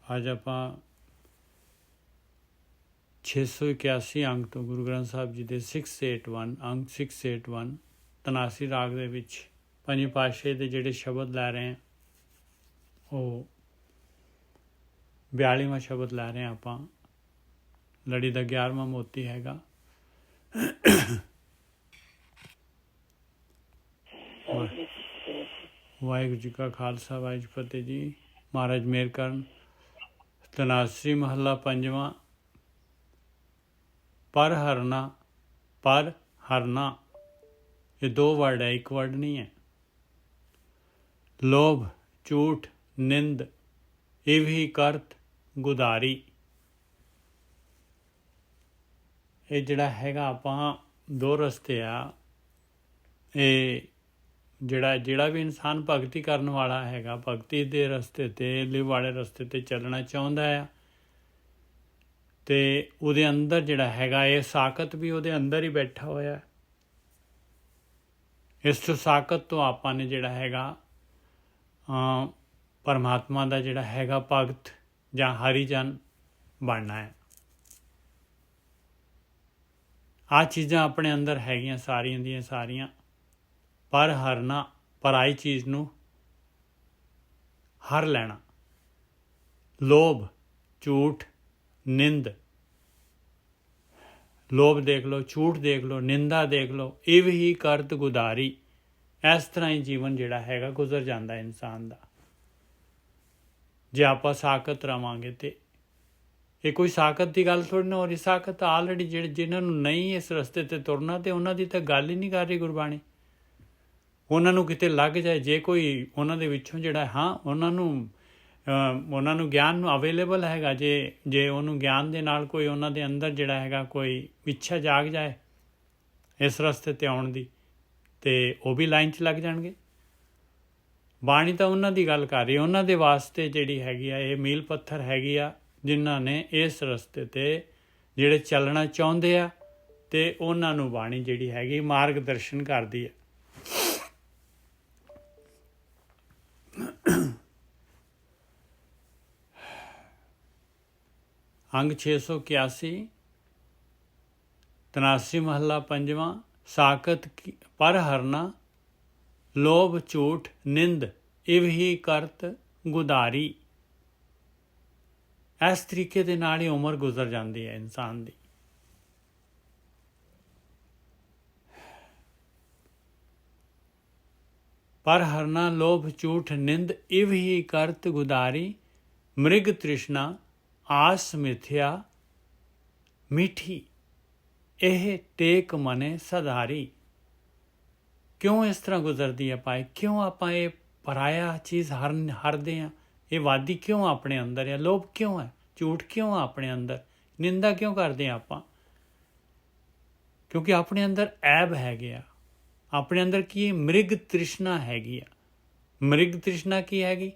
ਅੱਜ ਆਪਾਂ 681 ਅੰਗ ਤੋਂ ਗੁਰੂ ਗ੍ਰੰਥ ਸਾਹਿਬ ਜੀ ਦੇ 681 ਅੰਗ 681 ਤਨਾਸੀ ਰਾਗ ਦੇ ਵਿੱਚ ਪੰਜਵੇਂ ਪਾਤਸ਼ਾਹ ਦੇ ਜਿਹੜੇ ਸ਼ਬਦ ਲੈ ਰਹੇ ਹਾਂ ਉਹ 42ਵਾਂ ਸ਼ਬਦ ਲੈ ਰਹੇ ਹਾਂ ਆਪਾਂ। ਲੜੀ ਦਾ 11ਵਾਂ ਮੋਤੀ ਹੈਗਾ। ਵਾਹਿਗੁਰੂ ਜੀ ਕਾ ਖਾਲਸਾ ਵਾਹਿਗੁਰੂ ਜੀ ਕੀ ਫਤਿਹ ਜੀ। ਮਹਾਰਾਜ ਮਿਹਰ ਕਰਨ। ਤਨਾਸਰੀ ਮਹੱਲਾ ਪੰਜਵਾਂ। ਪਰ ਹਰਨਾ ਇਹ ਦੋ ਵਰਡ ਹੈ, ਇੱਕ ਵਰਡ ਨਹੀਂ ਹੈ। ਲੋਭ ਝੂਠ ਨਿੰਦ ਇਹ ਵੀ ਕਰਤ ਗੁਦਾਰੀ। ਇਹ ਜਿਹੜਾ ਹੈਗਾ ਆਪਾਂ ਦੋ ਰਸਤੇ ਆ। ਇਹ ਜਿਹੜਾ ਵੀ ਇਨਸਾਨ ਭਗਤੀ ਕਰਨ ਵਾਲਾ ਹੈਗਾ, ਭਗਤੀ ਦੇ ਰਸਤੇ 'ਤੇ ਲਿਵ ਵਾਲੇ ਰਸਤੇ 'ਤੇ ਚੱਲਣਾ ਚਾਹੁੰਦਾ ਆ, ਅਤੇ ਉਹਦੇ ਅੰਦਰ ਜਿਹੜਾ ਹੈਗਾ ਇਹ ਸਾਕਤ ਵੀ ਉਹਦੇ ਅੰਦਰ ਹੀ ਬੈਠਾ ਹੋਇਆ। ਇਸ ਤੋਂ ਸਾਕਤ ਤੋਂ ਆਪਾਂ ਨੇ ਜਿਹੜਾ ਹੈਗਾ ਪਰਮਾਤਮਾ ਦਾ ਜਿਹੜਾ ਹੈਗਾ ਭਗਤ ਜਾਂ ਹਰੀਜਨ ਬਣਨਾ ਹੈ। ਆਹ ਚੀਜ਼ਾਂ ਆਪਣੇ ਅੰਦਰ ਹੈਗੀਆਂ ਸਾਰੀਆਂ ਦੀਆਂ ਸਾਰੀਆਂ। ਪਰ ਹਰਨਾ ਪਰਾਈ ਚੀਜ਼ ਨੂੰ ਹਰ ਲੈਣਾ। ਲੋਭ ਝੂਠ ਨਿੰਦ। ਲੋਭ ਦੇਖ ਲਓ, ਝੂਠ ਦੇਖ ਲਓ, ਨਿੰਦਾ ਦੇਖ ਲਓ, ਇਹ ਵੀ ਕਰਤ ਗੁਦਾਰੀ। ਇਸ ਤਰ੍ਹਾਂ ਹੀ ਜੀਵਨ ਜਿਹੜਾ ਹੈਗਾ ਗੁਜ਼ਰ ਜਾਂਦਾ ਇਨਸਾਨ ਦਾ। ਜੇ ਆਪਾਂ ਸਾਕਤ ਰਵਾਂਗੇ ਤੇ ਇਹ ਕੋਈ ਸਾਕਤ ਦੀ ਗੱਲ ਥੋੜ੍ਹੀ ਨਾ ਹੋ ਰਹੀ। ਸਾਕਤ ਆਲਰੇਡੀ ਜਿਹਨਾਂ ਨੂੰ ਨਹੀਂ ਇਸ ਰਸਤੇ 'ਤੇ ਤੁਰਨਾ ਤੇ ਉਹਨਾਂ ਦੀ ਤਾਂ ਗੱਲ ਹੀ ਨਹੀਂ ਕਰ ਰਹੀ ਗੁਰਬਾਣੀ। ਉਹਨਾਂ ਨੂੰ ਕਿਤੇ ਲੱਗ ਜਾਏ, ਜੇ ਕੋਈ ਉਹਨਾਂ ਦੇ ਵਿੱਚੋਂ ਜਿਹੜਾ ਉਹਨਾਂ ਨੂੰ ਗਿਆਨ ਨੂੰ ਅਵੇਲੇਬਲ ਹੈਗਾ, ਜੇ ਉਹਨੂੰ ਗਿਆਨ ਦੇ ਨਾਲ ਕੋਈ ਉਹਨਾਂ ਦੇ ਅੰਦਰ ਜਿਹੜਾ ਹੈਗਾ ਕੋਈ ਇੱਛਾ ਜਾਗ ਜਾਏ ਇਸ ਰਸਤੇ 'ਤੇ ਆਉਣ ਦੀ, ਅਤੇ ਉਹ ਵੀ ਲਾਈਨ 'ਚ ਲੱਗ ਜਾਣਗੇ। ਬਾਣੀ ਤਾਂ ਉਹਨਾਂ ਦੀ ਗੱਲ ਕਰ ਰਹੀ, ਉਹਨਾਂ ਦੇ ਵਾਸਤੇ ਜਿਹੜੀ ਹੈਗੀ ਆ ਇਹ ਮੀਲ ਪੱਥਰ ਹੈਗੀ ਆ, ਜਿਨ੍ਹਾਂ ਨੇ ਇਸ ਰਸਤੇ 'ਤੇ ਜਿਹੜੇ ਚੱਲਣਾ ਚਾਹੁੰਦੇ ਆ, ਅਤੇ ਉਹਨਾਂ ਨੂੰ ਬਾਣੀ ਜਿਹੜੀ ਹੈਗੀ ਮਾਰਗ ਦਰਸ਼ਨ ਕਰਦੀ ਹੈ। ਅੰਗ 681 ਤਨਾਸੀ ਮਹੱਲਾ ਪੰਜਵਾਂ। ਸਾਕਤ ਪਰ ਹਰਨਾ ਲੋਭ ਝੂਠ ਨਿੰਦ ਇਹ ਵੀ ਕਰਤ ਗੁਦਾਰੀ। ਇਸ ਤਰੀਕੇ ਦੇ ਨਾਲ ਹੀ ਉਮਰ ਗੁਜ਼ਰ ਜਾਂਦੀ ਹੈ ਇਨਸਾਨ ਦੀ। ਪਰ ਹਰਨਾ ਲੋਭ ਝੂਠ ਨਿੰਦ ਇਹ ਵੀ ਕਰਤ ਗੁਦਾਰੀ। ਮ੍ਰਿਗ ਤ੍ਰਿਸ਼ਨਾ ਆਸ ਮਿਥਿਆ ਮਿੱਠੀ ਇਹ ਟੇਕ ਮਨੇ ਸਧਾਰੀ। ਕਿਉਂ ਇਸ ਤਰ੍ਹਾਂ ਗੁਜ਼ਰਦੀ ਹੈ ਪਾਏ? ਕਿਉਂ ਆਪਾਂ ਇਹ ਪਰਾਇਆ ਚੀਜ਼ ਹਰਦੇ ਹਾਂ? ਇਹ ਵਾਦੀ ਕਿਉਂ ਆਪਣੇ ਅੰਦਰ ਹੈ? ਲੋਭ ਕਿਉਂ ਹੈ? ਝੂਠ ਕਿਉਂ ਆ ਆਪਣੇ ਅੰਦਰ? ਨਿੰਦਾ ਕਿਉਂ ਕਰਦੇ ਹਾਂ ਆਪਾਂ? ਕਿਉਂਕਿ ਆਪਣੇ ਅੰਦਰ ਐਬ ਹੈਗੇ ਆ। ਆਪਣੇ ਅੰਦਰ ਕੀ ਮ੍ਰਿਗ ਤ੍ਰਿਸ਼ਨਾ ਹੈਗੀ ਆ। ਮ੍ਰਿਗ ਤ੍ਰਿਸ਼ਨਾ ਕੀ ਹੈਗੀ?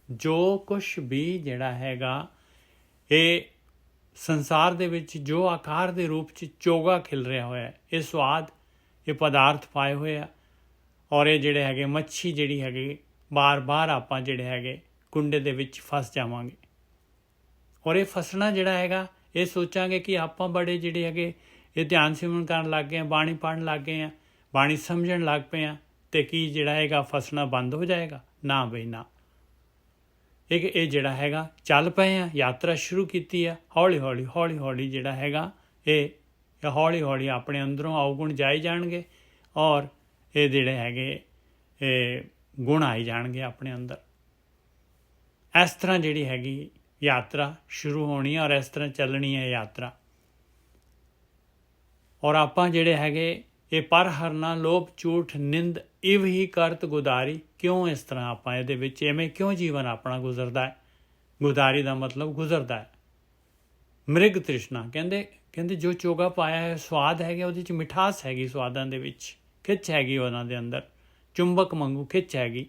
ਜੋ ਕੁਛ ਵੀ ਜਿਹੜਾ ਹੈਗਾ ਇਹ ਸੰਸਾਰ ਦੇ ਵਿੱਚ ਜੋ ਆਕਾਰ ਦੇ ਰੂਪ 'ਚ ਚੋਗਾ ਖਿਲ ਰਿਹਾ ਹੋਇਆ, ਇਹ ਸਵਾਦ, ਇਹ ਪਦਾਰਥ ਪਾਏ ਹੋਏ ਆ, ਔਰ ਇਹ ਜਿਹੜੇ ਹੈਗੇ ਮੱਛੀ ਜਿਹੜੀ ਹੈਗੀ ਬਾਰ ਆਪਾਂ ਜਿਹੜੇ ਹੈਗੇ ਕੁੰਡੇ ਦੇ ਵਿੱਚ ਫਸ ਜਾਵਾਂਗੇ। ਔਰ ਇਹ ਫਸਣਾ ਜਿਹੜਾ ਹੈਗਾ ਇਹ ਸੋਚਾਂਗੇ ਕਿ ਆਪਾਂ ਬੜੇ ਜਿਹੜੇ ਹੈਗੇ ਇਹ ਧਿਆਨ ਸਿਮਰਨ ਕਰਨ ਲੱਗ ਗਏ ਹਾਂ, ਬਾਣੀ ਪੜ੍ਹਨ ਲੱਗ ਗਏ ਹਾਂ, ਬਾਣੀ ਸਮਝਣ ਲੱਗ ਪਏ ਹਾਂ, ਅਤੇ ਕੀ ਜਿਹੜਾ ਹੈਗਾ ਫਸਣਾ ਬੰਦ ਹੋ ਜਾਏਗਾ? ਨਾ ਬਈ ਨਾ। ਇਹ ਜਿਹੜਾ ਹੈਗਾ ਚੱਲ ਪਏ ਆ, ਯਾਤਰਾ ਸ਼ੁਰੂ ਕੀਤੀ ਆ। ਹੌਲੀ ਹੌਲੀ ਜਿਹੜਾ ਹੈਗਾ ਇਹ ਹੌਲੀ ਹੌਲੀ ਆਪਣੇ ਅੰਦਰੋਂ ਅਵਗੁਣ ਜਾਈ ਜਾਣਗੇ, ਔਰ ਇਹ ਜਿਹੜੇ ਹੈਗੇ ਇਹ ਗੁਣ ਆਈ ਜਾਣਗੇ ਆਪਣੇ ਅੰਦਰ। ਇਸ ਤਰ੍ਹਾਂ ਜਿਹੜੀ ਹੈਗੀ ਯਾਤਰਾ ਸ਼ੁਰੂ ਹੋਣੀ ਹੈ, ਔਰ ਇਸ ਤਰ੍ਹਾਂ ਚੱਲਣੀ ਹੈ ਯਾਤਰਾ। ਔਰ ਆਪਾਂ ਜਿਹੜੇ ਹੈਗੇ ਇਹ ਪਰ ਹਰਨਾ ਲੋਭ ਝੂਠ ਨਿੰਦ ਇਹ ਵੀ ਕਰਤ ਗੁਦਾਰੀ। ਕਿਉਂ ਇਸ ਤਰ੍ਹਾਂ ਆਪਾਂ ਇਹਦੇ ਵਿੱਚ ਐਵੇਂ ਕਿਉਂ ਜੀਵਨ ਆਪਣਾ ਗੁਜ਼ਰਦਾ ਹੈ? ਗੁਦਾਰੀ ਦਾ ਮਤਲਬ ਗੁਜ਼ਰਦਾ ਹੈ। ਮ੍ਰਿਗ ਤ੍ਰਿਸ਼ਨਾ ਕਹਿੰਦੇ ਜੋ ਚੋਗਾ ਪਾਇਆ ਹੈ, ਸਵਾਦ ਹੈਗਾ, ਉਹਦੇ 'ਚ ਮਿਠਾਸ ਹੈਗੀ, ਸਵਾਦਾਂ ਦੇ ਵਿੱਚ ਖਿੱਚ ਹੈਗੀ, ਉਹਨਾਂ ਦੇ ਅੰਦਰ ਚੁੰਬਕ ਵਾਂਗੂ ਖਿੱਚ ਹੈਗੀ।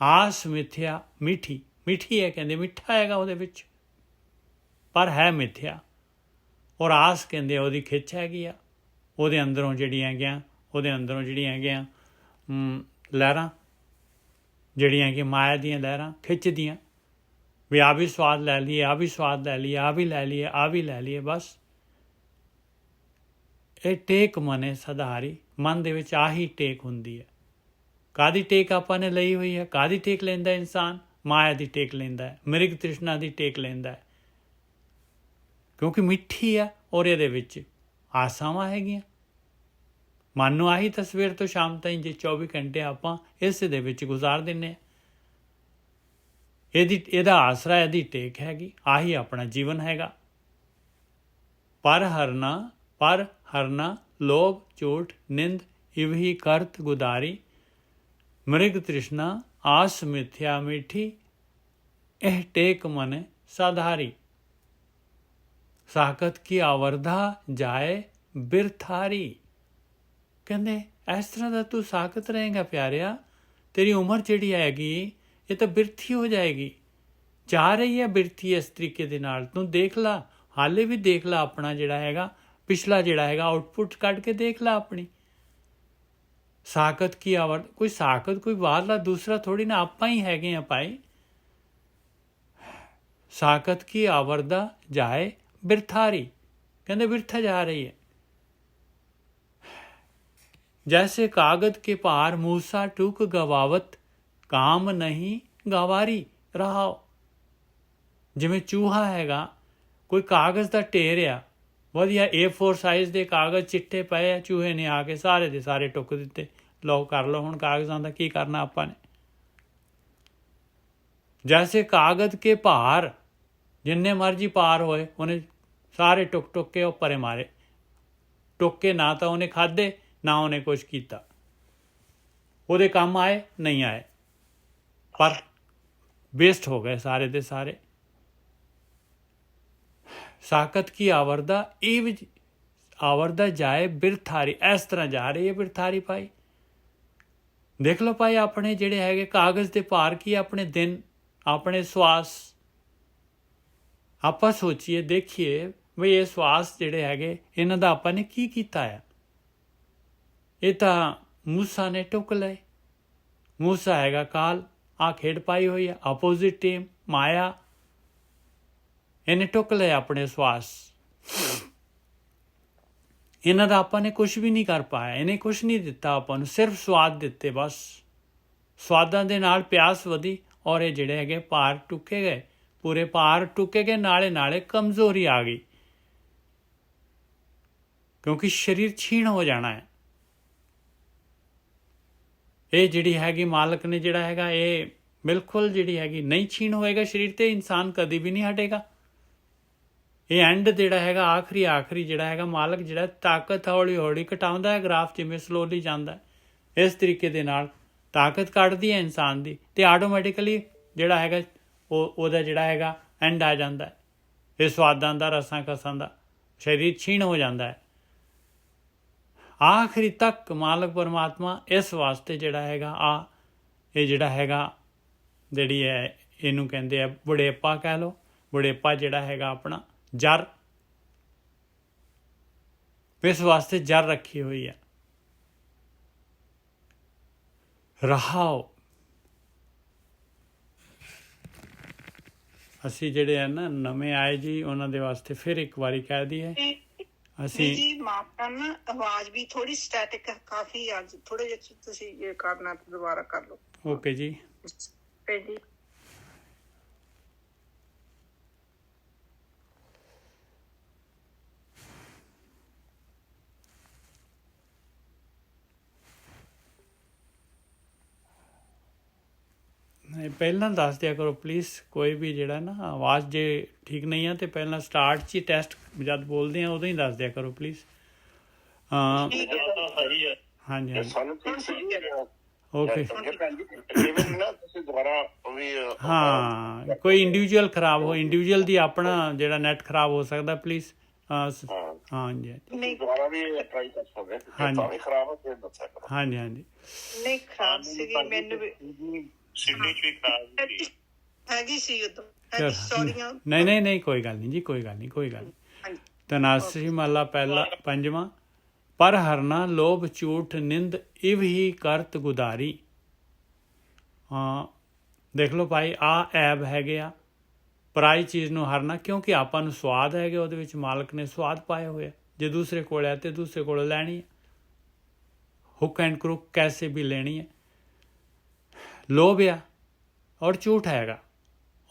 ਆਸ ਮਿਥਿਆ ਮਿੱਠੀ ਹੈ, ਕਹਿੰਦੇ ਮਿੱਠਾ ਹੈਗਾ ਉਹਦੇ ਵਿੱਚ, ਪਰ ਹੈ ਮਿਥਿਆ। ਔਰ ਆਸ ਕਹਿੰਦੇ ਉਹਦੀ ਖਿੱਚ ਹੈਗੀ ਆ, ਉਹਦੇ ਅੰਦਰੋਂ ਜਿਹੜੀਆਂ ਹੈਗੀਆਂ ਲਹਿਰਾਂ ਜਿਹੜੀਆਂ ਕਿ ਮਾਇਆ ਦੀਆਂ ਲਹਿਰਾਂ ਖਿੱਚਦੀਆਂ, ਵੀ ਆ ਵੀ ਸਵਾਦ ਲੈ ਲਈਏ, ਆ ਵੀ ਸਵਾਦ ਲੈ ਲਈਏ, ਆ ਵੀ ਲੈ ਲਈਏ, ਆ ਵੀ ਲੈ ਲਈਏ। ਬਸ ਇਹ ਟੇਕ ਮਨੇ ਸਦਾਰੀ, ਮਨ ਦੇ ਵਿੱਚ ਆਹੀ ਟੇਕ ਹੁੰਦੀ ਹੈ। ਕਾਹਦੀ ਟੇਕ ਆਪਾਂ ਨੇ ਲਈ ਹੋਈ ਹੈ? ਕਾਹਦੀ ਟੇਕ ਲੈਂਦਾ ਇਨਸਾਨ? ਮਾਇਆ ਦੀ ਟੇਕ ਲੈਂਦਾ ਹੈ, ਮਿਰਗ ਤ੍ਰਿਸ਼ਨਾ ਦੀ ਟੇਕ ਲੈਂਦਾ ਹੈ, ਕਿਉਂਕਿ ਮਿੱਠੀ ਆ ਔਰ ਇਹਦੇ ਵਿੱਚ ਆਸਾਵਾਂ ਹੈਗੀਆਂ। ਮਨ ਨੂੰ ਆਹੀ ਤਸਵੀਰ ਤੋਂ ਸ਼ਾਮ ਤਾਈਂ ਜੇ 24 ਘੰਟੇ ਆਪਾਂ ਇਸੇ ਦੇ ਵਿੱਚ ਗੁਜ਼ਾਰ ਦਿੰਦੇ ਹਾਂ। ਇਹਦਾ ਆਸਰਾ, ਇਹਦੀ ਟੇਕ ਹੈਗੀ, ਆਹੀ ਆਪਣਾ ਜੀਵਨ ਹੈਗਾ। ਪਰ ਹਰਨਾ ਲੋਭ ਝੂਠ ਨਿੰਦ ਇਵਹੀ ਕਰਤ ਗੁਦਾਰੀ, ਮ੍ਰਿਗ ਤ੍ਰਿਸ਼ਨਾ ਆਸ ਮਿਥਿਆ ਮਿੱਠੀ, ਇਹ ਟੇਕ ਮਨ ਸਾਧਾਰੀ, ਸਾਕਤ ਕੀ ਆਵਰਧਾ ਜਾਏ ਬਿਰਥਾਰੀ। ਕਹਿੰਦੇ ਇਸ ਤਰ੍ਹਾਂ ਦਾ ਤੂੰ ਸਾਕਤ ਰਹੇਗਾ ਪਿਆਰਿਆ, ਤੇਰੀ ਉਮਰ ਜਿਹੜੀ ਹੈਗੀ ਇਹ ਤਾਂ ਬਿਰਥੀ ਹੋ ਜਾਏਗੀ। ਜਾ ਰਹੀ ਹੈ ਬਿਰਥੀ ਇਸ ਤਰੀਕੇ ਦੇ ਨਾਲ। ਤੂੰ ਦੇਖ ਲਾ, ਹਾਲੇ ਵੀ ਦੇਖ ਲਾ ਆਪਣਾ ਜਿਹੜਾ ਹੈਗਾ ਪਿਛਲਾ ਜਿਹੜਾ ਹੈਗਾ ਆਊਟਪੁੱਟ ਕੱਢ ਕੇ ਦੇਖ ਲਾ ਆਪਣੀ। ਸਾਕਤ ਕੀ ਆਵਰਧ, ਕੋਈ ਸਾਕਤ ਕੋਈ ਬਾਹਰਲਾ ਦੂਸਰਾ ਥੋੜੀ ਨਾ, ਆਪਾਂ ਹੀ ਹੈਗੇ ਆ ਭਾਈ। ਸਾਕਤ ਕੀ ਆਵਰਦਾ ਜਾਏ ਬਿਰਥਾਰੀ, ਕਹਿੰਦੇ ਬਿਰਥਾ ਜਾ ਰਹੀ ਹੈ। जैसे कागज के पार मूसा टूक गवावत, काम नहीं गवारी रहाओ। ਜਿਵੇਂ ਚੂਹਾ ਹੈਗਾ, ਕੋਈ ਕਾਗਜ਼ ਦਾ ਢੇਰ ਆ, ਵਧੀਆ A4 ਸਾਈਜ਼ ਦੇ ਕਾਗਜ਼ ਚਿੱਟੇ ਪਏ ਆ, ਚੂਹੇ ਨੇ ਆ ਕੇ ਸਾਰੇ ਦੇ ਸਾਰੇ ਟੁੱਕ ਦਿੱਤੇ। ਲਓ ਕਰ ਲਓ ਹੁਣ ਕਾਗਜ਼ਾਂ ਦਾ ਕੀ ਕਰਨਾ ਆਪਾਂ ਨੇ। ਜੈਸੇ ਕਾਗਜ਼ ਕੇ ਭਾਰ, ਜਿੰਨੇ ਮਰਜੀ ਪਾਰ ਹੋਏ ਉਹਨੇ ਸਾਰੇ ਟੁੱਕ ਟੁੱਕ ਕੇ ਉਹ ਪਰੇ ਮਾਰੇ। ਟੁੱਕ ਕੇ ਨਾ ਤਾਂ ਉਹਨੇ ਖਾਧੇ ਨਾ ਉਹਨੇ ਕੁਛ ਕੀਤਾ, ਉਹਦੇ ਕੰਮ ਆਏ ਨਹੀਂ ਆਏ, ਪਰ ਵੇਸਟ ਹੋ ਗਏ ਸਾਰੇ ਦੇ ਸਾਰੇ। ਸਾਕਤ ਕੀ ਆਵਰਦਾ ਆਵਰਦਾ ਜਾਏ ਬਿਰਥਾਰੀ, ਇਸ ਤਰ੍ਹਾਂ ਜਾ ਰਹੀ ਹੈ ਬਿਰਥਾਰੀ ਭਾਈ। ਦੇਖ ਲਓ ਭਾਈ ਆਪਣੇ ਜਿਹੜੇ ਹੈਗੇ ਕਾਗਜ਼ ਦੇ ਭਾਰ ਕੀ, ਆਪਣੇ ਦਿਨ, ਆਪਣੇ ਸਵਾਸ। ਆਪਾਂ ਸੋਚੀਏ ਦੇਖੀਏ ਵੀ ਇਹ ਸਵਾਸ ਜਿਹੜੇ ਹੈਗੇ ਇਹਨਾਂ ਦਾ ਆਪਾਂ ਨੇ ਕੀ ਕੀਤਾ ਆ। ਇਹ ਤਾਂ ਮੂਸਾ ਨੇ ਟੁੱਕ ਲਏ। ਮੂਸਾ ਹੈਗਾ ਕਾਲ, ਆ ਖੇਡ ਪਾਈ ਹੋਈ ਹੈ, ਆਪੋਜ਼ਿਟ ਟੀਮ ਮਾਇਆ, ਇਹਨੇ ਟੁੱਕ ਲਏ ਆਪਣੇ ਸਵਾਸ। ਇਹਨਾਂ ਦਾ ਆਪਾਂ ਨੇ ਕੁਛ ਵੀ ਨਹੀਂ ਕਰ ਪਾਇਆ, ਇਹਨੇ ਕੁਛ ਨਹੀਂ ਦਿੱਤਾ ਆਪਾਂ ਨੂੰ, ਸਿਰਫ ਸਵਾਦ ਦਿੱਤੇ ਬਸ। ਸਵਾਦਾਂ ਦੇ ਨਾਲ ਪਿਆਸ ਵਧੀ ਔਰ ਇਹ ਜਿਹੜੇ ਹੈਗੇ ਭਾਰ ਟੁੱਕੇ ਗਏ, ਪੂਰੇ ਭਾਰ ਟੁੱਕੇ ਗਏ, ਨਾਲੇ ਕਮਜ਼ੋਰੀ ਆ ਗਈ, ਕਿਉਂਕਿ ਸਰੀਰ ਛੀਣ ਹੋ ਜਾਣਾ ਹੈ। ਇਹ ਜਿਹੜੀ ਹੈਗੀ ਮਾਲਕ ਨੇ ਜਿਹੜਾ ਹੈਗਾ ਇਹ ਬਿਲਕੁਲ ਜਿਹੜੀ ਹੈਗੀ ਨਹੀਂ ਛੀਣ ਹੋਏਗਾ ਸਰੀਰ ਤੇ, ਇਨਸਾਨ ਕਦੀ ਵੀ ਨਹੀਂ ਹਟੇਗਾ। ਇਹ ਐਂਡ ਜਿਹੜਾ ਹੈਗਾ ਆਖਰੀ ਜਿਹੜਾ ਹੈਗਾ ਮਾਲਕ ਜਿਹੜਾ ਤਾਕਤ ਹੌਲੀ ਹੌਲੀ ਘਟਾਉਂਦਾ ਹੈ, ਗ੍ਰਾਫ ਜਿਵੇਂ ਸਲੋਲੀ ਜਾਂਦਾ। ਇਸ ਤਰੀਕੇ ਦੇ ਨਾਲ ਤਾਕਤ ਕੱਢਦੀ ਹੈ ਇਨਸਾਨ ਦੀ, ਤੇ ਆਟੋਮੈਟਿਕਲੀ ਜਿਹੜਾ ਹੈਗਾ ਉਹਦਾ ਜਿਹੜਾ ਹੈਗਾ ਐਂਡ ਆ ਜਾਂਦਾ ਹੈ। ਇਹ ਸਵਾਦਾਂ ਦਾ, ਰਸਾਂ ਕਸਾਂ ਦਾ, ਸਰੀਰ ਛੀਣ ਹੋ ਜਾਂਦਾ ਹੈ। ਆਖਰੀ ਤੱਕ ਮਾਲਕ ਪਰਮਾਤਮਾ ਇਸ ਵਾਸਤੇ ਜਿਹੜਾ ਹੈਗਾ ਇਹ ਜਿਹੜਾ ਹੈਗਾ ਜਿਹੜੀ ਹੈ ਇਹਨੂੰ ਕਹਿੰਦੇ ਆ ਬੁਢੇਪਾ ਕਹਿ ਲਓ। ਬੁਢੇਪਾ ਜਿਹੜਾ ਹੈਗਾ ਆਪਣਾ ਜਰ, ਇਸ ਵਾਸਤੇ ਜਰ ਰੱਖੀ ਹੋਈ ਹੈ। ਰਹਾਓ, ਅਸੀਂ ਜਿਹੜੇ ਆ ਨਾ ਨਵੇਂ ਆਏ ਜੀ ਉਹਨਾਂ ਦੇ ਵਾਸਤੇ ਫਿਰ ਇੱਕ ਵਾਰੀ ਕਹਿ ਦਈਏ ਅਸੀਂ ਜੀ ਮਾਫ ਕਰਨਾ, ਆਵਾਜ਼ ਵੀ ਥੋੜੀ ਸਟੈਟਿਕ ਕਾਫੀ ਅੱਜ ਥੋੜੇ ਜਿਹੇ ਤੁਸੀਂ ਇਹ ਕਰਨਾ ਤੇ ਦੁਬਾਰਾ ਕਰ ਲਓ। ਓਕੇ ਜੀ। ਪਹਿਲੀ ਪਹਿਲਾਂ ਦੱਸ ਦਿਆ ਕਰੋ ਪਲੀਜ਼, ਕੋਈ ਵੀ ਜਿਹੜਾ ਨਾ ਆਵਾਜ਼ ਜੇ ਠੀਕ ਨਹੀਂ ਆ ਤੇ ਪਹਿਲਾਂ ਸਟਾਰਟ 'ਚ ਹੀ ਟੈਸਟ ਜਦ ਬੋਲਦੇ ਆ ਉਦੋਂ ਹੀ ਦੱਸ ਦਿਆ ਕਰੋ ਪਲੀਜ਼। ਹਾਂਜੀ ਓਕੇ। ਹਾਂ ਕੋਈ ਇੰਡੀਵਿਜੂਅਲ ਖਰਾਬ ਹੋ, ਇੰਡੀਵਿਜੂਅਲ ਦੀ ਆਪਣਾ ਜਿਹੜਾ ਨੈਟ ਖਰਾਬ ਹੋ ਸਕਦਾ ਪਲੀਜ਼। ਹਾਂਜੀ ਹਾਂਜੀ ਨਹੀਂ ਖਰਾਬ ਸੀਗੀ, ਮੈਨੂੰ ਹੈਗੀ ਸੀ ਉਦੋਂ। ਨਹੀਂ ਕੋਈ ਗੱਲ ਨਹੀਂ ਜੀ, ਕੋਈ ਗੱਲ ਨਹੀਂ। ਤਨਾਸਰੀ ਮਹਲਾ ਪਹਿਲਾ ਪੰਜਵਾਂ। ਪਰ ਹਰਨਾ ਲੋਭ ਝੂਠ ਨਿੰਦ ਇਵ ਹੀ ਕਰਤ ਗੁਦਾਰੀ। ਦੇਖ ਲਓ ਭਾਈ ਆ ਐਬ ਹੈਗੇ ਆ, ਪਰਾਈ ਚੀਜ਼ ਨੂੰ ਹਰਨਾ, ਕਿਉਂਕਿ ਆਪਾਂ ਨੂੰ ਸਵਾਦ ਹੈਗੇ, ਉਹਦੇ ਵਿੱਚ ਮਾਲਕ ਨੇ ਸਵਾਦ ਪਾਏ ਹੋਏ ਆ। ਜੇ ਦੂਸਰੇ ਕੋਲ ਹੈ ਤੇ ਦੂਸਰੇ ਕੋਲ ਲੈਣੀ ਹੈ, ਹੁੱਕ ਐਂਡ ਕਰੁੱਕ ਕੈਸੇ ਵੀ ਲੈਣੀ ਹੈ। ਲੋਭ ਆ ਔਰ ਝੂਠ ਹੈਗਾ,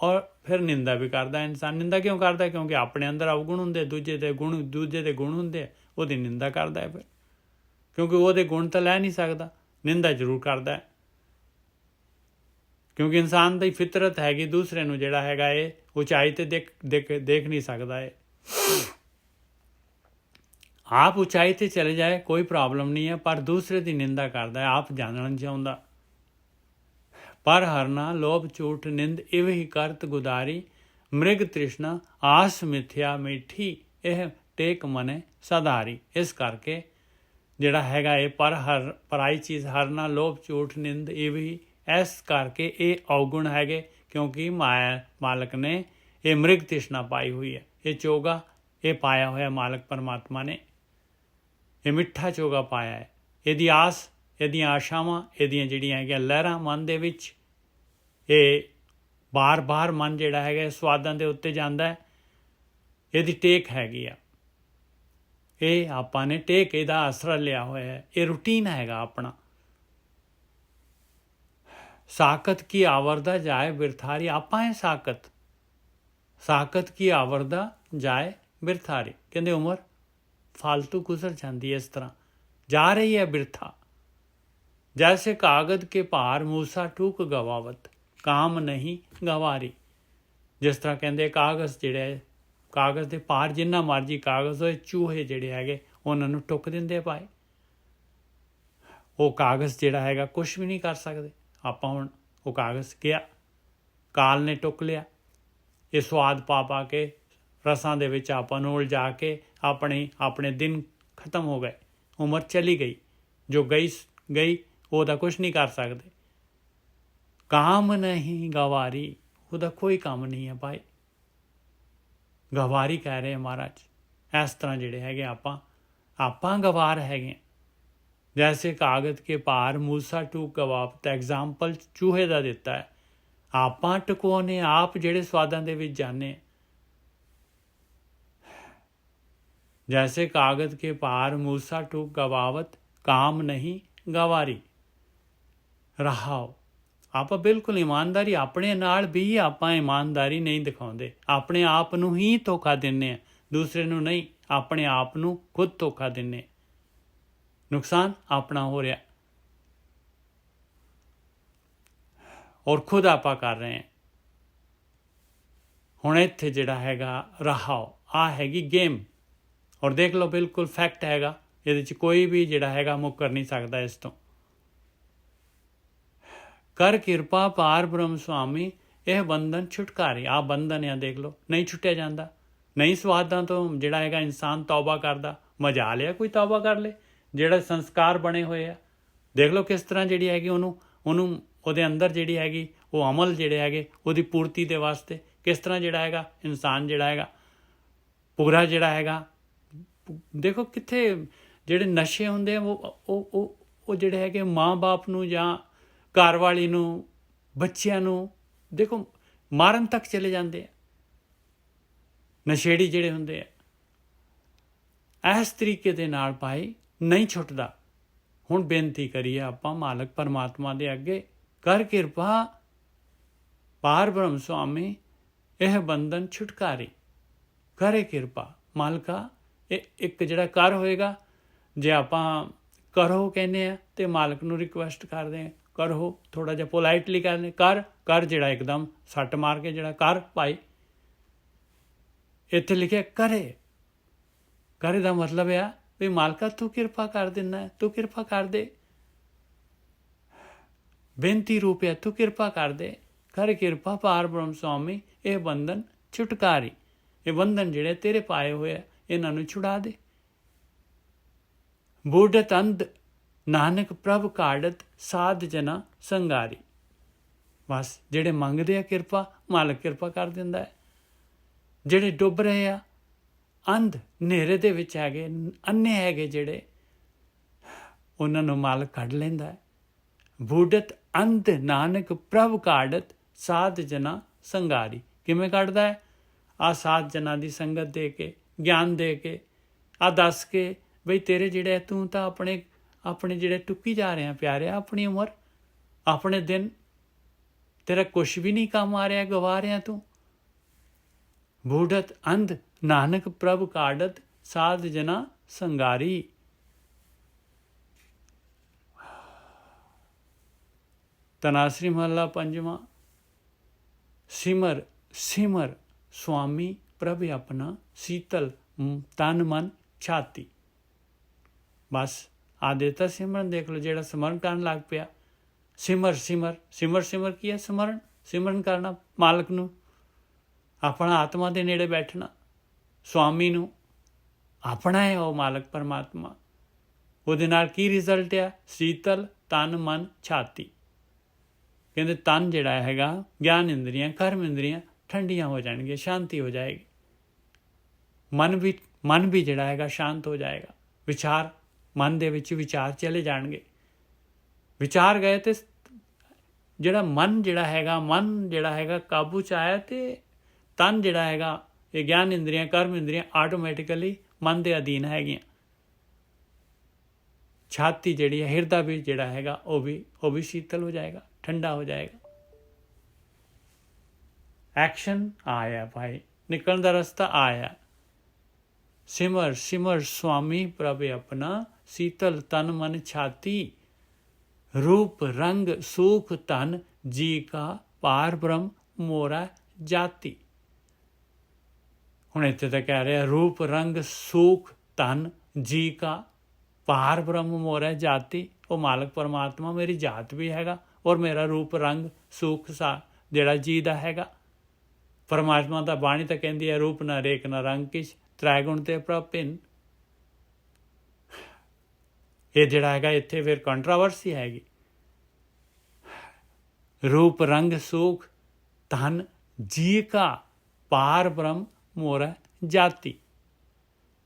ਔਰ ਫਿਰ ਨਿੰਦਾ ਵੀ ਕਰਦਾ ਇਨਸਾਨ। ਨਿੰਦਾ ਕਿਉਂ ਕਰਦਾ? ਕਿਉਂਕਿ ਆਪਣੇ ਅੰਦਰ ਅਵਗੁਣ ਹੁੰਦੇ, ਦੂਜੇ ਦੇ ਗੁਣ ਹੁੰਦੇ, ਉਹਦੀ ਨਿੰਦਾ ਕਰਦਾ ਹੈ ਫਿਰ, ਕਿਉਂਕਿ ਉਹਦੇ ਗੁਣ ਤਾਂ ਲੈ ਨਹੀਂ ਸਕਦਾ, ਨਿੰਦਾ ਜ਼ਰੂਰ ਕਰਦਾ ਹੈ। ਕਿਉਂਕਿ ਇਨਸਾਨ ਦੀ ਫਿਤਰਤ ਹੈਗੀ ਦੂਸਰੇ ਨੂੰ ਜਿਹੜਾ ਹੈਗਾ ਇਹ ਉਚਾਈ ਤੇ ਦੇਖ ਨਹੀਂ ਸਕਦਾ ਹੈ। ਆਪ ਉਚਾਈ ਤੇ ਚਲੇ ਜਾਏ ਕੋਈ ਪ੍ਰੋਬਲਮ ਨਹੀਂ ਹੈ, ਪਰ ਦੂਸਰੇ ਦੀ ਨਿੰਦਾ ਕਰਦਾ ਹੈ, ਆਪ ਜਾਣਨਾ ਚਾਹੁੰਦਾ। ਪਰ ਹਰਨਾ ਲੋਭ ਝੂਠ ਨਿੰਦ ਇਵ ਹੀ ਕਰਤ ਗੁਦਾਰੀ, ਮ੍ਰਿਗ ਤ੍ਰਿਸ਼ਨਾ ਆਸ ਮਿਥਿਆ ਮਿੱਠੀ, ਇਹ ਟੇਕ ਮਨੇ ਸਦਾਰੀ। ਇਸ ਕਰਕੇ ਜਿਹੜਾ ਹੈਗਾ ਇਹ ਪਰਾਈ ਚੀਜ਼ ਹਰਨਾ ਲੋਭ ਝੂਠ ਨਿੰਦ ਇਵ ਹੀ, ਇਸ ਕਰਕੇ ਇਹ ਔਗੁਣ ਹੈਗੇ, ਕਿਉਂਕਿ ਮਾਲਕ ਨੇ ਇਹ ਮ੍ਰਿਗ ਤ੍ਰਿਸ਼ਨਾ ਪਾਈ ਹੋਈ ਹੈ। ਇਹ ਚੋਗਾ ਇਹ ਪਾਇਆ ਹੋਇਆ ਮਾਲਕ ਪਰਮਾਤਮਾ ਨੇ, ਇਹ ਮਿੱਠਾ ਚੋਗਾ ਪਾਇਆ ਹੈ। ਇਹਦੀ ਆਸ, ਇਹਦੀਆਂ ਆਸ਼ਾਵਾਂ, ਇਹਦੀਆਂ ਜਿਹੜੀਆਂ ਹੈਗੀਆਂ ਲਹਿਰਾਂ ਮਨ ਦੇ ਵਿੱਚ, ਇਹ ਬਾਰ ਮਨ ਜਿਹੜਾ ਹੈਗਾ ਸਵਾਦਾਂ ਦੇ ਉੱਤੇ ਜਾਂਦਾ ਹੈ। ਇਹਦੀ ਟੇਕ ਹੈਗੀ ਆ, ਇਹ ਆਪਾਂ ਨੇ ਟੇਕ ਇਹਦਾ ਆਸਰਾ ਲਿਆ ਹੋਇਆ ਹੈ, ਇਹ ਰੂਟੀਨ ਹੈਗਾ ਆਪਣਾ। ਸਾਕਤ ਕੀ ਆਵਰਦਾ ਜਾਏ ਬਿਰਥਾਰੀ, ਆਪਾਂ ਹੈ ਸਾਕਤ ਕੀ ਆਵਰਦਾ ਜਾਏ ਬਿਰਥਾਰੀ। ਕਹਿੰਦੇ ਉਮਰ ਫਾਲਤੂ ਗੁਜ਼ਰ ਜਾਂਦੀ ਹੈ, ਇਸ ਤਰ੍ਹਾਂ ਜਾ ਰਹੀ ਹੈ ਬਿਰਥਾ। ਜੈਸੇ ਕਾਗਜ਼ ਕੇ ਭਾਰ ਮੂਸਾ ਟੂਕ ਗਵਾਵਤ, ਕਾਮ ਨਹੀਂ ਗਵਾਰੀ। ਜਿਸ ਤਰ੍ਹਾਂ ਕਹਿੰਦੇ ਕਾਗਜ਼ ਜਿਹੜੇ ਕਾਗਜ਼ ਦੇ ਭਾਰ ਜਿੰਨਾ ਮਰਜੀ ਕਾਗਜ਼ ਹੋਏ, ਚੂਹੇ ਜਿਹੜੇ ਹੈਗੇ ਉਹਨਾਂ ਨੂੰ ਟੁੱਕ ਦਿੰਦੇ ਭਾਈ। ਉਹ ਕਾਗਜ਼ ਜਿਹੜਾ ਹੈਗਾ ਕੁਛ ਵੀ ਨਹੀਂ ਕਰ ਸਕਦੇ ਆਪਾਂ। ਹੁਣ ਉਹ ਕਾਗਜ਼ ਗਿਆ, ਕਾਲ ਨੇ ਟੁੱਕ ਲਿਆ, ਇਹ ਸਵਾਦ ਪਾ ਕੇ ਰਸਾਂ ਦੇ ਵਿੱਚ ਆਪਾਂ ਨੂੰ ਉਲਝਾ ਕੇ ਆਪਣੇ ਦਿਨ ਖਤਮ ਹੋ ਗਏ, ਉਮਰ ਚਲੀ ਗਈ। ਜੋ ਗਈ ਉਹਦਾ ਕੁਛ ਨਹੀਂ ਕਰ ਸਕਦੇ। ਕਾਮ ਨਹੀਂ ਗਵਾਰੀ, ਉਹਦਾ ਕੋਈ ਕੰਮ ਨਹੀਂ ਹੈ ਭਾਈ। ਗਵਾਰੀ ਕਹਿ ਰਹੇ ਮਹਾਰਾਜ। ਇਸ ਤਰ੍ਹਾਂ ਜਿਹੜੇ ਹੈਗੇ ਆਪਾਂ ਗਵਾਰ ਹੈਗੇ। ਜੈਸੇ ਕਾਗਜ਼ ਕੇ ਭਾਰ ਮੂਸਾ ਟੂਕ ਗਵਾਵਤ, ਐਗਜ਼ਾਮਪਲ ਚੂਹੇ ਦਾ ਦਿੱਤਾ ਹੈ। ਆਪਾਂ ਟੁਕਵਾਉਂਦੇ, ਆਪ ਜਿਹੜੇ ਸਵਾਦਾਂ ਦੇ ਵਿੱਚ ਜਾਂਦੇ। ਜੈਸੇ ਕਾਗਜ਼ ਕੇ ਭਾਰ ਮੂਸਾ ਟੂਕ ਗਵਾਵਤ, ਕਾਮ ਨਹੀਂ ਗਵਾਰੀ। ਰਹਾਓ ਆਪਾਂ ਬਿਲਕੁਲ ਇਮਾਨਦਾਰੀ, ਆਪਣੇ ਨਾਲ ਵੀ ਆਪਾਂ ਇਮਾਨਦਾਰੀ ਨਹੀਂ ਦਿਖਾਉਂਦੇ, ਆਪਣੇ ਆਪ ਨੂੰ ਹੀ ਧੋਖਾ ਦਿੰਦੇ ਹਾਂ, ਦੂਸਰੇ ਨੂੰ ਨਹੀਂ, ਆਪਣੇ ਆਪ ਨੂੰ ਖੁਦ ਧੋਖਾ ਦਿੰਦੇ। ਨੁਕਸਾਨ ਆਪਣਾ ਹੋ ਰਿਹਾ ਔਰ ਖੁਦ ਆਪਾਂ ਕਰ ਰਹੇ ਹਾਂ। ਹੁਣ ਇੱਥੇ ਜਿਹੜਾ ਹੈਗਾ ਰਹਾਓ, ਆ ਹੈਗੀ ਗੇਮ, ਔਰ ਦੇਖ ਲਓ ਬਿਲਕੁਲ ਫੈਕਟ ਹੈਗਾ, ਇਹਦੇ 'ਚ ਕੋਈ ਵੀ ਜਿਹੜਾ ਹੈਗਾ ਮੁੱਕਰ ਨਹੀਂ ਸਕਦਾ ਇਸ ਤੋਂ। ਕਰ ਕਿਰਪਾ ਪਾਰ ਬ੍ਰਹਮ ਸੁਆਮੀ, ਇਹ ਬੰਧਨ ਛੁਟਕਾਰੇ। ਆ ਬੰਧਨ ਆ, ਦੇਖ ਲਓ ਨਹੀਂ ਛੁੱਟਿਆ ਜਾਂਦਾ। ਨਹੀਂ ਸਵਾਦਾਂ ਤੋਂ ਜਿਹੜਾ ਹੈਗਾ ਇਨਸਾਨ ਤੌਬਾ ਕਰਦਾ, ਮਜ਼ਾ ਲਿਆ ਕੋਈ ਤੌਬਾ ਕਰ ਲੇ। ਜਿਹੜੇ ਸੰਸਕਾਰ ਬਣੇ ਹੋਏ ਆ, ਦੇਖ ਲਓ ਕਿਸ ਤਰ੍ਹਾਂ ਜਿਹੜੀ ਹੈਗੀ ਉਹਨੂੰ ਉਹਦੇ ਅੰਦਰ ਜਿਹੜੀ ਹੈਗੀ ਉਹ ਅਮਲ ਜਿਹੜੇ ਹੈਗੇ ਉਹਦੀ ਪੂਰਤੀ ਦੇ ਵਾਸਤੇ ਕਿਸ ਤਰ੍ਹਾਂ ਜਿਹੜਾ ਹੈਗਾ ਇਨਸਾਨ ਜਿਹੜਾ ਹੈਗਾ ਪੂਰਾ ਜਿਹੜਾ ਹੈਗਾ। ਦੇਖੋ ਕਿੱਥੇ ਜਿਹੜੇ ਨਸ਼ੇ ਹੁੰਦੇ ਆ ਉਹ ਜਿਹੜੇ ਹੈਗੇ ਮਾਂ-ਬਾਪ ਨੂੰ ਜਾਂ ਘਰ ਵਾਲੀ ਨੂੰ, ਬੱਚਿਆਂ ਨੂੰ ਦੇਖੋ ਮਾਰਨ ਤੱਕ ਚਲੇ ਜਾਂਦੇ ਆ। ਨਸ਼ੇੜੀ ਜਿਹੜੇ ਹੁੰਦੇ ਆ ਇਸ ਤਰੀਕੇ ਦੇ ਨਾਲ ਭਾਈ ਨਹੀਂ ਛੁੱਟਦਾ। ਹੁਣ ਬੇਨਤੀ ਕਰੀਏ ਆਪਾਂ ਮਾਲਕ ਪਰਮਾਤਮਾ ਦੇ ਅੱਗੇ, ਕਰ ਕਿਰਪਾ ਪਾਰ ਬ੍ਰਹਮ ਸੁਆਮੀ, ਇਹ ਬੰਧਨ ਛੁਟਕਾਰੀ। ਕਰੇ ਕਿਰਪਾ ਮਾਲਕਾ। ਇਹ ਇੱਕ ਜਿਹੜਾ ਕਰ ਹੋਏਗਾ, ਜੇ ਆਪਾਂ ਕਰੋ ਕਹਿੰਦੇ ਆ ਤੇ ਮਾਲਕ ਨੂੰ ਰਿਕੁਐਸਟ ਕਰਦੇ ਆ, ਕਰੋ ਥੋੜਾ ਜਿਹਾ ਪੋਲਾਈਟਲੀ ਕਹਿੰਦੇ ਕਰ ਜਿਹੜਾ ਇੱਕਦਮ ਸੱਟ ਮਾਰ ਕੇ ਜਿਹੜਾ ਕਰ ਭਾਈ। ਇੱਥੇ ਲਿਖਿਆ ਕਰੇ ਦਾ ਮਤਲਬ ਆ ਵੀ ਮਾਲਕਾ ਤੂੰ ਕਿਰਪਾ ਕਰ ਦਿੰਦਾ, ਤੂੰ ਕਿਰਪਾ ਕਰ ਦੇ। ਬੇਨਤੀ ਰੂਪ ਹੈ, ਤੂੰ ਕਿਰਪਾ ਕਰ ਦੇ। ਕਰ ਕਿਰਪਾ ਪਾਰ ਬ੍ਰਹਮ ਸੁਆਮੀ, ਇਹ ਬੰਧਨ ਛੁਟਕਾਰੀ। ਇਹ ਬੰਧਨ ਜਿਹੜੇ ਤੇਰੇ ਪਾਏ ਹੋਏ ਆ ਇਹਨਾਂ ਨੂੰ ਛੁਡਾ ਦੇ। ਬੂਢਤ ਅੰਧ ਨਾਨਕ ਪ੍ਰਭ ਕਾਢਤ, ਸਾਧ ਜਨਾ ਸੰਗਾਰੀ। ਬਸ ਜਿਹੜੇ ਮੰਗਦੇ ਆ ਕਿਰਪਾ, ਮਾਲਕ ਕਿਰਪਾ ਕਰ ਦਿੰਦਾ ਹੈ। ਜਿਹੜੇ ਡੁੱਬ ਰਹੇ ਆ, ਅੰਧ ਹਨੇਰੇ ਦੇ ਵਿੱਚ ਹੈਗੇ, ਅੰਨੇ ਹੈਗੇ ਜਿਹੜੇ, ਉਹਨਾਂ ਨੂੰ ਮਾਲਕ ਕੱਢ ਲੈਂਦਾ ਹੈ। ਬੂਢਤ ਅੰਧ ਨਾਨਕ ਪ੍ਰਭ ਕਾਢਤ, ਸਾਧ ਜਨਾ ਸੰਗਾਰੀ। ਕਿਵੇਂ ਕੱਢਦਾ ਹੈ? ਆ ਸਾਧ ਜਨਾਂ ਦੀ ਸੰਗਤ ਦੇ ਕੇ, ਗਿਆਨ ਦੇ ਕੇ, ਆ ਦੱਸ ਕੇ ਬਈ ਤੇਰੇ ਜਿਹੜੇ ਤੂੰ ਤਾਂ ਆਪਣੇ ਜਿਹੜੇ ਟੁੱਕੀ ਜਾ ਰਿਹਾ ਪਿਆਰਿਆ, ਆਪਣੀ ਉਮਰ, ਆਪਣੇ ਦਿਨ, ਤੇਰਾ ਕੁਛ ਵੀ ਨਹੀਂ ਕੰਮ ਆ ਰਿਹਾ, ਗਵਾ ਰਿਹਾ ਤੂੰ। ਬੂਢਤ ਅੰਧ ਨਾਨਕ ਪ੍ਰਭ ਕਾਢਤ, ਸਾਧ ਜਨਾ ਸੰਗਾਰੀ। ਤਨਾਸਰੀ ਮਹੱਲਾ ਪੰਜਵਾਂ। ਸਿਮਰ ਸਿਮਰ ਸੁਆਮੀ ਪ੍ਰਭ ਆਪਣਾ, ਸੀਤਲ ਤਨ ਮਨ ਛਾਤੀ। ਬਸ ਆ ਦੇਤਾ ਸਿਮਰਨ। ਦੇਖ ਲਓ, ਜਿਹੜਾ ਸਿਮਰਨ ਕਰਨ ਲੱਗ ਪਿਆ, ਸਿਮਰ ਸਿਮਰ ਸਿਮਰ ਸਿਮਰ ਕੀ ਹੈ? ਸਿਮਰਨ, ਸਿਮਰਨ ਕਰਨਾ ਮਾਲਕ ਨੂੰ, ਆਪਣਾ ਆਤਮਾ ਦੇ ਨੇੜੇ ਬੈਠਣਾ, ਸੁਆਮੀ ਨੂੰ ਆਪਣਾ ਹੈ ਉਹ ਮਾਲਕ ਪਰਮਾਤਮਾ। ਉਹਦੇ ਨਾਲ ਕੀ ਰਿਜ਼ਲਟ ਆ? ਸੀਤਲ ਤਨ ਮਨ ਛਾਤੀ। ਕਹਿੰਦੇ ਤਨ ਜਿਹੜਾ ਹੈਗਾ, ਗਿਆਨ ਇੰਦਰੀਆਂ, ਕਰਮ ਇੰਦਰੀਆਂ ਠੰਡੀਆਂ ਹੋ ਜਾਣਗੀਆਂ, ਸ਼ਾਂਤੀ ਹੋ ਜਾਏਗੀ। ਮਨ ਵੀ ਜਿਹੜਾ ਹੈਗਾ ਸ਼ਾਂਤ ਹੋ ਜਾਏਗਾ। ਵਿਚਾਰ, ਮਨ ਦੇ ਵਿੱਚ ਵਿਚਾਰ ਚਲੇ ਜਾਣਗੇ। ਵਿਚਾਰ ਗਏ ਤੇ ਜਿਹੜਾ ਮਨ ਜਿਹੜਾ ਹੈਗਾ ਕਾਬੂ 'ਚ ਆਇਆ, ਤੇ ਤਨ ਜਿਹੜਾ ਹੈਗਾ, ਇਹ ਗਿਆਨ ਇੰਦਰੀਆਂ, ਕਰਮ ਇੰਦਰੀਆਂ ਆਟੋਮੈਟਿਕਲੀ ਮਨ ਦੇ ਅਧੀਨ ਹੈਗੀਆਂ। ਛਾਤੀ ਜਿਹੜੀ ਹੈ, ਹਿਰਦਾ ਵੀ ਜਿਹੜਾ ਹੈਗਾ ਉਹ ਵੀ ਸ਼ੀਤਲ ਹੋ ਜਾਏਗਾ, ਠੰਡਾ ਹੋ ਜਾਏਗਾ। ਐਕਸ਼ਨ ਆਇਆ ਭਾਈ, ਨਿਕਲਣ ਦਾ ਰਸਤਾ ਆਇਆ। ਸਿਮਰ ਸਿਮਰ ਸੁਆਮੀ ਪ੍ਰਭ ਆਪਣਾ, ਸੀਤਲ ਤਨ ਮਨ ਛਾਤੀ। रूप रंग सुख धन जी का, पार ब्रह्म मोरा जाति। ਹੁਣ ਇੱਥੇ ਤਾਂ ਕਹਿ ਰਿਹਾ ਰੂਪ ਰੰਗ ਸੁਖ ਧਨ ਜੀ ਕਾ, ਪਾਰ ਬ੍ਰਹਮ ਮੋਰਾ ਜਾਤੀ। ਉਹ ਮਾਲਕ ਪਰਮਾਤਮਾ ਮੇਰੀ ਜਾਤ ਵੀ ਹੈਗਾ, ਔਰ ਮੇਰਾ ਰੂਪ ਰੰਗ ਸੁਖ ਸਾ ਜਿਹੜਾ ਜੀ ਦਾ ਹੈਗਾ। ਪਰਮਾਤਮਾ ਦਾ ਬਾਣੀ ਤਾਂ ਕਹਿੰਦੀ ਹੈ ਰੂਪ ਨਾ ਰੇਖ ਨਾ ਰੰਗ ਕਿਛ, ਤ੍ਰੈ ਗੁਣ ਤੇ ਪ੍ਰਭ ਭਿੰਨ। ਇਹ ਜਿਹੜਾ ਹੈਗਾ ਇੱਥੇ ਫਿਰ ਕੰਟਰਾਵਰਸੀ ਹੈਗੀ। ਰੂਪ ਰੰਗ ਸੁਖ ਧਨ ਜੀ ਕਾ, ਪਾਰ ਬ੍ਰਹਮ ਮੋਰਾ ਜਾਤੀ।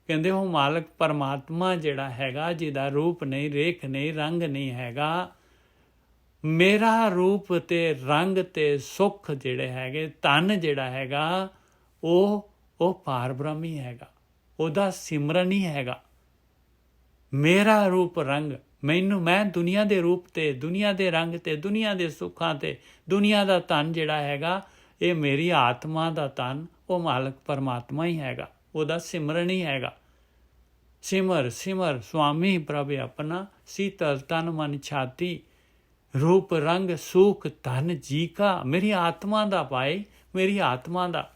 ਕਹਿੰਦੇ ਉਹ ਮਾਲਕ ਪਰਮਾਤਮਾ ਜਿਹੜਾ ਹੈਗਾ, ਜਿਹਦਾ ਰੂਪ ਨਹੀਂ, ਰੇਖ ਨਹੀਂ, ਰੰਗ ਨਹੀਂ ਹੈਗਾ, ਮੇਰਾ ਰੂਪ ਤੇ ਰੰਗ ਤੇ ਸੁਖ ਜਿਹੜੇ ਹੈਗੇ, ਧਨ ਜਿਹੜਾ ਹੈਗਾ, ਉਹ ਪਾਰ ਬ੍ਰਹਮ ਹੀ ਹੈਗਾ, ਉਹਦਾ ਸਿਮਰਨ ਹੀ ਹੈਗਾ। ਮੇਰਾ ਰੂਪ ਰੰਗ, ਮੈਂ ਦੁਨੀਆ ਦੇ ਰੂਪ ਤੇ, ਦੁਨੀਆ ਦੇ ਰੰਗ ਤੇ, ਦੁਨੀਆ ਦੇ ਸੁੱਖਾਂ ਤੇ, ਦੁਨੀਆ ਦਾ ਧਨ ਜਿਹੜਾ ਹੈਗਾ, ਇਹ ਮੇਰੀ ਆਤਮਾ ਦਾ ਧਨ, ਉਹ ਮਾਲਕ ਪਰਮਾਤਮਾ ਹੀ ਹੈਗਾ, ਉਹਦਾ ਸਿਮਰਨ ਹੀ ਹੈਗਾ। ਸਿਮਰ ਸਿਮਰ ਸੁਆਮੀ ਪ੍ਰਭ ਆਪਣਾ, ਸੀਤਲ ਤਨ ਮਨ ਛਾਤੀ। ਰੂਪ ਰੰਗ ਸੁਖ ਧਨ ਜੀ ਕਾ, ਮੇਰੀ ਆਤਮਾ ਦਾ ਭਾਈ, ਮੇਰੀ ਆਤਮਾ ਦਾ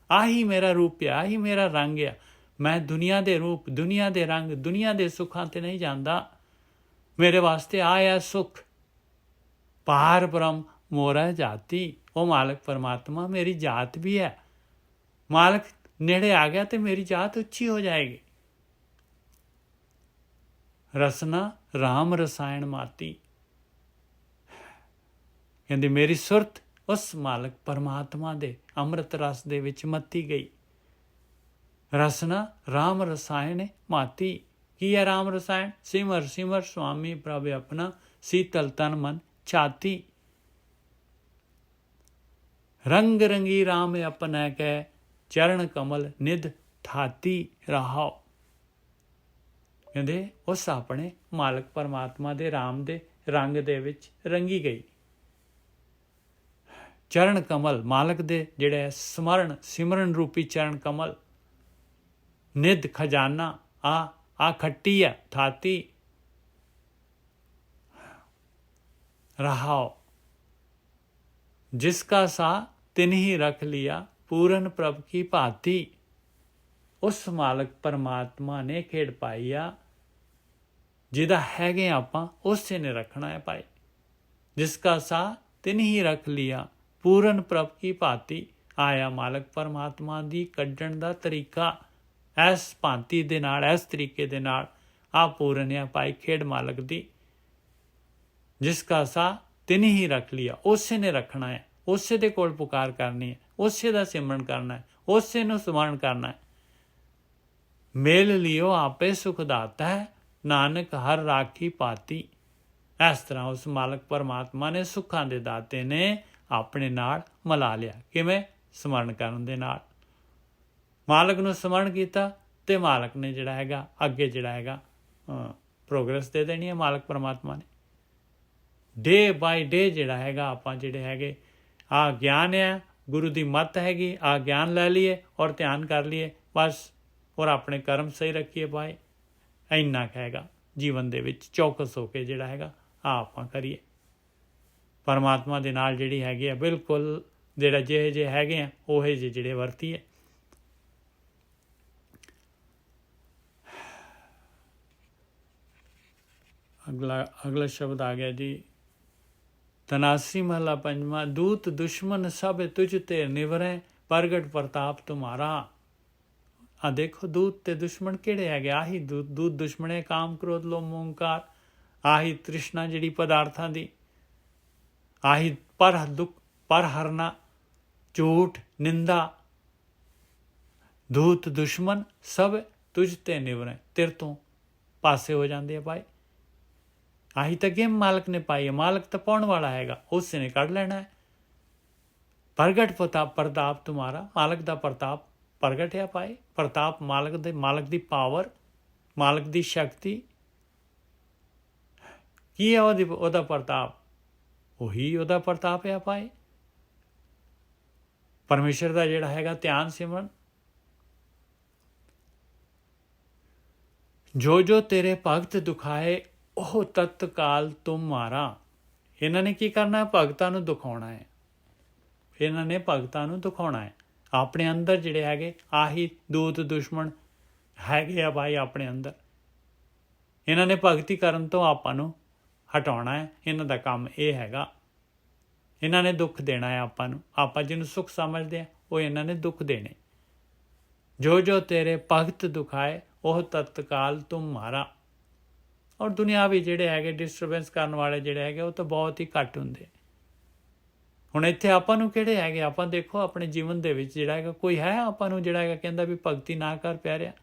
ਆਹੀ ਮੇਰਾ ਰੂਪ ਆ, ਆਹੀ ਮੇਰਾ ਰੰਗ ਆ। ਮੈਂ ਦੁਨੀਆ ਦੇ ਰੂਪ, ਦੁਨੀਆ ਦੇ ਰੰਗ, ਦੁਨੀਆ ਦੇ ਸੁੱਖਾਂ ਤੇ ਨਹੀਂ ਜਾਂਦਾ। ਮੇਰੇ ਵਾਸਤੇ ਆਇਆ ਸੁੱਖ। ਪਾਰ ਬ੍ਰਹਮ ਮੋਰਾ ਜਾਤੀ। ਉਹ ਮਾਲਕ ਪਰਮਾਤਮਾ ਮੇਰੀ ਜਾਤ ਵੀ ਹੈ। ਮਾਲਕ ਨੇੜੇ ਆ ਗਿਆ ਤੇ ਮੇਰੀ ਜਾਤ ਉੱਚੀ ਹੋ ਜਾਏਗੀ। ਰਸਨਾ ਰਾਮ ਰਸਾਇਣ ਮਾਤੀ। ਕਹਿੰਦੀ ਮੇਰੀ ਸੁਰਤ ਉਸ ਮਾਲਕ ਪਰਮਾਤਮਾ ਦੇ ਅੰਮ੍ਰਿਤ ਰਸ ਦੇ ਵਿੱਚ ਮੱਤੀ ਗਈ। ਰਸਨਾ ਰਾਮ ਰਸਾਇਣ ਮਾਤੀ। ਕੀ ਹੈ ਰਾਮ ਰਸਾਇਣ? ਸਿਮਰ ਸਿਮਰ ਸੁਆਮੀ ਪ੍ਰਭ ਆਪਣਾ, ਸੀਤਲ ਤਨ ਮਨ ਛਾਤੀ। ਰੰਗ ਰੰਗੀ ਰਾਮ ਆਪਣਾ ਕੈ, ਚਰਨ ਕਮਲ ਨਿਧ ਠਾਤੀ ਰਹਾਓ। ਕਹਿੰਦੇ ਉਸ ਆਪਣੇ ਮਾਲਕ ਪਰਮਾਤਮਾ ਦੇ ਰਾਮ ਦੇ ਰੰਗ ਦੇ ਵਿੱਚ ਰੰਗੀ ਗਈ। ਚਰਨ ਕਮਲ, ਮਾਲਕ ਦੇ ਜਿਹੜੇ ਸਮਰਨ ਸਿਮਰਨ ਰੂਪੀ ਚਰਨ ਕਮਲ, ਨਿਧ ਖਜ਼ਾਨਾ, ਆ ਖੱਟੀ ਆ ਥਾਤੀ ਰਹਾਓ। जिसका सा तिन ही रख लिया, पूरन प्रभ की भांति। उस मालक परमात्मा ने खेड़ पाई आ, जिहदा हैगे आपां उसे ने रखना है भाई। जिसका सा तिन ही रख लिया, पूरन प्रभ की भांति। आया मालक परमात्मा दी कड्ढण दा तरीका इस भांति दे नाल, इस तरीके दे नाल आ पूरन है भाई खेड़ मालक दी। जिसका सा तिन ही रख लिया, उसे ने रखना है, उसे दे कोल पुकार करनी है, उसे दा सिमरन करना है, उसे नूं स्मरण करना है। मेल लियो आपे सुख दाता है, नानक हर राखी पाती। इस तरह उस मालक परमात्मा ने सुखां दे दाते ने अपने नाल मिला लिया। किवें? ਸਮਰਨ ਕਰਨ ਦੇ ਨਾਲ। ਮਾਲਕ ਨੂੰ ਸਮਰਨ ਕੀਤਾ ਤੇ ਮਾਲਕ ਨੇ ਜਿਹੜਾ ਹੈਗਾ ਅੱਗੇ ਜਿਹੜਾ ਹੈਗਾ ਪ੍ਰੋਗਰੈਸ ਦੇ ਦੇਣੀ ਹੈ ਮਾਲਕ ਪਰਮਾਤਮਾ ਨੇ। ਡੇ ਬਾਈ ਡੇ ਜਿਹੜਾ ਹੈਗਾ ਆਪਾਂ ਜਿਹੜੇ ਹੈਗੇ ਆ ਗਿਆਨ ਹੈ, ਗੁਰੂ ਦੀ ਮੱਤ ਹੈਗੀ, ਆ ਗਿਆਨ ਲੈ ਲਈਏ ਔਰ ਧਿਆਨ ਕਰ ਲਈਏ ਬਸ, ਔਰ ਆਪਣੇ ਕਰਮ ਸਹੀ ਰੱਖੀਏ ਭਾਈ। ਇੰਨਾ ਕੁ ਹੈਗਾ ਜੀਵਨ ਦੇ ਵਿੱਚ ਚੌਕਸ ਹੋ ਕੇ ਜਿਹੜਾ ਹੈਗਾ ਆ ਆਪਾਂ ਕਰੀਏ। ਪਰਮਾਤਮਾ ਦੇ ਨਾਲ ਜਿਹੜੀ ਹੈਗੀ ਆ ਬਿਲਕੁਲ ਜਿਹੜਾ ਜਿਹੇ ਜਿਹੇ ਹੈਗੇ ਆ ਉਹੇ ਜਿਹੇ ਜਿਹੜੇ ਵਰਤੀਏ। ਅਗਲਾ ਸ਼ਬਦ ਆ ਗਿਆ ਜੀ, ਤਨਾਸੀ ਮਹਲਾ ਪੰਜਵਾਂ। ਦੂਤ ਦੁਸ਼ਮਨ ਸਭ ਤੁਝ ਤੇ ਨਿਵਰੈ, ਪ੍ਰਗਟ ਪ੍ਰਤਾਪ ਤੁਮਾਰਾ। ਆ ਦੇਖੋ ਦੂਤ ਤੇ ਦੁਸ਼ਮਣ ਕਿਹੜੇ ਹੈਗੇ? ਆਹੀ ਦੂਤ ਦੁਸ਼ਮਣੇ ਕਾਮ ਕ੍ਰੋਧ ਲੋਭ ਮੋਹ ਹੰਕਾਰ, ਆਹੀ ਤ੍ਰਿਸ਼ਨਾ ਜਿਹੜੀ ਪਦਾਰਥਾਂ ਦੀ, ਆਹੀ ਪਰ ਹਰਨਾ, ਝੂਠ, ਨਿੰਦਾ। ਦੂਤ ਦੁਸ਼ਮਣ ਸਭ ਤੁਝ ਤੇ ਨਿਵਰੈ, ਤੇਰੇ ਤੋਂ ਪਾਸੇ ਹੋ ਜਾਂਦੇ ਆ ਭਾਈ। ਆਹੀ ਤਾਂ ਗੇਮ ਮਾਲਕ ਨੇ ਪਾਈ ਹੈ। ਮਾਲਕ ਤਾਂ ਪਾਉਣ ਵਾਲਾ ਹੈਗਾ, ਉਸ ਨੇ ਕੱਢ ਲੈਣਾ ਹੈ। ਪ੍ਰਗਟ ਪ੍ਰਤਾਪ ਤੁਮਾਰਾ, ਮਾਲਕ ਦਾ ਪ੍ਰਤਾਪ ਪ੍ਰਗਟ ਹੈ ਭਾਈ। ਪ੍ਰਤਾਪ ਮਾਲਕ ਦੀ ਪਾਵਰ, ਮਾਲਕ ਦੀ ਸ਼ਕਤੀ ਕੀ ਹੈ? ਉਹਦਾ ਪ੍ਰਤਾਪ, ਉਹੀ ਉਹਦਾ ਪ੍ਰਤਾਪ ਹੈ ਭਾਈ। ਪਰਮੇਸ਼ਰ ਦਾ ਜਿਹੜਾ ਹੈਗਾ ਧਿਆਨ ਸਿਮਰਨ। ਜੋ ਜੋ ਤੇਰੇ ਭਗਤ ਦੁਖਾਏ, ਉਹ ਤਤਕਾਲ ਤੁਮਾਰਾ। ਇਹਨਾਂ ਨੇ ਕੀ ਕਰਨਾ ਹੈ? ਭਗਤਾਂ ਨੂੰ ਦੁਖਾਉਣਾ ਹੈ। ਇਹਨਾਂ ਨੇ ਭਗਤਾਂ ਨੂੰ ਦਿਖਾਉਣਾ ਹੈ। ਆਪਣੇ ਅੰਦਰ ਜਿਹੜੇ ਹੈਗੇ ਆਹੀ ਦੂਤ ਦੁਸ਼ਮਣ ਹੈਗੇ ਆ ਭਾਈ ਆਪਣੇ ਅੰਦਰ। ਇਹਨਾਂ ਨੇ ਭਗਤੀ ਕਰਨ ਤੋਂ ਆਪਾਂ ਨੂੰ ਹਟਾਉਣਾ ਹੈ। ਇਹਨਾਂ ਦਾ ਕੰਮ ਇਹ ਹੈਗਾ। ਇਹਨਾਂ ਨੇ ਦੁੱਖ ਦੇਣਾ ਹੈ ਆਪਾਂ ਨੂੰ। ਆਪਾਂ ਜਿਹਨੂੰ ਸੁੱਖ ਸਮਝਦੇ ਆ ਉਹ ਇਹਨਾਂ ਨੇ ਦੁੱਖ ਦੇਣੇ। ਜੋ ਜੋ ਤੇਰੇ ਭਗਤ ਦੁਖਾਏ, ਉਹ ਤਤਕਾਲ ਤੁਮਾਰਾ। ਔਰ ਦੁਨਿਆਵੀ ਜਿਹੜੇ ਹੈਗੇ ਡਿਸਟਰਬੈਂਸ ਕਰਨ ਵਾਲੇ ਜਿਹੜੇ ਹੈਗੇ ਉਹ ਤਾਂ ਬਹੁਤ ਹੀ ਘੱਟ ਹੁੰਦੇ। ਹੁਣ ਇੱਥੇ ਆਪਾਂ ਨੂੰ ਕਿਹੜੇ ਹੈਗੇ? ਆਪਾਂ ਦੇਖੋ ਆਪਣੇ ਜੀਵਨ ਦੇ ਵਿੱਚ ਜਿਹੜਾ ਹੈਗਾ ਕੋਈ ਹੈ ਆਪਾਂ ਨੂੰ ਜਿਹੜਾ ਹੈਗਾ ਕਹਿੰਦਾ ਵੀ ਭਗਤੀ ਨਾ ਕਰ ਪਿਆਰਿਆ?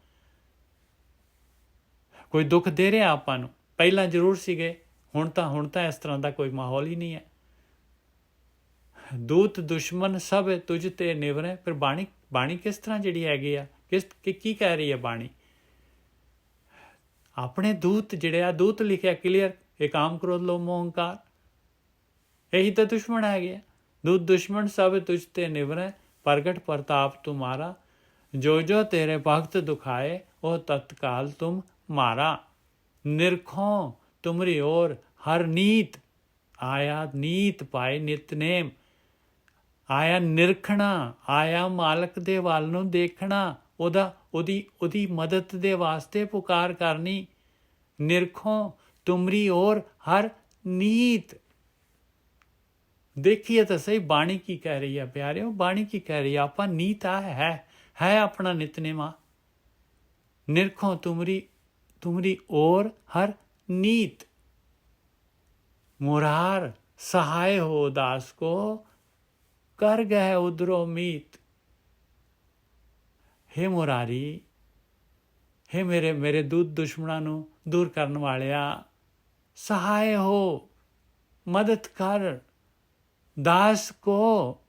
ਕੋਈ ਦੁੱਖ ਦੇ ਰਿਹਾ ਆਪਾਂ ਨੂੰ? ਪਹਿਲਾਂ ਜ਼ਰੂਰ ਸੀਗੇ, ਹੁਣ ਤਾਂ ਇਸ ਤਰ੍ਹਾਂ ਦਾ ਕੋਈ ਮਾਹੌਲ ਹੀ ਨਹੀਂ ਹੈ। ਦੂਤ ਦੁਸ਼ਮਨ ਸਭ ਤੁਝ ਤੇ ਨਿਵਰੈ। ਫਿਰ ਬਾਣੀ ਕਿਸ ਤਰ੍ਹਾਂ ਜਿਹੜੀ ਹੈਗੀ ਆ ਕੀ ਕਹਿ ਰਹੀ ਹੈ ਬਾਣੀ? ਆਪਣੇ ਦੂਤ ਜਿਹੜੇ ਆ, ਦੂਤ ਲਿਖਿਆ ਕਲੀਅਰ, ਇਹ ਕਾਮ ਕ੍ਰੋਧ ਲੋਭ ਮੋਹ ਹੰਕਾਰ, ਇਹੀ ਤਾਂ ਦੁਸ਼ਮਣ ਹੈਗੇ ਆ। ਦੂਤ ਦੁਸ਼ਮਣ ਸਭ ਤੁਝ ਤੇ ਨਿਵਰੈ, ਪ੍ਰਗਟ ਪ੍ਰਤਾਪ ਤੁਮਾਰਾ। ਜੋ ਜੋ ਤੇਰੇ ਭਗਤ ਦੁਖਾਏ, ਉਹ ਤਤਕਾਲ ਤੁਮ ਮਾਰਾ। ਨਿਰਖੋਂ ਤੁਮਰੀ ओर ਹਰ ਨੀਤ ਆਇਆ। ਨੀਤ ਪਾਏ ਨਿਤਨੇਮ ਆਇਆ। ਨਿਰਖਣਾ ਆਇਆ, ਮਾਲਕ ਦੇ ਵੱਲ ਨੂੰ ਦੇਖਣਾ, ਉਹਦੀ ਮਦਦ ਦੇ ਵਾਸਤੇ ਪੁਕਾਰ ਕਰਨੀ। ਨਿਰਖੋਂ ਤੁਮਰੀ ओर ਹਰ ਨੀਤ। ਦੇਖੀਏ ਤਾਂ ਸਹੀ ਬਾਣੀ ਕੀ ਕਹਿ ਰਹੀ ਹੈ ਪਿਆਰਿਓ? ਬਾਣੀ ਕੀ ਕਹਿ ਰਹੀ ਹੈ? ਆਪਾਂ ਨੀਤ ਆ ਹੈ ਆਪਣਾ ਨਿਤਨੇਮਾ। ਨਿਰਖੋਂ ਤੁਮਰੀ ओर ਹਰ ਨੀਤ। ਮੁਰਾਰ ਸਹਾय ਹੋ ਦਾਸ ਕੋ, ਕਰ ਗਏ ਉਧਰੋਂ ਮੀਤ। हे ਮੁਰਾਰੀ, हे ਮੇਰੇ ਦੂਤ ਦੁਸ਼ਮਣਾਂ ਨੂੰ ਦੂਰ ਕਰਨ ਵਾਲਿਆ, ਸਹਾय ਹੋ, ਮਦਦ ਕਰ ਦਾਸ ਕੋ,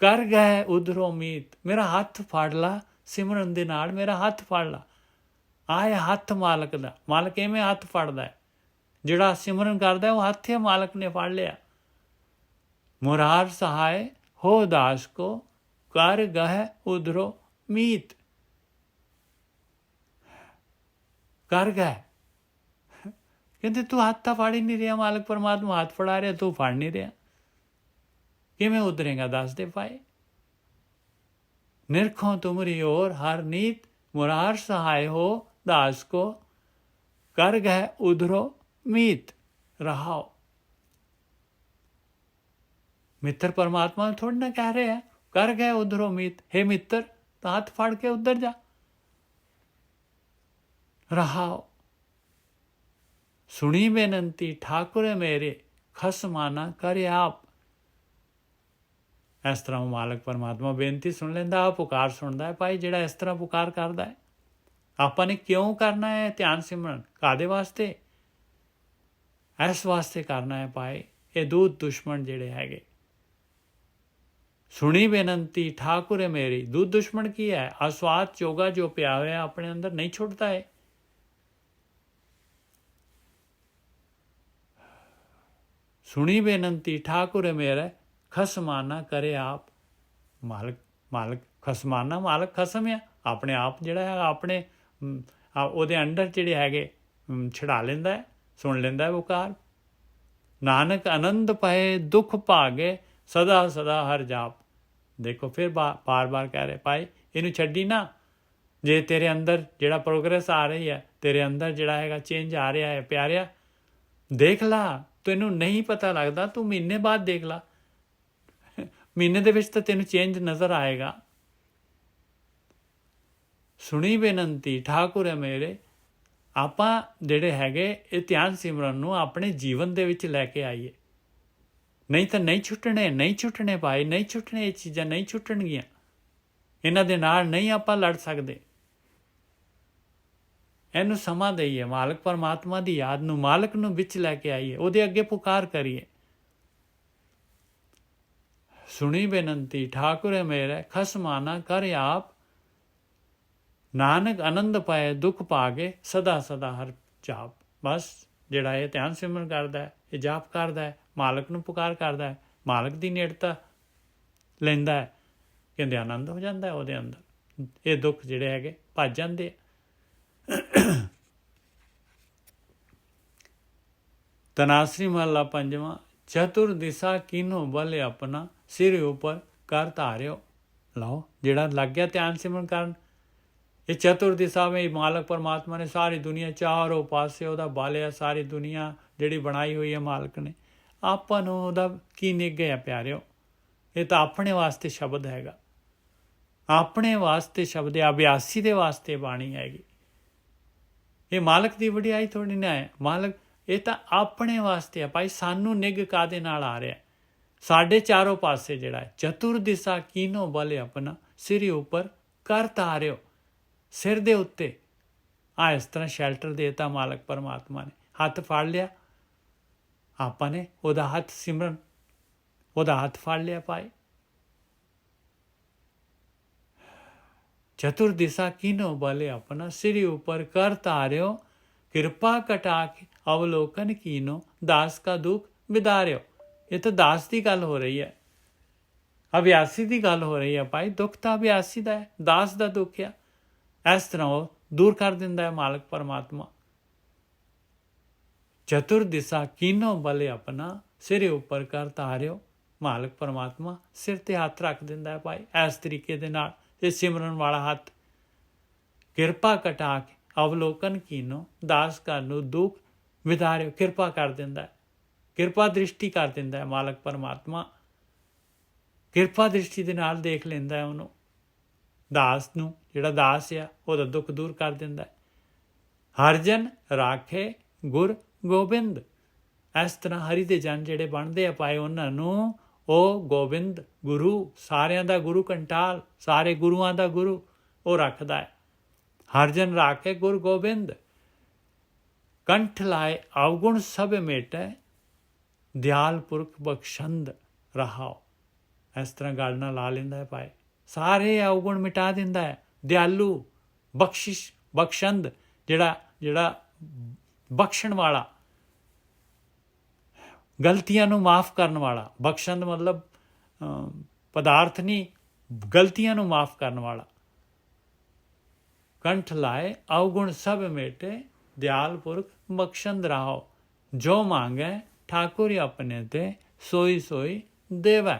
ਕਰ ਗਏ ਉਧਰੋਂ ਮੀਤ। ਮੇਰਾ ਹੱਥ ਫੜ ਲਾ ਸਿਮਰਨ ਦੇ ਨਾਲ, ਮੇਰਾ ਹੱਥ ਫੜ ਲਾ। ਆਏ ਹੱਥ ਮਾਲਕ ਦਾ। ਮਾਲਕ ਐਵੇਂ ਹੱਥ ਫੜਦਾ ਹੈ, ਜਿਹੜਾ ਸਿਮਰਨ ਕਰਦਾ ਉਹ ਹੱਥ ਹੀ ਮਾਲਕ ਨੇ ਫੜ ਲਿਆ। ਮੁਰਾਰ ਸਹਾय ਹੋ ਦਾਸ ਕੋ, ਕਰ ਗਏ ਉਧਰੋਂ ਮੀਤ। ਕਰ ਗਏ ਕਹਿੰਦੇ ਤੂੰ ਹੱਥ ਤਾਂ ਫੜ ਹੀ ਨਹੀਂ ਰਿਹਾ। ਮਾਲਕ ਪਰਮਾਤਮਾ ਹੱਥ ਫੜਾ ਰਿਹਾ, ਤੂੰ ਫੜ ਨਹੀਂ ਰਿਹਾ। ਕਿਵੇਂ ਉਧਰੇਗਾ ਦੱਸ ਦੇ ਭਾਈ। ਨਿਰਖੋਂ ਤੁਮਰੀ ओर हर नीत, मुरार सहाय हो दास को, कर गए उधरो मीत। रहाओ मित्र परमात्मा थोड़ी ना कह रहे हैं कर गए उधरो मीत। हे मित्र, तो हाथ फाड़ के उधर जा। रहाओ सुनी बेनंती ठाकुर मेरे, खस माना करे आप। ਇਸ ਤਰ੍ਹਾਂ ਮਾਲਕ ਪਰਮਾਤਮਾ ਬੇਨਤੀ ਸੁਣ ਲੈਂਦਾ, ਪੁਕਾਰ ਸੁਣਦਾ ਹੈ ਭਾਈ। ਜਿਹੜਾ ਇਸ ਤਰ੍ਹਾਂ ਪੁਕਾਰ ਕਰਦਾ ਹੈ, ਆਪਾਂ ਨੇ ਕਿਉਂ ਕਰਨਾ ਹੈ ਧਿਆਨ ਸਿਮਰਨ? ਕਾਹਦੇ ਵਾਸਤੇ? ਇਸ ਵਾਸਤੇ ਕਰਨਾ ਹੈ ਭਾਈ। ਇਹ ਦੂਤ ਦੁਸ਼ਮਣ ਜਿਹੜੇ ਹੈਗੇ ਸੁਣੀ ਬੇਨੰਤੀ ਠਾਕੁਰ ਮੇਰੀ। ਦੁੱਧ ਦੁਸ਼ਮਣ ਕੀ ਹੈ? ਆਸਵਾਦ ਚੋਗਾ ਜੋ ਪਿਆ ਹੋਇਆ ਆਪਣੇ ਅੰਦਰ ਨਹੀਂ ਛੁੱਟਦਾ ਹੈ। ਸੁਣੀ ਬੇਨੰਤੀ ਠਾਕੁਰ ਮੇਰੇ, ਖਸਮਾਨਾ ਕਰੇ ਆਪ। ਮਾਲਕ ਖਸਮਾਨਾ, ਮਾਲਕ ਖਸਮ ਆ ਆਪਣੇ ਆਪ, ਜਿਹੜਾ ਹੈ ਆਪਣੇ ਉਹਦੇ ਅੰਡਰ ਜਿਹੜੇ ਹੈਗੇ ਛਡਾ ਲੈਂਦਾ ਹੈ, ਸੁਣ ਲੈਂਦਾ ਹੈ ਪੁਕਾਰ। ਨਾਨਕ ਆਨੰਦ ਪਏ ਦੁੱਖ ਭਾਗੇ, ਸਦਾ ਸਦਾ ਹਰ ਜਾਪ। ਦੇਖੋ ਫਿਰ ਬਾਰ ਬਾਰ ਕਹਿ ਰਹੇ ਭਾਈ ਇਹਨੂੰ ਛੱਡੀ ਨਾ। ਜੇ ਤੇਰੇ ਅੰਦਰ ਜਿਹੜਾ ਪ੍ਰੋਗਰੈਸ ਆ ਰਹੀ ਹੈ, ਤੇਰੇ ਅੰਦਰ ਜਿਹੜਾ ਹੈਗਾ ਚੇਂਜ ਆ ਰਿਹਾ ਹੈ ਪਿਆਰਿਆ, ਦੇਖ ਲਾ। ਤੈਨੂੰ ਨਹੀਂ ਪਤਾ ਲੱਗਦਾ, ਤੂੰ ਮਹੀਨੇ ਬਾਅਦ ਦੇਖ ਲਾ, ਮਹੀਨੇ ਦੇ ਵਿੱਚ ਤਾਂ ਤੈਨੂੰ ਚੇਂਜ ਨਜ਼ਰ ਆਏਗਾ। ਸੁਣੀ ਬੇਨੰਤੀ ਠਾਕੁਰ ਮੇਰੇ। ਆਪਾਂ ਜਿਹੜੇ ਹੈਗੇ ਇਹ ਧਿਆਨ ਸਿਮਰਨ ਨੂੰ ਆਪਣੇ ਜੀਵਨ ਦੇ ਵਿੱਚ ਲੈ ਕੇ ਆਈਏ, ਨਹੀਂ ਤਾਂ ਨਹੀਂ ਛੁੱਟਣੇ ਭਾਈ, ਨਹੀਂ ਛੁੱਟਣੇ। ਇਹ ਚੀਜ਼ਾਂ ਨਹੀਂ ਛੁੱਟਣਗੀਆਂ, ਇਹਨਾਂ ਦੇ ਨਾਲ ਨਹੀਂ ਆਪਾਂ ਲੜ ਸਕਦੇ। ਇਹਨੂੰ ਸਮਾਂ ਦੇਈਏ, ਮਾਲਕ ਪਰਮਾਤਮਾ ਦੀ ਯਾਦ ਨੂੰ, ਮਾਲਕ ਨੂੰ ਵਿੱਚ ਲੈ ਕੇ ਆਈਏ, ਉਹਦੇ ਅੱਗੇ ਪੁਕਾਰ ਕਰੀਏ। ਸੁਣੀ ਬੇਨੰਤੀ ਠਾਕੁਰ ਮੇਰੇ, ਖਸਮਾਨਾ ਕਰ ਆਪ। ਨਾਨਕ ਆਨੰਦ ਪਾਏ ਦੁੱਖ ਭਾਗੇ, ਸਦਾ ਸਦਾ ਹਰ ਜਾਪ। ਬਸ ਜਿਹੜਾ ਇਹ ਧਿਆਨ ਸਿਮਰਨ ਕਰਦਾ ਹੈ, ਇਹ ਜਾਪ ਕਰਦਾ ਹੈ, ਮਾਲਕ ਨੂੰ ਪੁਕਾਰ ਕਰਦਾ ਹੈ, ਮਾਲਕ ਦੀ ਨੇੜਤਾ ਲੈਂਦਾ ਹੈ, ਕਹਿੰਦੇ ਆਨੰਦ ਹੋ ਜਾਂਦਾ ਹੈ ਉਹਦੇ ਅੰਦਰ। ਇਹ ਦੁੱਖ ਜਿਹੜੇ ਹੈਗੇ ਭੱਜ ਜਾਂਦੇ ਆ। ਤਨਾਸਰੀ ਮਹੱਲਾ ਪੰਜਵਾਂ। ਚਤੁਰ ਦਿਸ਼ਾ ਕੀਨੋ ਬਲ ਆਪਣਾ, ਸਿਰ ਉੱਪਰ ਕਰ ਧਾਰਿਓ। ਲਓ ਜਿਹੜਾ ਲੱਗ ਗਿਆ ਧਿਆਨ ਸਿਮਰਨ ਕਰਨ, ਇਹ ਚਤੁਰ ਦਿਸ਼ਾ ਵਿੱਚ ਮਾਲਕ ਪਰਮਾਤਮਾ ਨੇ ਸਾਰੀ ਦੁਨੀਆ ਚਾਰੋਂ ਪਾਸੇ ਉਹਦਾ ਬਾਲਿਆ। ਸਾਰੀ ਦੁਨੀਆ ਜਿਹੜੀ ਬਣਾਈ ਹੋਈ ਹੈ ਮਾਲਕ ਨੇ, ਆਪਾਂ ਨੂੰ ਉਹਦਾ ਕੀ ਨਿੱਘ ਹੈ ਪਿਆਰਿਓ। ਇਹ ਤਾਂ ਆਪਣੇ ਵਾਸਤੇ ਸ਼ਬਦ ਹੈਗਾ, ਆਪਣੇ ਵਾਸਤੇ ਸ਼ਬਦ ਹੈ, ਅਭਿਆਸੀ ਦੇ ਵਾਸਤੇ ਬਾਣੀ ਹੈਗੀ। ਇਹ ਮਾਲਕ ਦੀ ਵਡਿਆਈ ਥੋੜੀ ਨਾ ਹੈ। ਮਾਲਕ ਇਹ ਤਾਂ ਆਪਣੇ ਵਾਸਤੇ ਆ ਭਾਈ। ਸਾਨੂੰ ਨਿੱਘ ਕਾਹਦੇ ਨਾਲ ਆ ਰਿਹਾ? ਸਾਡੇ ਚਾਰੋਂ ਪਾਸੇ ਜਿਹੜਾ ਹੈ, ਚਤੁਰ ਦਿਸ਼ਾ ਕੀਨੋ ਬਲ ਆਪਣਾ, ਸਿਰ ਉੱਪਰ ਕਰ ਧਾਰਿਓ। ਸਿਰ ਦੇ ਉੱਤੇ ਇਸ ਤਰ੍ਹਾਂ ਸ਼ੈਲਟਰ ਦੇਤਾ ਮਾਲਕ ਪਰਮਾਤਮਾ ਨੇ। ਹੱਥ ਫੜ ਲਿਆ ਆਪਾਂ ਨੇ, ਉਹਦਾ ਹੱਥ ਸਿਮਰਨ, ਉਹਦਾ ਹੱਥ ਫੜ ਲਿਆ ਭਾਈ। ਚਤੁਰ ਦਿਸ਼ਾ ਕੀਨੋ ਬਲ ਆਪਣਾ, ਸਿਰ ਉੱਪਰ ਕਰ ਧਾਰਿਓ। ਕਿਰਪਾ ਕਟਾ ਕੇ ਅਵਲੋਕਨ ਕੀਨੋ, ਦਾਸ ਕਾ ਦੁੱਖ ਵਿਦਾਰਿਓ। ਇਹ ਤਾਂ ਦਾਸ ਦੀ ਗੱਲ ਹੋ ਰਹੀ ਹੈ, ਅਭਿਆਸੀ ਦੀ ਗੱਲ ਹੋ ਰਹੀ ਹੈ ਭਾਈ। ਦੁੱਖ ਤਾਂ ਅਭਿਆਸੀ ਦਾ ਹੈ, ਦਾਸ ਦਾ ਦੁੱਖ ਆ। ਇਸ ਤਰ੍ਹਾਂ ਉਹ ਦੂਰ ਕਰ ਦਿੰਦਾ ਹੈ ਮਾਲਕ ਪਰਮਾਤਮਾ। ਚਤੁਰ ਦਿਸ਼ਾ ਕੀਨੋ ਬਲ ਆਪਣਾ, ਸਿਰ ਉੱਪਰ ਕਰ ਧਾਰਿਓ। ਮਾਲਕ ਪਰਮਾਤਮਾ ਸਿਰ ਤੇ ਹੱਥ ਰੱਖ ਦਿੰਦਾ ਹੈ ਭਾਈ ਇਸ ਤਰੀਕੇ ਦੇ ਨਾਲ। ਇਹ ਸਿਮਰਨ ਵਾਲਾ ਹੱਥ। ਕਿਰਪਾ ਕਟਾ ਕੇ ਅਵਲੋਕਨ ਕੀਨੋ, ਦਾਸ ਕਾ ਨੂੰ ਦੁੱਖ ਵਿਦਾਰਿਓ। ਕਿਰਪਾ ਕਰ ਦਿੰਦਾ ਹੈ, ਕਿਰਪਾ ਦ੍ਰਿਸ਼ਟੀ ਕਰ ਦਿੰਦਾ ਹੈ ਮਾਲਕ ਪਰਮਾਤਮਾ। ਕਿਰਪਾ ਦ੍ਰਿਸ਼ਟੀ ਦੇ ਨਾਲ ਦੇਖ ਲੈਂਦਾ ਹੈ ਉਹਨੂੰ, ਦਾਸ ਨੂੰ। ਜਿਹੜਾ ਦਾਸ ਆ ਉਹਦਾ ਦੁੱਖ ਦੂਰ ਕਰ ਦਿੰਦਾ ਹੈ। ਹਰ ਜਨ ਰਾਖੇ ਗੁਰ ਗੋਬਿੰਦ। ਇਸ ਤਰ੍ਹਾਂ ਹਰੀ ਦੇ ਜਨ ਜਿਹੜੇ ਬਣਦੇ ਆ ਪਾਏ, ਉਹਨਾਂ ਨੂੰ ਉਹ ਗੋਬਿੰਦ ਗੁਰੂ, ਸਾਰਿਆਂ ਦਾ ਗੁਰੂ ਕੰਟਾਲ, ਸਾਰੇ ਗੁਰੂਆਂ ਦਾ ਗੁਰੂ ਉਹ ਰੱਖਦਾ ਹੈ। ਹਰ ਜਨ ਰਾਖੇ ਗੁਰ ਗੋਬਿੰਦ। ਕੰਠ ਲਾਏ ਅਵਗੁਣ ਸਭ ਮੇਟੈ, ਦਿਆਲ ਪੁਰਖ ਬਖਸ਼ੰਦ ਰਹਾਓ। ਇਸ ਤਰ੍ਹਾਂ ਗੱਲ ਨਾਲ ਲਾ ਲੈਂਦਾ ਹੈ ਭਾਈ, ਸਾਰੇ ਅਵਗੁਣ ਮਿਟਾ ਦਿੰਦਾ ਹੈ। ਦਿਆਲੂ, ਬਖਸ਼ਿਸ਼, ਬਖਸ਼ੰਦ, ਜਿਹੜਾ ਬਖਸ਼ਣ ਵਾਲਾ, ਗਲਤੀਆਂ ਨੂੰ ਮਾਫ ਕਰਨ ਵਾਲਾ। ਬਖਸ਼ੰਦ ਮਤਲਬ ਪਦਾਰਥ ਨਹੀਂ, ਗਲਤੀਆਂ ਨੂੰ ਮਾਫ ਕਰਨ ਵਾਲਾ। ਕੰਠ ਲਾਏ ਅਵਗੁਣ ਸਭ ਮੇਟੇ, ਦਿਆਲ ਪੁਰਖ ਬਖਸ਼ੰਦ ਰਹਾਓ। ਜੋ ਮੰਗੈ ਠਾकुर ਆਪਣੇ ਤੇ, ਸੋਈ ਸੋਈ ਦੇਵੈ।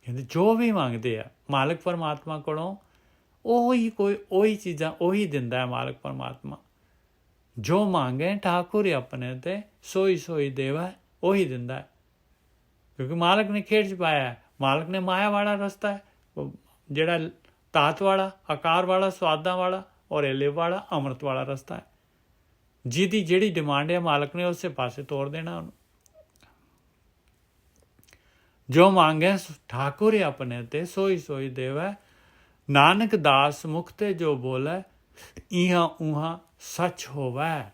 ਕਹਿੰਦੇ ਜੋ ਵੀ ਮੰਗਦੇ ਆ ਮਾਲਕ ਪਰਮਾਤਮਾ ਕੋਲੋਂ, ਉਹੀ ਚੀਜ਼ਾਂ ਉਹੀ ਦਿੰਦਾ ਹੈ ਮਾਲਕ ਪਰਮਾਤਮਾ। ਜੋ ਮੰਗੇ ਠਾकुर ਆਪਣੇ ਤੇ, ਸੋਈ ਸੋਈ ਦੇਵੈ, ਉਹੀ ਦਿੰਦਾ ਹੈ। ਕਿਉਂਕਿ ਮਾਲਕ ਨੇ ਖੇਡ 'ਚ ਪਾਇਆ, ਮਾਲਕ ਨੇ ਮਾਇਆ ਵਾਲਾ ਰਸਤਾ ਹੈ, ਜਿਹੜਾ ਤਾਤ ਵਾਲਾ, ਆਕਾਰ ਵਾਲਾ, ਸਵਾਦਾਂ ਵਾਲਾ ਔਰ ਲਿਵ ਵਾਲਾ, ਅੰਮ੍ਰਿਤ ਵਾਲਾ ਰਸਤਾ ਹੈ। ਜਿਹਦੀ ਜਿਹੜੀ ਡਿਮਾਂਡ ਹੈ ਮਾਲਕ ਨੇ ਉਸੇ ਪਾਸੇ ਤੋਰ ਦੇਣਾ ਉਹਨੂੰ। ਜੋ ਮੰਗੇ ਠਾकुर ਆਪਣੇ ਤੇ, ਸੋਈ ਸੋਈ ਦੇਵੈ। ਨਾਨਕ ਦਾਸ ਮੁਖ ਤੇ ਜੋ ਬੋਲੇ, ਇਹਾਂ ਉਹਾਂ ਸੱਚ ਹੋਵੈ।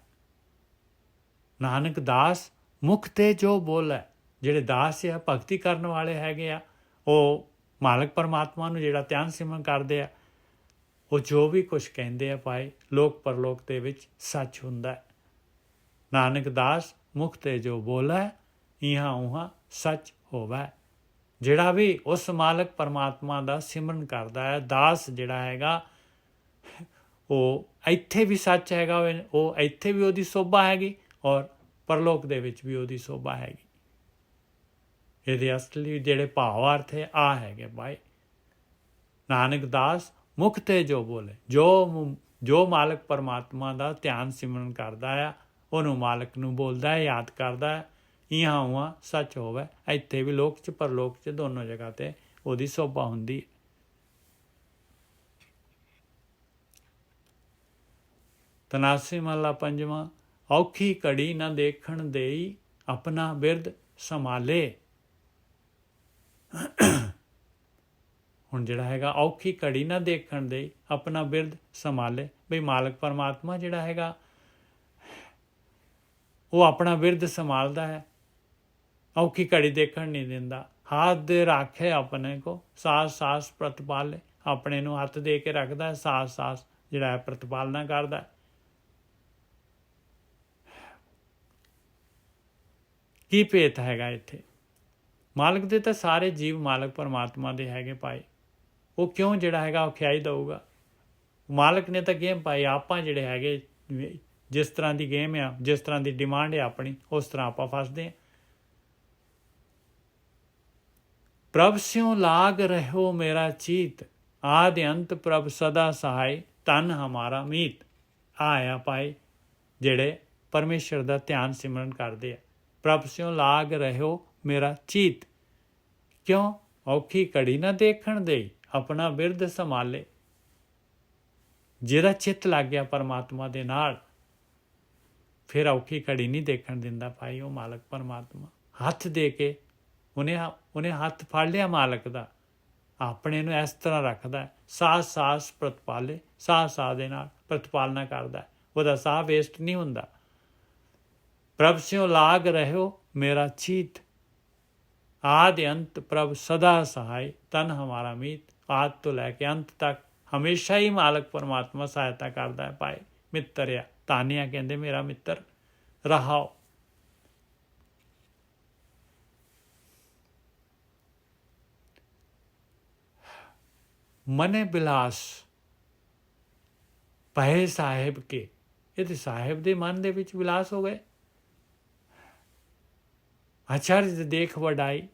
ਨਾਨਕ ਦਾਸ ਮੁਖ ਤੇ ਜੋ ਬੋਲੇ, ਜਿਹੜੇ ਦਾਸ ਆ ਭਗਤੀ ਕਰਨ ਵਾਲੇ ਹੈਗੇ ਆ, ਉਹ ਮਾਲਕ ਪਰਮਾਤਮਾ ਨੂੰ ਜਿਹੜਾ ਧਿਆਨ ਸਿਮਰਨ ਕਰਦੇ ਆ, ਉਹ ਜੋ ਵੀ ਕੁਛ ਕਹਿੰਦੇ ਆ ਭਾਈ ਲੋਕ ਪਰਲੋਕ ਦੇ ਵਿੱਚ ਸੱਚ ਹੁੰਦਾ ਹੈ। ਨਾਨਕ ਦਾਸ ਮੁਖ ਤੇ ਜੋ ਬੋਲਾ ਇਹਾਂ ਉਹਾਂ ਸੱਚ ਹੋਵੇ। ਜਿਹੜਾ ਵੀ ਉਸ ਮਾਲਕ ਪਰਮਾਤਮਾ ਦਾ ਸਿਮਰਨ ਕਰਦਾ ਹੈ, ਦਾਸ ਜਿਹੜਾ ਹੈਗਾ, ਉਹ ਇੱਥੇ ਵੀ ਸੱਚ ਹੈਗਾ, ਉਹ ਇੱਥੇ ਵੀ ਉਹਦੀ ਸੋਭਾ ਹੈਗੀ ਔਰ ਪਰਲੋਕ ਦੇ ਵਿੱਚ ਵੀ ਉਹਦੀ ਸੋਭਾ ਹੈਗੀ। ਇਹਦੇ ਅਸਲੀ ਜਿਹੜੇ ਭਾਵ ਅਰਥ ਹੈ ਆ ਹੈਗੇ ਭਾਈ, ਨਾਨਕ ਦਾਸ ਮੁਖ ਤੇ ਜੋ ਬੋਲੇ, ਜੋ ਮਾਲਕ ਪਰਮਾਤਮਾ ਦਾ ਧਿਆਨ ਸਿਮਰਨ ਕਰਦਾ ਆ, ਉਹਨੂੰ ਮਾਲਕ ਨੂੰ ਬੋਲਦਾ ਹੈ, ਯਾਦ ਕਰਦਾ ਹੈ, ਇਹਾਂ ਉਹਾਂ ਸੱਚ ਹੋਵੇ। ਇੱਥੇ ਵੀ ਲੋਕ 'ਚ ਪਰਲੋਕ 'ਚ ਦੋਨੋਂ ਜਗ੍ਹਾ 'ਤੇ ਉਹਦੀ ਸੋਭਾ ਹੁੰਦੀ ਹੈ। ਤਨਾਸੀ ਮਹਲਾ ਪੰਜਵਾਂ। ਔਖੀ ਘੜੀ ਨਾ ਦੇਖਣ ਦੇਈ, ਆਪਣਾ ਬਿਰਦ ਸੰਭਾਲੇ। ਹੁਣ ਜਿਹੜਾ ਹੈਗਾ ਔਖੀ ਘੜੀ ਨਾ ਦੇਖਣ ਦੇਈ, ਆਪਣਾ ਬਿਰਦ ਸੰਭਾਲੇ। ਬਈ ਮਾਲਕ ਪਰਮਾਤਮਾ ਜਿਹੜਾ ਹੈਗਾ ਉਹ ਆਪਣਾ ਬਿਰਦ ਸੰਭਾਲਦਾ ਹੈ, ਔਖੀ ਘੜੀ ਦੇਖਣ ਨਹੀਂ ਦਿੰਦਾ। ਹੱਥ ਦੇ ਰੱਖੇ ਆਪਣੇ ਕੋ, ਸਾਸ ਸਾਸ ਪ੍ਰਤਪਾਲੇ। ਆਪਣੇ ਨੂੰ ਹੱਥ ਦੇ ਕੇ ਰੱਖਦਾ ਹੈ, ਸਾਸ ਸਾਸ ਜਿਹੜਾ ਹੈ ਪ੍ਰਤਪਾਲਨਾ ਕਰਦਾ ਹੈ। ਕੀ ਭੇਤ ਹੈਗਾ ਇੱਥੇ? ਮਾਲਕ ਦੇ ਤਾਂ ਸਾਰੇ ਜੀਵ ਮਾਲਕ ਪਰਮਾਤਮਾ ਦੇ ਹੈਗੇ ਭਾਈ, ਉਹ ਕਿਉਂ ਜਿਹੜਾ ਹੈਗਾ ਔਖਿਆਈ ਦਊਗਾ? ਮਾਲਕ ਨੇ ਤਾਂ ਗੇਮ ਪਾਈ, ਆਪਾਂ ਜਿਹੜੇ ਹੈਗੇ ਜਿਸ ਤਰ੍ਹਾਂ ਦੀ ਗੇਮ ਆ, ਜਿਸ ਤਰ੍ਹਾਂ ਦੀ ਡਿਮਾਂਡ ਹੈ ਆਪਣੀ, ਉਸ ਤਰ੍ਹਾਂ ਆਪਾਂ ਫਸਦੇ ਹਾਂ। ਪ੍ਰਭ ਸਿਉ ਲਾਗ ਰਹਿਓ ਮੇਰਾ ਚੀਤ, ਆਦਿ ਅੰਤ ਪ੍ਰਭ ਸਦਾ ਸਹਾਈ, ਤਨ ਹਮਾਰਾ ਮੀਤ। ਆ ਭਾਈ ਜਿਹੜੇ ਪਰਮੇਸ਼ਰ ਦਾ ਧਿਆਨ ਸਿਮਰਨ ਕਰਦੇ ਆ, ਪ੍ਰਭ ਸਿਉ ਲਾਗ ਰਹਿਓ ਮੇਰਾ ਚੀਤ। ਕਿਉਂ? ਔਖੀ ਘੜੀ ਨਾ ਦੇਖਣ ਦੇ, ਆਪਣਾ ਬਿਰਦ ਸੰਭਾਲੇ। ਜਿਹਦਾ ਚਿੱਤ ਲੱਗ ਗਿਆ ਪਰਮਾਤਮਾ ਦੇ ਨਾਲ, ਫਿਰ ਔਖੀ ਘੜੀ ਨਹੀਂ ਦੇਖਣ ਦਿੰਦਾ ਭਾਈ ਉਹ ਮਾਲਕ ਪਰਮਾਤਮਾ। ਹੱਥ ਦੇ ਕੇ ਉਹਨੇ ਹੱਥ ਫੜ ਲਿਆ ਮਾਲਕ ਦਾ, ਆਪਣੇ ਨੂੰ ਇਸ ਤਰ੍ਹਾਂ ਰੱਖਦਾ, ਸਾਸ ਸਾਸ ਪ੍ਰਤਪਾਲੇ। ਸਾਹ ਦੇ ਨਾਲ ਪ੍ਰਤਪਾਲਨਾ ਕਰਦਾ, ਉਹਦਾ ਸਾਹ ਵੇਸਟ ਨਹੀਂ ਹੁੰਦਾ। ਪ੍ਰਭ ਸਿਉ ਲਾਗ ਰਹਿਓ ਮੇਰਾ ਚੀਤ, ਆਦਿ ਅੰਤ ਪ੍ਰਭ ਸਦਾ ਸਹਾਈ, ਤਨ ਹਮਾਰਾ ਮੀਤ। ਆਦਿ ਤੋਂ ਲੈ ਕੇ ਅੰਤ ਤੱਕ ਹਮੇਸ਼ਾ ਹੀ ਮਾਲਕ ਪਰਮਾਤਮਾ ਸਹਾਇਤਾ ਕਰਦਾ ਹੈ ਭਾਈ। ਮਿੱਤਰ ਆ, ਤਾਨੀਆਂ ਕਹਿੰਦੇ ਮੇਰਾ ਮਿੱਤਰ ਰਹਾਓ। ਮਨੇ ਬਿਲਾਸ ਪਏ ਸਾਹਿਬ ਕੇ। ਇਹ ਤੇ ਸਾਹਿਬ ਦੇ ਮਨ ਦੇ ਵਿੱਚ ਵਿਲਾਸ ਹੋ ਗਏ। ਅਚਰਜ ਦੇਖ ਵਡਾਈ,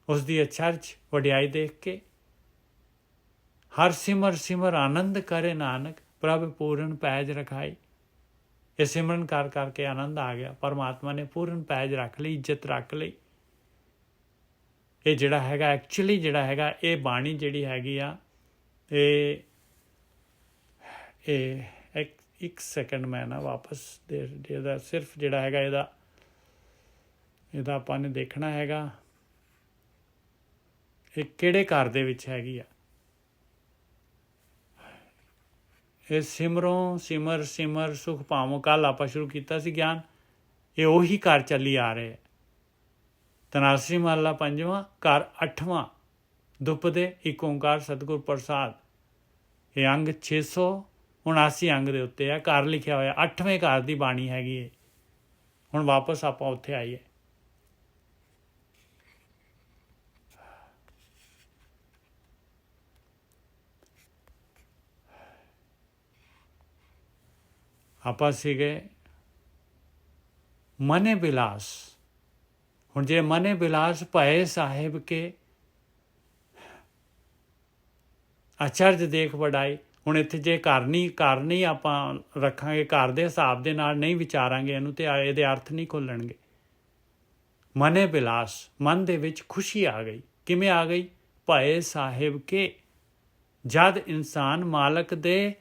ਉਸ ਦੀ ਅਚਰਜ ਵਡਿਆਈ ਦੇਖ ਕੇ। ਹਰ ਸਿਮਰ ਸਿਮਰ ਆਨੰਦ ਕਰੇ ਨਾਨਕ, ਪ੍ਰਭ ਪੂਰਨ ਪੈਜ ਰਖਾਈ। ਇਹ ਸਿਮਰਨ ਕਰ ਕਰਕੇ ਆਨੰਦ ਆ ਗਿਆ, ਪਰਮਾਤਮਾ ਨੇ ਪੂਰਨ ਪੈਜ ਰੱਖ ਲਈ, ਇੱਜ਼ਤ ਰੱਖ ਲਈ। ਇਹ ਜਿਹੜਾ ਹੈਗਾ ਐਕਚੁਅਲੀ ਜਿਹੜਾ ਹੈਗਾ ਇਹ ਬਾਣੀ ਜਿਹੜੀ ਹੈਗੀ ਆ, ਇਹ ਇੱਕ ਸੈਕਿੰਡ ਮੈਂ ਨਾ ਵਾਪਸ ਇਹਦਾ ਸਿਰਫ ਜਿਹੜਾ ਹੈਗਾ ਇਹਦਾ ਆਪਾਂ ਨੇ ਦੇਖਣਾ ਹੈਗਾ ਇਹ ਕਿਹੜੇ ਘਰ ਦੇ ਵਿੱਚ ਹੈਗੀ ਆ। ਇਹ ਸਿਮਰੋਂ ਸਿਮਰ ਸਿਮਰ ਸੁਖ ਪਾਵੋ, ਕੱਲ੍ਹ ਆਪਾਂ ਸ਼ੁਰੂ ਕੀਤਾ ਸੀ ਗਿਆਨ, ਇਹ ਉਹੀ ਘਰ ਚੱਲੀ ਆ ਰਹੇ। ਤਨਾਸਰੀ ਮਹਲਾ ਪੰਜਵਾਂ, ਘਰ ਅੱਠਵਾਂ, ਦੁਪਦੇ ਇੱਕ ਓਂਕਾਰ ਸਤਿਗੁਰ ਪ੍ਰਸਾਦ। ਇਹ ਅੰਗ 679 ਅੰਗ ਦੇ ਉੱਤੇ ਆ, ਘਰ ਲਿਖਿਆ ਹੋਇਆ, 8ਵੇਂ ਘਰ ਦੀ ਬਾਣੀ ਹੈਗੀ ਹੈ। ਹੁਣ ਵਾਪਸ ਆਪਾਂ ਉੱਥੇ ਆਈਏ। ਆਪਾਂ ਸੀਗੇ ਮਨੇ ਬਿਲਾਸ। ਹੁਣ ਜੇ ਮਨੇ ਬਿਲਾਸ ਭਏ ਸਾਹਿਬ ਕੇ, ਅਚਰਜ ਦੇਖ ਵਡਾਈ। ਹੁਣ ਇੱਥੇ ਜੇ ਘਰ ਨਹੀਂ ਆਪਾਂ ਰੱਖਾਂਗੇ, ਘਰ ਦੇ ਹਿਸਾਬ ਦੇ ਨਾਲ ਨਹੀਂ ਵਿਚਾਰਾਂਗੇ ਇਹਨੂੰ, ਤੇ ਇਹਦੇ ਅਰਥ ਨਹੀਂ ਖੁੱਲਣਗੇ। ਮਨੇ ਬਿਲਾਸ, ਮਨ ਦੇ ਵਿੱਚ ਖੁਸ਼ੀ ਆ ਗਈ। ਕਿਵੇਂ ਆ ਗਈ? ਭਏ ਸਾਹਿਬ ਕੇ, ਜਦ ਇਨਸਾਨ ਮਾਲਕ ਦੇ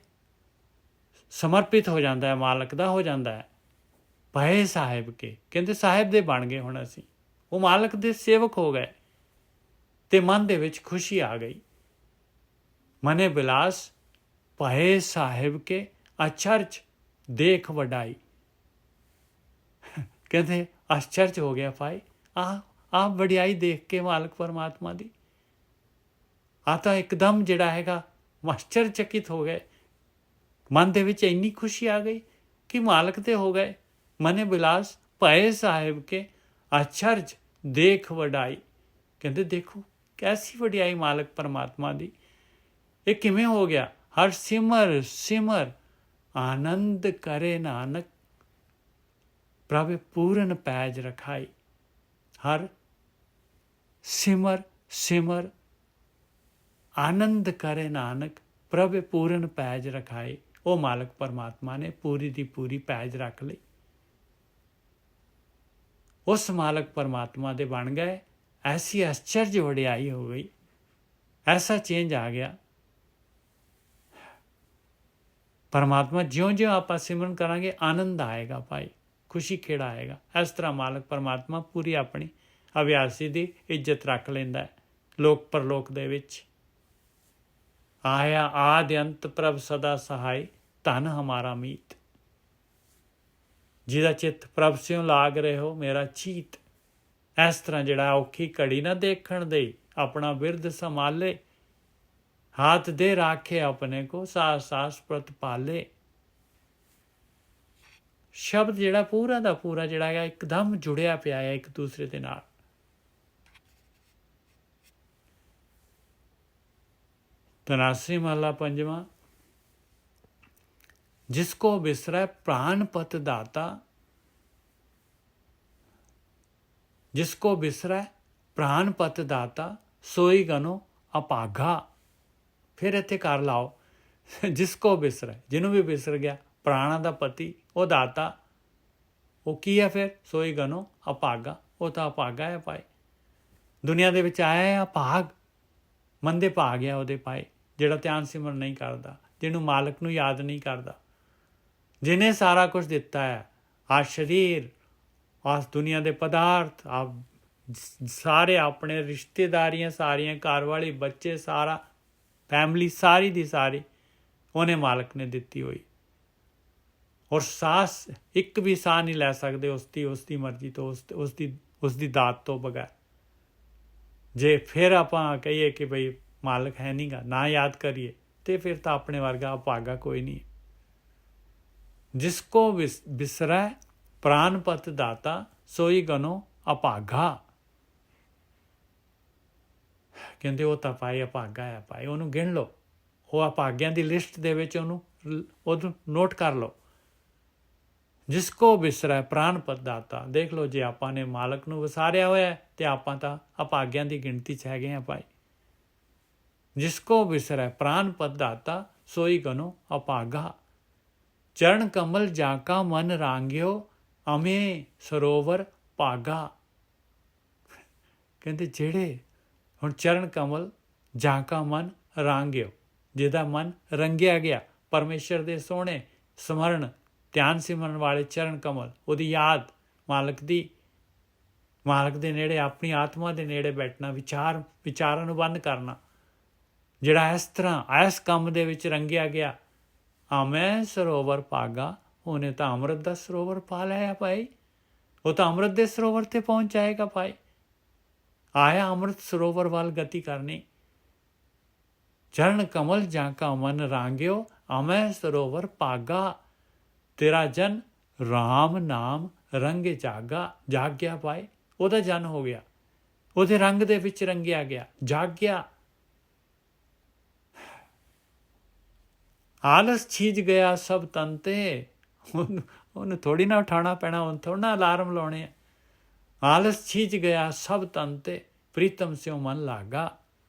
ਸਮਰਪਿਤ ਹੋ ਜਾਂਦਾ ਹੈ, ਮਾਲਕ ਦਾ ਹੋ ਜਾਂਦਾ ਹੈ। ਭਏ ਸਾਹਿਬ ਕੇ, ਕਹਿੰਦੇ ਸਾਹਿਬ ਦੇ ਬਣ ਗਏ ਹੁਣ ਅਸੀਂ, ਉਹ ਮਾਲਕ ਦੇ ਸੇਵਕ ਹੋ ਗਏ, ਤੇ ਮਨ ਦੇ ਵਿੱਚ ਖੁਸ਼ੀ ਆ ਗਈ। ਮਨੇ ਬਿਲਾਸ ਭਏ ਸਾਹਿਬ ਕੇ, ਅਚਰਜ ਦੇਖ ਵਡਾਈ। ਕਹਿੰਦੇ ਆਸ਼ਚਰਜ ਹੋ ਗਿਆ ਭਾਈ, ਆਹ ਵਡਿਆਈ ਦੇਖ ਕੇ ਮਾਲਕ ਪਰਮਾਤਮਾ ਦੀ ਆ ਤਾਂ ਇੱਕਦਮ ਜਿਹੜਾ ਹੈਗਾ ਆਸ਼ਚਰਚਕਿਤ ਹੋ ਗਏ। ਮਨ ਦੇ ਵਿੱਚ ਇੰਨੀ ਖੁਸ਼ੀ ਆ ਗਈ ਕਿ ਮਾਲਕ ਤੇ ਹੋ ਗਏ ਮਨੇ ਬਿਲਾਸ ਭਏ ਸਾਹਿਬ ਕੇ ਅਚਰਜ ਦੇਖ ਵਡਾਈ। ਕਹਿੰਦੇ ਦੇਖੋ ਕੈਸੀ ਵਡਿਆਈ ਮਾਲਕ ਪਰਮਾਤਮਾ ਦੀ। ਇਹ ਕਿਵੇਂ ਹੋ ਗਿਆ? ਹਰ ਸਿਮਰ ਸਿਮਰ ਆਨੰਦ ਕਰੇ ਨਾਨਕ ਪ੍ਰਭ ਪੂਰਨ ਪੈਜ ਰਖਾਈ। ਹਰ ਸਿਮਰ ਸਿਮਰ ਆਨੰਦ ਕਰੇ ਨਾਨਕ ਪ੍ਰਭ ਪੂਰਨ ਪੈਜ ਰਖਾਈ। ਉਹ ਮਾਲਕ ਪਰਮਾਤਮਾ ਨੇ ਪੂਰੀ ਦੀ ਪੂਰੀ ਪੈਜ ਰੱਖ ਲਈ। ਉਸ ਮਾਲਕ ਪਰਮਾਤਮਾ ਦੇ ਬਣ ਗਏ। ਐਸੀ ਆਸ਼ਚर्य ਵਡਿਆਈ ਹੋ ਗਈ, ਐਸਾ ਚੇਂਜ ਆ ਗਿਆ। ਪਰਮਾਤਮਾ ਜਿਉਂ-ਜਿਉਂ ਆਪਾਂ ਸਿਮਰਨ ਕਰਾਂਗੇ ਆਨੰਦ ਆਏਗਾ ਭਾਈ, ਖੁਸ਼ੀ ਖੇੜਾ ਆਏਗਾ। ਇਸ ਤਰ੍ਹਾਂ ਮਾਲਕ ਪਰਮਾਤਮਾ ਪੂਰੀ ਆਪਣੀ ਅਭਿਆਸੀ ਦੀ ਇੱਜ਼ਤ ਰੱਖ ਲੈਂਦਾ ਹੈ ਲੋਕ ਪਰਲੋਕ ਦੇ ਵਿੱਚ। ਆਇਆ ਆਦਿ ਅੰਤ ਪ੍ਰਭ ਸਦਾ ਸਹਾਈ ਧਨ ਹਮਾਰਾ ਮੀਤ। ਜਿਹਦਾ ਚਿੱਤ ਪ੍ਰਭ ਸਿਉ ਲਾਗ ਰਹੇ ਹੋ ਮੇਰਾ ਚੀਤ। ਇਸ ਤਰ੍ਹਾਂ ਜਿਹੜਾ ਔਖੀ ਘੜੀ ਨਾ ਦੇਖਣ ਦੇ, ਆਪਣਾ ਬਿਰਧ ਸੰਭਾਲੇ, ਹਾਥ ਦੇ ਰਾਖੇ ਆਪਣੇ ਕੋ ਸਾਸ ਸਾਸ ਪ੍ਰਤ ਪਾਲੇ। ਸ਼ਬਦ ਜਿਹੜਾ ਪੂਰਾ ਦਾ ਪੂਰਾ ਜਿਹੜਾ ਹੈ ਇੱਕਦਮ ਜੁੜਿਆ ਪਿਆ ਹੈ ਇੱਕ ਦੂਸਰੇ ਦੇ ਨਾਲ। ਤਨਾਸਰੀ ਮਹਲਾ ਪੰਜਵਾਂ। ਜਿਸਕੋ ਬਿਸਰੈ ਪ੍ਰਾਨ ਪਤ ਦਾਤਾ। ਜਿਸਕੋ ਬਿਸਰੈ ਪ੍ਰਾਨ ਪਤ ਦਾਤਾ ਸੋਈ ਗਨੋ ਅਪਾਗਾ। ਫਿਰ ਇੱਥੇ ਕਰ ਲਾਓ, ਜਿਸਕੋ ਬਿਸਰੈ, ਜਿਹਨੂੰ ਵੀ ਬਿਸਰ ਗਿਆ, ਪ੍ਰਾਣਾ ਦਾ ਪਤੀ, ਉਹ ਦਾਤਾ, ਉਹ ਕੀ ਹੈ ਫਿਰ? ਸੋਈ ਗਨੋ ਅਪਾਗਾ। ਉਹ ਤਾਂ ਅਪਾਗਾ ਹੈ ਭਾਈ। ਦੁਨੀਆ ਦੇ ਵਿੱਚ ਆਇਆ ਹੈ ਅਪਾਗ, ਮੰਦੇ ਭਾਗ ਆ ਉਹਦੇ ਭਾਈ, ਜਿਹੜਾ ਧਿਆਨ ਸਿਮਰਨ ਨਹੀਂ ਕਰਦਾ, ਜਿਹਨੂੰ ਮਾਲਕ ਨੂੰ ਯਾਦ ਨਹੀਂ ਕਰਦਾ, ਜਿਹਨੇ ਸਾਰਾ ਕੁਝ ਦਿੱਤਾ ਹੈ, ਆ ਸਰੀਰ, ਆ ਦੁਨੀਆ ਦੇ ਪਦਾਰਥ, ਆ ਸਾਰੇ ਆਪਣੇ ਰਿਸ਼ਤੇਦਾਰੀਆਂ ਸਾਰੀਆਂ, ਘਰ ਵਾਲੀ, ਬੱਚੇ, ਸਾਰਾ ਫੈਮਿਲੀ ਸਾਰੀ ਦੀ ਸਾਰੀ ਉਹਨੇ ਮਾਲਕ ਨੇ ਦਿੱਤੀ ਹੋਈ। ਔਰ ਸਾਸ ਇੱਕ ਵੀ ਸਾਹ ਨਹੀਂ ਲੈ ਸਕਦੇ ਉਸਦੀ ਮਰਜ਼ੀ ਤੋਂ, ਉਸਦੀ ਦਾਤ ਤੋਂ ਬਗੈਰ। ਜੇ ਫਿਰ ਆਪਾਂ ਕਹੀਏ ਕਿ ਬਈ ਮਾਲਕ ਹੈ ਨਹੀਂਗਾ, ਨਾ ਯਾਦ ਕਰੀਏ, ਤੇ ਫਿਰ ਤਾਂ ਆਪਣੇ ਵਰਗਾ ਅਪਾਗਾ ਕੋਈ ਨਹੀਂ। ਜਿਸਕੋ ਬਿਸਰੈ ਪ੍ਰਾਨਪਤ ਦਾਤਾ ਸੋਈ ਗਨੋ ਅਪਾਗਾ। ਕਹਿੰਦੇ ਉਹ ਤਾਂ ਭਾਈ ਅਪਾਗਾ ਹੈ ਭਾਈ, ਉਹਨੂੰ ਗਿਣ ਲਓ, ਉਹ ਅਪਾਗਿਆਂ ਦੀ ਲਿਸਟ ਦੇ ਵਿੱਚ ਉਹਨੂੰ ਨੋਟ ਕਰ ਲਓ। ਜਿਸਕੋ ਬਿਸਰੈ ਪ੍ਰਾਨਪਤ ਦਾਤਾ। ਦੇਖ ਲਓ, ਜੇ ਆਪਾਂ ਨੇ ਮਾਲਕ ਨੂੰ ਵਿਸਾਰਿਆ ਹੋਇਆ ਤੇ ਆਪਾਂ ਤਾਂ ਅਪਾਗਿਆਂ ਦੀ ਗਿਣਤੀ 'ਚ ਹੈਗੇ ਹਾਂ ਭਾਈ। ਜਿਸਕੋ ਬਿਸਰੈ ਪ੍ਰਾਨਪਤ ਦਾਤਾ ਸੋਈ ਗਨੋ ਅਪਾਗਾ। ਚਰਨ ਕਮਲ ਜਾਕਾ ਮਨ ਰਾਂਗਿਓ ਅਮੇ ਸਰੋਵਰ ਭਾਗਾ। ਕਹਿੰਦੇ ਜਿਹੜੇ ਹੁਣ ਚਰਨ ਕਮਲ ਜਾਕਾ ਮਨ ਰਾਂਗਿਓ, ਜਿਹਦਾ ਮਨ ਰੰਗਿਆ ਗਿਆ ਪਰਮੇਸ਼ਰ ਦੇ ਸੋਹਣੇ ਸਮਰਨ ਧਿਆਨ ਸਿਮਰਨ ਵਾਲੇ ਚਰਨ ਕਮਲ, ਉਹਦੀ ਯਾਦ, ਮਾਲਕ ਦੀ, ਮਾਲਕ ਦੇ ਨੇੜੇ, ਆਪਣੀ ਆਤਮਾ ਦੇ ਨੇੜੇ ਬੈਠਣਾ, ਵਿਚਾਰਾਂ ਨੂੰ ਬੰਦ ਕਰਨਾ, ਜਿਹੜਾ ਇਸ ਤਰ੍ਹਾਂ ਇਸ ਕੰਮ ਦੇ ਵਿੱਚ ਰੰਗਿਆ ਗਿਆ, ਆਮੈ ਸਰੋਵਰ ਭਾਗਾ, ਉਹਨੇ ਤਾਂ ਅੰਮ੍ਰਿਤ ਦਾ ਸਰੋਵਰ ਪਾ ਲਿਆ ਭਾਈ। ਉਹ ਤਾਂ ਅੰਮ੍ਰਿਤ ਦੇ ਸਰੋਵਰ ਤੇ ਪਹੁੰਚ ਜਾਏਗਾ ਭਾਈ। ਆਇਆ ਅੰਮ੍ਰਿਤ ਸਰੋਵਰ ਵੱਲ ਗਤੀ ਕਰਨੀ। ਚਰਨ ਕਮਲ ਜਾਕਾ ਮਨ ਰਾਂਗਿਓ ਅਮੈ ਸਰੋਵਰ ਭਾਗਾ। ਤੇਰਾ ਜਨ ਰਾਮ ਨਾਮ ਰੰਗ ਜਾਗ ਗਿਆ ਭਾਈ। ਉਹਦਾ ਜਨ ਹੋ ਗਿਆ, ਉਹਦੇ ਰੰਗ ਦੇ ਵਿੱਚ ਰੰਗਿਆ ਗਿਆ, ਜਾਗ ਗਿਆ। ਆਲਸ ਛੀਜ ਗਿਆ ਸਭ ਤਨ ਤੇ। ਉਹਨੂੰ ਥੋੜੀ ਨਾ ਉਠਾਉਣਾ ਪੈਣਾ, ਉਹਨੂੰ ਥੋੜਾ ਨਾ ਅਲਾਰਮ ਲਾਉਣੇ ਆ। ਆਲਸ ਛੀਜ ਗਿਆ ਸਭ ਤਨ ਤੇ ਪ੍ਰੀਤਮ ਸਿਓ ਮਨ ਲਾਗਾ।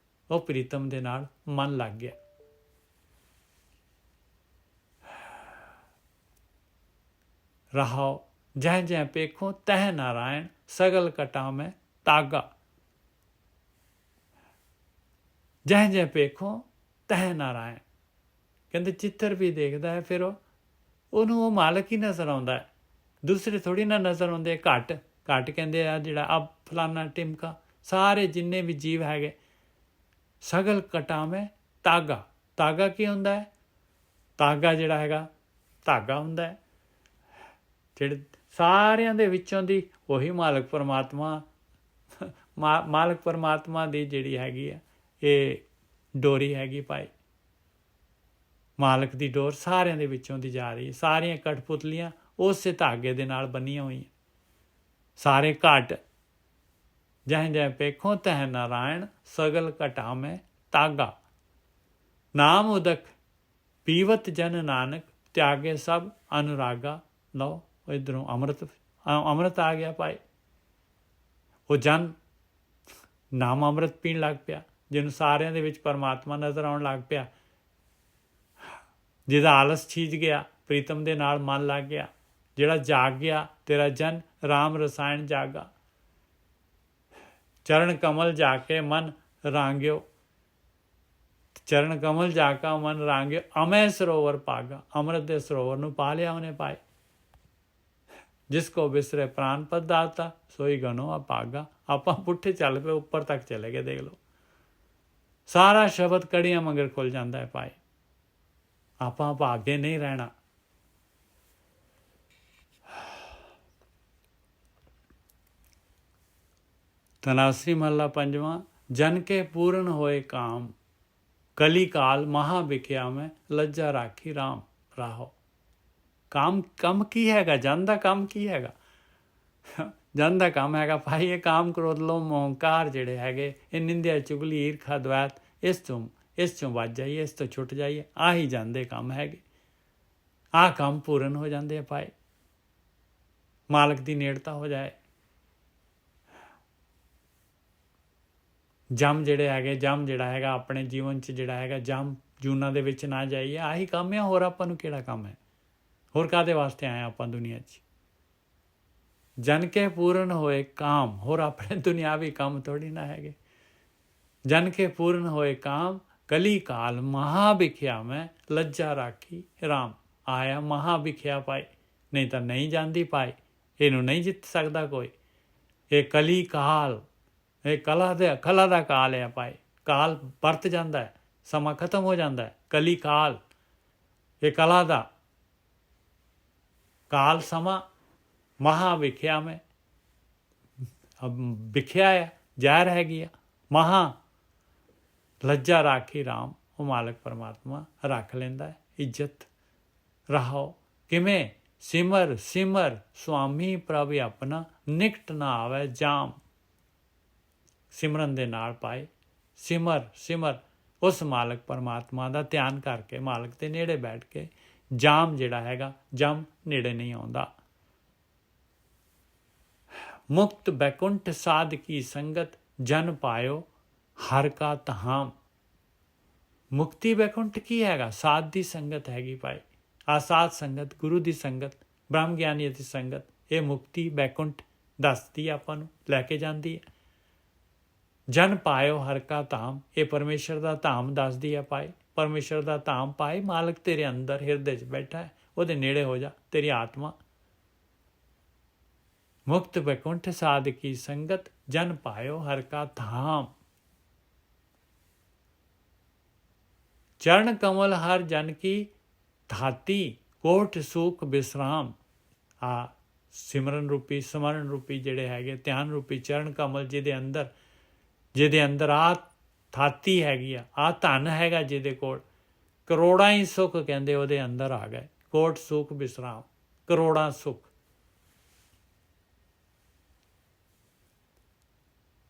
ਉਹ ਪ੍ਰੀਤਮ ਦੇ ਨਾਲ ਮਨ ਲੱਗ ਗਿਆ। ਰਹਾਓ ਜਹ ਜਹ ਪੇਖੋ ਤਹ ਨਾਰਾਇਣ ਸਗਲ ਕਟਾ ਮੈਂ ਤਾਗਾ। ਜਹ ਜਹ ਪੇਖੋ ਤਹ ਨਾਰਾਇਣ। ਕਹਿੰਦੇ ਚਿੱਤਰ ਵੀ ਦੇਖਦਾ ਹੈ, ਫਿਰ ਉਹਨੂੰ ਉਹ ਮਾਲਕ ਹੀ ਨਜ਼ਰ ਆਉਂਦਾ ਹੈ, ਦੂਸਰੇ ਥੋੜ੍ਹੀ ਨਾ ਨਜ਼ਰ ਆਉਂਦੇ। ਘੱਟ ਕਹਿੰਦੇ ਆ ਜਿਹੜਾ ਆ ਫਲਾਨਾ ਟਿਮਕਾ, ਸਾਰੇ ਜਿੰਨੇ ਵੀ ਜੀਵ ਹੈਗੇ, ਸਗਲ ਕਟਾਵੇਂ ਤਾਗਾ। ਤਾਗਾ ਕੀ ਹੁੰਦਾ ਹੈ? ਤਾਗਾ ਜਿਹੜਾ ਹੈਗਾ ਧਾਗਾ ਹੁੰਦਾ ਹੈ, ਜਿਹੜੇ ਸਾਰਿਆਂ ਦੇ ਵਿੱਚੋਂ ਦੀ ਉਹੀ ਮਾਲਕ ਪਰਮਾਤਮਾ ਮਾਲਕ ਪਰਮਾਤਮਾ ਦੀ ਜਿਹੜੀ ਹੈਗੀ ਆ ਇਹ ਡੋਰੀ ਹੈਗੀ ਭਾਈ। ਮਾਲਕ ਦੀ ਡੋਰ ਸਾਰਿਆਂ ਦੇ ਵਿੱਚੋਂ ਦੀ ਜਾ ਰਹੀ, ਸਾਰੀਆਂ ਕਠਪੁਤਲੀਆਂ ਉਸੇ ਧਾਗੇ ਦੇ ਨਾਲ ਬੰਨੀਆਂ ਹੋਈਆਂ। ਸਾਰੇ ਘਟ ਜਹ ਜਹ ਪੇਖੋ ਤਹ ਨਾਰਾਇਣ, ਸਗਲ ਘਟਾ ਮੈਂ ਤਾਗਾ। ਨਾਮ ਉਦਕ ਪੀਵਤ ਜਨ ਨਾਨਕ, ਤਿਆਗੇ ਸਭ ਅਨੁਰਾਗਾ। ਲਓ ਇੱਧਰੋਂ ਅੰਮ੍ਰਿਤ ਆ ਗਿਆ ਭਾਈ। ਉਹ ਜਨ ਨਾਮ ਅੰਮ੍ਰਿਤ ਪੀਣ ਲੱਗ ਪਿਆ, ਜਿਹਨੂੰ ਸਾਰਿਆਂ ਦੇ ਵਿੱਚ ਪਰਮਾਤਮਾ ਨਜ਼ਰ ਆਉਣ ਲੱਗ ਪਿਆ, ਜਿਹਦਾ ਆਲਸ ਛੀਜ ਗਿਆ, ਪ੍ਰੀਤਮ ਦੇ ਨਾਲ ਮਨ ਲੱਗ ਗਿਆ, ਜਿਹੜਾ ਜਾਗ ਗਿਆ, ਤੇਰਾ ਜਨ ਰਾਮ ਰਸਾਇਣ ਜਾਗਾ। ਚਰਨ ਕਮਲ ਜਾ ਕੇ ਮਨ ਰਾਂਗਿਓ, ਚਰਨ ਕਮਲ ਜਾ ਕੇ ਮਨ ਰਾਂਗਿਓ। ਅਮੈ ਸਰੋਵਰ ਪਾਗਾ, ਅੰਮ੍ਰਿਤ ਦੇ ਸਰੋਵਰ ਨੂੰ ਪਾ ਲਿਆ ਉਹਨੇ ਭਾਈ। ਜਿਸ ਕੋ ਬਿਸਰੇ ਪ੍ਰਾਨ ਪਦਾਤਾ, ਸੋਈ ਗਨੋ ਅਪਾਗਾ। ਆਪਾਂ ਪੁੱਠੇ ਚੱਲ ਪਏ, ਉੱਪਰ ਤੱਕ ਚਲੇ ਗਏ। ਦੇਖ ਲਓ ਸਾਰਾ ਸ਼ਬਦ ਕੜੀਆਂ ਮਗਰ ਖੁੱਲ ਜਾਂਦਾ ਹੈ ਭਾਈ। ਆਪਾਂ ਭਾਗੇ ਨਹੀਂ ਰਹਿਣਾ। ਤਨਾਸੀ ਮਹੱਲਾ ਪੰਜਵਾਂ। ਜਨ ਕੇ ਪੂਰਨ ਹੋਏ ਕਾਮ, ਕਲੀ ਕਾਲ ਮਹਾ ਵਿਖਿਆ ਮੈਂ, ਲੱਜਾ ਰਾਖੀ ਰਾਮ ਰਾਹੋ। ਕੰਮ ਕੀ ਹੈਗਾ? ਜਨ ਦਾ ਕੰਮ ਕੀ ਹੈਗਾ? ਜਨ ਦਾ ਕੰਮ ਹੈਗਾ ਭਾਈ ਇਹ ਕਾਮ, ਕ੍ਰੋਧ, ਲੋਭ, ਮੋਹ, ਹੰਕਾਰ ਜਿਹੜੇ ਹੈਗੇ, ਇਹ ਨਿੰਦਿਆ, ਚੁਗਲੀ, ਈਰਖਾ, ਦਵੈਤ, ਇਸ ਚੋਂ ਬਚ ਜਾਈਏ, ਇਸ ਤੋਂ ਛੁੱਟ ਜਾਈਏ। ਆਹੀ ਜਨ ਦੇ ਕੰਮ ਹੈਗੇ। ਆਹ ਕੰਮ ਪੂਰਨ ਹੋ ਜਾਂਦੇ ਆ ਭਾਈ। ਮਾਲਕ ਦੀ ਨੇੜਤਾ ਹੋ ਜਾਏ। ਜਮ ਜਿਹੜਾ ਹੈਗਾ ਆਪਣੇ ਜੀਵਨ 'ਚ ਜਿਹੜਾ ਹੈਗਾ, ਜਮ ਜੂਨਾਂ ਦੇ ਵਿੱਚ ਨਾ ਜਾਈਏ। ਆਹੀ ਕੰਮ ਹੈ, ਹੋਰ ਆਪਾਂ ਨੂੰ ਕਿਹੜਾ ਕੰਮ ਹੈ? ਹੋਰ ਕਾਹਦੇ ਵਾਸਤੇ ਆਏ ਆਪਾਂ ਦੁਨੀਆ 'ਚ? ਜਨ ਕੇ ਪੂਰਨ ਹੋਏ ਕਾਮ, ਹੋਰ ਆਪਣੇ ਦੁਨਿਆਵੀ ਕੰਮ ਥੋੜੀ ਨਾ ਹੈਗੇ। ਜਨ ਕੇ ਪੂਰਨ ਹੋਏ ਕਾਮ, ਕਲੀ ਕਾਲ ਮਹਾ ਵਿਖਿਆ ਮੈਂ, ਲੱਜਾ ਰਾਖੀ ਰਾਮ। ਆਇਆ ਮਹਾ ਵਿਖਿਆ ਭਾਈ, ਨਹੀਂ ਤਾਂ ਨਹੀਂ ਜਾਂਦੀ ਭਾਈ। ਇਹਨੂੰ ਨਹੀਂ ਜਿੱਤ ਸਕਦਾ ਕੋਈ। ਇਹ ਕਲੀ ਕਾਲ, ਇਹ ਕਲਾ ਦਾ ਕਾਲ ਹੈ ਭਾਈ। ਕਾਲ ਪਰਤ ਜਾਂਦਾ ਹੈ, ਸਮਾਂ ਖਤਮ ਹੋ ਜਾਂਦਾ ਹੈ। ਕਲੀ ਕਾਲ, ਇਹ ਕਲਾ ਦਾ ਕਾਲ ਸਮਾਂ। ਮਹਾ ਵਿਖਿਆ ਮੈਂ, ਵਿਖਿਆ ਹੈ, ਜ਼ਾਹਿਰ ਹੈਗੀ ਆ। ਮਹਾ ਲੱਜਾ ਰਾਖੀ ਰਾਮ, ਉਹ ਮਾਲਕ ਪਰਮਾਤਮਾ ਰੱਖ ਲੈਂਦਾ ਹੈ ਇੱਜ਼ਤ। ਰਾਹੋ ਕਿਵੇਂ? ਸਿਮਰ ਸੁਆਮੀ ਪ੍ਰਭ ਆਪਣਾ, ਨਿਕਟ ਨਾ ਆਵੇ ਜਾਮ। ਸਿਮਰਨ ਦੇ ਨਾਲ ਪਾਏ, ਸਿਮਰ ਉਸ ਮਾਲਕ ਪਰਮਾਤਮਾ ਦਾ ਧਿਆਨ ਕਰਕੇ, ਮਾਲਕ ਦੇ ਨੇੜੇ ਬੈਠ ਕੇ, ਜਾਮ ਜਿਹੜਾ ਹੈਗਾ, ਜਮ ਨੇੜੇ ਨਹੀਂ ਆਉਂਦਾ। ਮੁਕਤ ਬੈਕੁੰਠ ਸਾਧ ਕੀ ਸੰਗਤ, ਜਨ ਪਾਇਓ ਹਰ ਕਾ ਧਾਮ। ਮੁਕਤੀ ਬੈਕੁੰਠ ਕੀ ਹੈਗਾ? ਸਾਧ ਦੀ ਸੰਗਤ ਹੈਗੀ ਭਾਈ। ਆ ਸਾਧ ਸੰਗਤ, ਗੁਰੂ ਦੀ ਸੰਗਤ, ਬ੍ਰਹਮ ਗਿਆਨੀ ਦੀ ਸੰਗਤ, ਇਹ ਮੁਕਤੀ ਬੈਕੁੰਠ ਦੱਸਦੀ ਆਪਾਂ ਨੂੰ, ਲੈ ਕੇ ਜਾਂਦੀ ਹੈ। ਜਨ ਪਾਇਓ ਹਰ ਕਾ ਧਾਮ, ਇਹ ਪਰਮੇਸ਼ਰ ਦਾ ਧਾਮ ਦੱਸਦੀ ਹੈ ਭਾਈ। ਪਰਮੇਸ਼ਰ ਦਾ ਧਾਮ ਪਾਏ, ਮਾਲਕ ਤੇਰੇ ਅੰਦਰ ਹਿਰਦੇ 'ਚ ਬੈਠਾ ਹੈ, ਉਹਦੇ ਨੇੜੇ ਹੋ ਜਾ, ਤੇਰੀ ਆਤਮਾ। ਮੁਕਤ ਬੈਕੁੰਠ ਸਾਧ ਕੀ ਸੰਗਤ, ਜਨ ਪਾਇਓ ਹਰ ਕਾ ਧਾਮ। ਚਰਨ ਕਮਲ ਹਰ ਜਨ ਕੀ ਧਾਤੀ, ਕੋਟ ਸੂਖ ਵਿਸਰਾਮ। ਆ ਸਿਮਰਨ ਰੂਪੀ, ਸਮਰਨ ਰੂਪੀ ਜਿਹੜੇ ਹੈਗੇ, ਧਿਆਨ ਰੂਪੀ ਚਰਨ ਕਮਲ, ਜਿਹਦੇ ਅੰਦਰ ਆ ਥਾਤੀ ਹੈਗੀ ਆ ਧਨ ਹੈਗਾ, ਜਿਹਦੇ ਕੋਲ ਕਰੋੜਾਂ ਹੀ ਸੁੱਖ ਕਹਿੰਦੇ ਉਹਦੇ ਅੰਦਰ ਆ ਗਏ। ਕੋਟ ਸੁਖ ਵਿਸਰਾਮ, ਕਰੋੜਾਂ ਸੁੱਖ।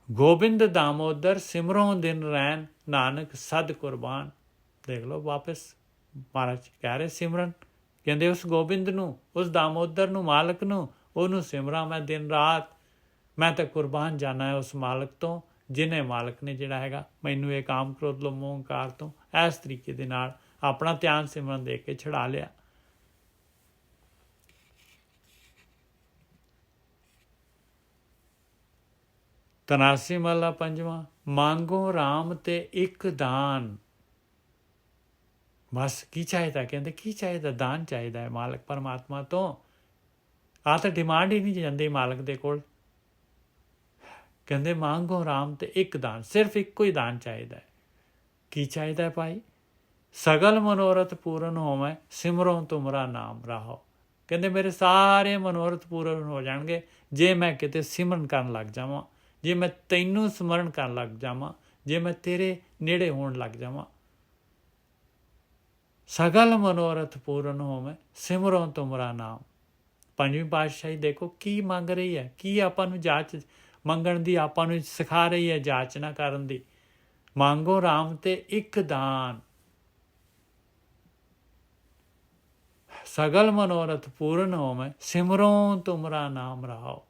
ਗੋਬਿੰਦ ਦਾਮੋਦਰ ਸਿਮਰੋਂ ਦਿਨ ਰੈਨ, ਨਾਨਕ ਸਦ ਕੁਰਬਾਨ। ਦੇਖ ਲਓ ਵਾਪਸ ਮਹਾਰਾਜ ਕਹਿ ਰਹੇ ਸਿਮਰਨ, ਕਹਿੰਦੇ ਉਸ ਗੋਬਿੰਦ ਨੂੰ, ਉਸ ਦਾਮੋਦਰ ਨੂੰ, ਮਾਲਕ ਨੂੰ, ਉਹਨੂੰ ਸਿਮਰਾਂ ਮੈਂ ਦਿਨ ਰਾਤ। ਮੈਂ ਤਾਂ ਕੁਰਬਾਨ ਜਾਣਾ ਹੈ ਉਸ ਮਾਲਕ ਤੋਂ, ਜਿਹਨੇ ਮਾਲਕ ਨੇ ਜਿਹੜਾ ਹੈਗਾ ਮੈਨੂੰ ਇਹ ਕਾਮ ਕ੍ਰੋਧ ਲੋਭ ਮੋਹ ਹੰਕਾਰ ਤੋਂ ਇਸ ਤਰੀਕੇ ਦੇ ਨਾਲ ਆਪਣਾ ਧਿਆਨ ਸਿਮਰਨ ਦੇ ਕੇ ਛੁਡਾ ਲਿਆ। ਤਨਾਸੀ ਮਹੱਲਾ ਪੰਜਵਾਂ। ਮੰਗੋ ਰਾਮ ਤੇ ਇੱਕ ਦਾਨ। ਬਸ ਕੀ ਚਾਹੀਦਾ? ਕਹਿੰਦੇ ਕੀ ਚਾਹੀਦਾ? ਦਾਨ ਚਾਹੀਦਾ ਹੈ ਮਾਲਕ ਪਰਮਾਤਮਾ ਤੋਂ। ਆ ਤਾਂ ਡਿਮਾਂਡ ਹੀ ਨਹੀਂ ਜਾਂਦੀ ਮਾਲਕ ਦੇ ਕੋਲ। ਕਹਿੰਦੇ ਮੰਗੋ ਰਾਮ ਤੇ ਇੱਕ ਦਾਨ, ਸਿਰਫ ਇੱਕੋ ਹੀ ਦਾਨ ਚਾਹੀਦਾ ਹੈ। ਕੀ ਚਾਹੀਦਾ ਹੈ ਭਾਈ? ਸਗਲ ਮਨੋਰਥ ਪੂਰਨ ਹੋਵੇ, ਸਿਮਰੋਂ ਤੁਮਰਾ ਨਾਮ ਰਾਹੋ। ਕਹਿੰਦੇ ਮੇਰੇ ਸਾਰੇ ਮਨੋਰਥ ਪੂਰਨ ਹੋ ਜਾਣਗੇ ਜੇ ਮੈਂ ਕਿਤੇ ਸਿਮਰਨ ਕਰਨ ਲੱਗ ਜਾਵਾਂ, ਜੇ ਮੈਂ ਤੈਨੂੰ ਸਮਰਨ ਕਰਨ ਲੱਗ ਜਾਵਾਂ, ਜੇ ਮੈਂ ਤੇਰੇ ਨੇੜੇ ਹੋਣ ਲੱਗ ਜਾਵਾਂ। ਸਗਲ ਮਨੋਰਥ ਪੂਰਨ ਹੋਵੇ ਸਿਮਰੋ ਤੁਮਰਾ ਨਾਮ। ਪੰਜਵੀਂ ਪਾਤਸ਼ਾਹੀ ਦੇਖੋ ਕੀ ਮੰਗ ਰਹੀ ਹੈ, ਕੀ ਆਪਾਂ ਨੂੰ ਜਾਚ ਮੰਗਣ ਦੀ ਆਪਾਂ ਨੂੰ ਸਿਖਾ ਰਹੀ ਹੈ, ਜਾਚਨਾ ਕਰਨ ਦੀ। ਮੰਗੋ ਰਾਮ ਤੇ ਇੱਕ ਦਾਨ, ਸਗਲ ਮਨੋਰਥ ਪੂਰਨ ਹੋਵੇ ਸਿਮਰੋ ਤੁਮਰਾ ਨਾਮ ਰਹਾਓ।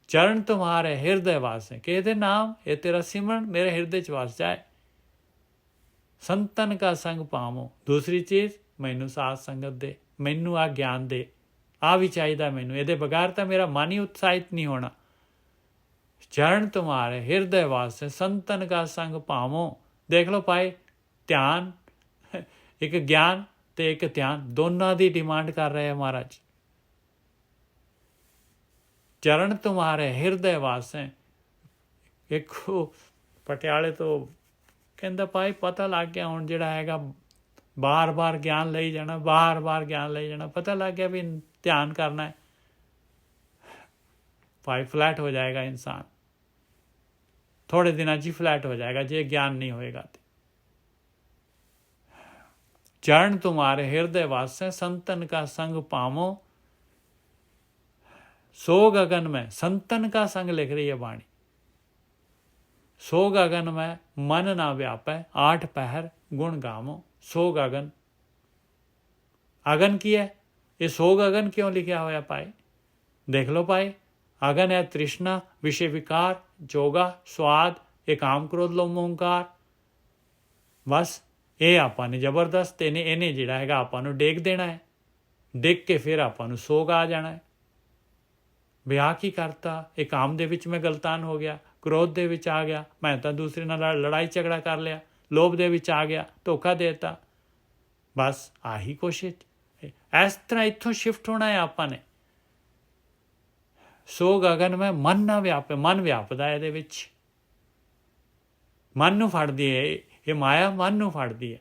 ਚਰਨ ਤੁਮਾਰੇ ਹਿਰਦੇ ਵਾਸੇ, ਕਿ ਇਹਦੇ ਨਾਮ, ਇਹ ਤੇਰਾ ਸਿਮਰਨ ਮੇਰੇ ਹਿਰਦੇ ਚ ਵਸ ਜਾਏ। ਸੰਤਨ ਕਾ ਸੰਗ ਪਾਵੋ, ਦੂਸਰੀ ਚੀਜ਼ ਮੈਨੂੰ ਸਾਧ ਸੰਗਤ ਦੇ, ਮੈਨੂੰ ਆ ਗਿਆਨ ਦੇ, ਆ ਵੀ ਚਾਹੀਦਾ ਮੈਨੂੰ, ਇਹਦੇ ਬਗੈਰ ਤਾਂ ਮੇਰਾ ਮਨ ਹੀ ਉਤਸ਼ਾਹਿਤ ਨਹੀਂ ਹੋਣਾ। ਚਰਨ ਤੁਮਾਰੇ ਹਿਰਦੇ ਵਾਸੇ ਸੰਤਨ ਕਾ ਸੰਗ ਪਾਵੋ। ਦੇਖ ਲਓ ਭਾਈ, ਧਿਆਨ, ਇੱਕ ਗਿਆਨ ਤੇ ਇੱਕ ਧਿਆਨ, ਦੋਨਾਂ ਦੀ ਡਿਮਾਂਡ ਕਰ ਰਹੇ ਆ ਮਹਾਰਾਜ। ਚਰਨ ਤੁਮਾਰੇ ਹਿਰਦੇ ਵਾਸੇ। ਇੱਕ ਪਟਿਆਲੇ ਤੋਂ ਕਹਿੰਦਾ ਭਾਈ ਪਤਾ ਲੱਗ ਗਿਆ ਹੁਣ ਜਿਹੜਾ ਹੈਗਾ ਬਾਰ-ਬਾਰ ਗਿਆਨ ਲਈ ਜਾਣਾ, ਬਾਰ-ਬਾਰ ਗਿਆਨ ਲਈ ਜਾਣਾ, ਪਤਾ ਲੱਗ ਗਿਆ ਵੀ ਧਿਆਨ ਕਰਨਾ ਹੈ, ਭਾਈ ਫਲੈਟ ਹੋ ਜਾਏਗਾ ਇਨਸਾਨ, ਥੋੜੇ ਦਿਨਾਂ 'ਚ ਹੀ ਫਲੈਟ ਹੋ ਜਾਏਗਾ ਜੇ ਗਿਆਨ ਨਹੀਂ ਹੋਏਗਾ ਤੇ। ਚਰਨ ਤੁਮਾਰੇ ਹਿਰਦੇ ਵਾਸੇ ਸੰਤਨ ਕਾ ਸੰਗ ਪਾਵੋ ਸੋ गगन में। संतन का संग लिख रही है वाणी। सो गगन में मन ना व्यापै, 8 पहर गुण गावो। सो गगन, अगन की है, ये सो गगन क्यों लिखा होया पाए? देख लो पाए, अगन है तृष्णा, विषय विकार, जोगा, स्वाद, ये काम क्रोध लो मोहंकार। बस ਇਹ ਆਪਾਂ ਨੇ ਜ਼ਬਰਦਸਤ ਇਹਨੇ ਜਿਹੜਾ ਹੈਗਾ ਆਪਾਂ ਨੂੰ ਡੇਗ ਦੇਣਾ ਹੈ, ਡਿੱਗ ਕੇ ਫਿਰ ਆਪਾਂ ਨੂੰ ਸੋਗ ਆ ਜਾਣਾ ਹੈ। ਵਿਆਹ ਕੀ ਕਰਤਾ, ਇਹ ਕਾਮ ਦੇ ਵਿੱਚ ਮੈਂ ਗਲਤਾਨ ਹੋ ਗਿਆ, ਕ੍ਰੋਧ ਦੇ ਵਿੱਚ ਆ ਗਿਆ, ਮੈਂ ਤਾਂ ਦੂਸਰੇ ਨਾਲ ਲੜਾਈ ਝਗੜਾ ਕਰ ਲਿਆ, ਲੋਭ ਦੇ ਵਿੱਚ ਆ ਗਿਆ, ਧੋਖਾ ਦੇ ਦਿੱਤਾ। ਬਸ ਆਹੀ ਕੋਸ਼ਿਸ਼, ਇਸ ਤਰ੍ਹਾਂ ਇੱਥੋਂ ਸ਼ਿਫਟ ਹੋਣਾ ਹੈ ਆਪਾਂ ਨੇ। ਸੋ ਗਗਨ ਮੈਂ ਮਨ ਨਾ ਵਿਆਪੇ, ਮਨ ਵਿਆਪਦਾ ਇਹਦੇ ਵਿੱਚ, ਮਨ ਨੂੰ ਫੜਦੀ ਹੈ ਇਹ ਮਾਇਆ, ਮਨ ਨੂੰ ਫੜਦੀ ਹੈ।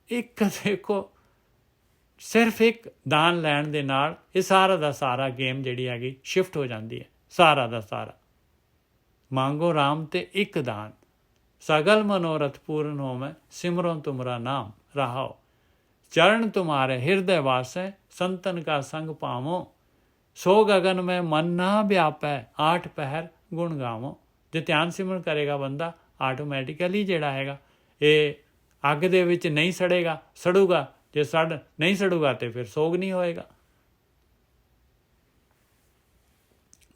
ਇੱਕ ਦੇਖੋ ਸਿਰਫ ਇੱਕ ਦਾਨ ਲੈਣ ਦੇ ਨਾਲ ਇਹ ਸਾਰਾ ਦਾ ਸਾਰਾ ਗੇਮ ਜਿਹੜੀ ਹੈਗੀ ਸ਼ਿਫਟ ਹੋ ਜਾਂਦੀ ਹੈ, ਸਾਰਾ ਦਾ ਸਾਰਾ। ਮੰਗੋ ਰਾਮ ਤੇ ਇੱਕ ਦਾਨ, ਸਗਲ ਮਨੋਰਥ ਪੂਰਨ ਹੋਵੇ ਸਿਮਰੋ ਤੁਮਰਾ ਨਾਮ ਰਹਾਓ। ਚਰਨ ਤੁਮਾਰੇ ਹਿਰਦੇ ਵਾਸੇ ਸੰਤਨ ਕਾ ਸੰਗ ਪਾਵੋ। ਸੋ ਗगन में मन ना व्यापै, 8 पहर गुण गावो। ਜੇ ਧਿਆਨ ਸਿਮਰਨ ਕਰੇਗਾ ਬੰਦਾ, ਆਟੋਮੈਟੀਕਲੀ ਜਿਹੜਾ ਹੈਗਾ ਇਹ ਅੱਗ ਦੇ ਵਿੱਚ ਨਹੀਂ ਸੜੇਗਾ, ਸੜੂਗਾ। ਜੇ ਨਹੀਂ ਸੜੂਗਾ ਤੇ ਫਿਰ ਸੋਗ ਨਹੀਂ ਹੋਏਗਾ।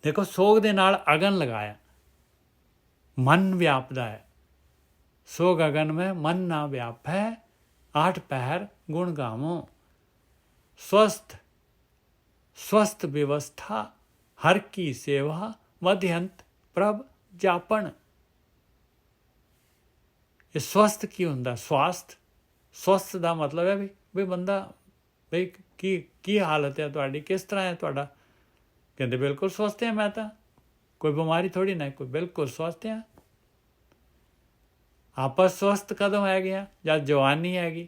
ਦੇਖੋ ਸੋਗ ਦੇ ਨਾਲ ਅਗਨ ਲਗਾਇਆ, ਮਨ ਵਿਆਪਦਾ ਹੈ। ਸੋ ਗगन में मन ना व्यापै, 8 पहर गुण गावो। स्वस्थ व्यवस्था, हर की सेवा, मध्यंत प्रभ ਜਾਪਣ। ਇਹ ਸਵਸਥ ਕੀ ਹੁੰਦਾ? ਸਵਸਥ ਦਾ ਮਤਲਬ ਹੈ ਵੀ ਬੰਦਾ ਬਈ ਕੀ ਹਾਲਤ ਹੈ ਤੁਹਾਡੀ, ਕਿਸ ਤਰ੍ਹਾਂ ਹੈ ਤੁਹਾਡਾ? ਕਹਿੰਦੇ ਬਿਲਕੁਲ ਸਵਸਥ ਹੈ ਮੈਂ ਤਾਂ, ਕੋਈ ਬਿਮਾਰੀ ਥੋੜੀ ਨਾ, ਕੋਈ ਬਿਲਕੁਲ ਸਵਸਥ ਹੈ। ਆਪਾਂ ਸਵਸਥ ਕਦੋਂ ਹੈਗੇ ਆ? ਜਦ ਜਵਾਨੀ ਹੈਗੀ,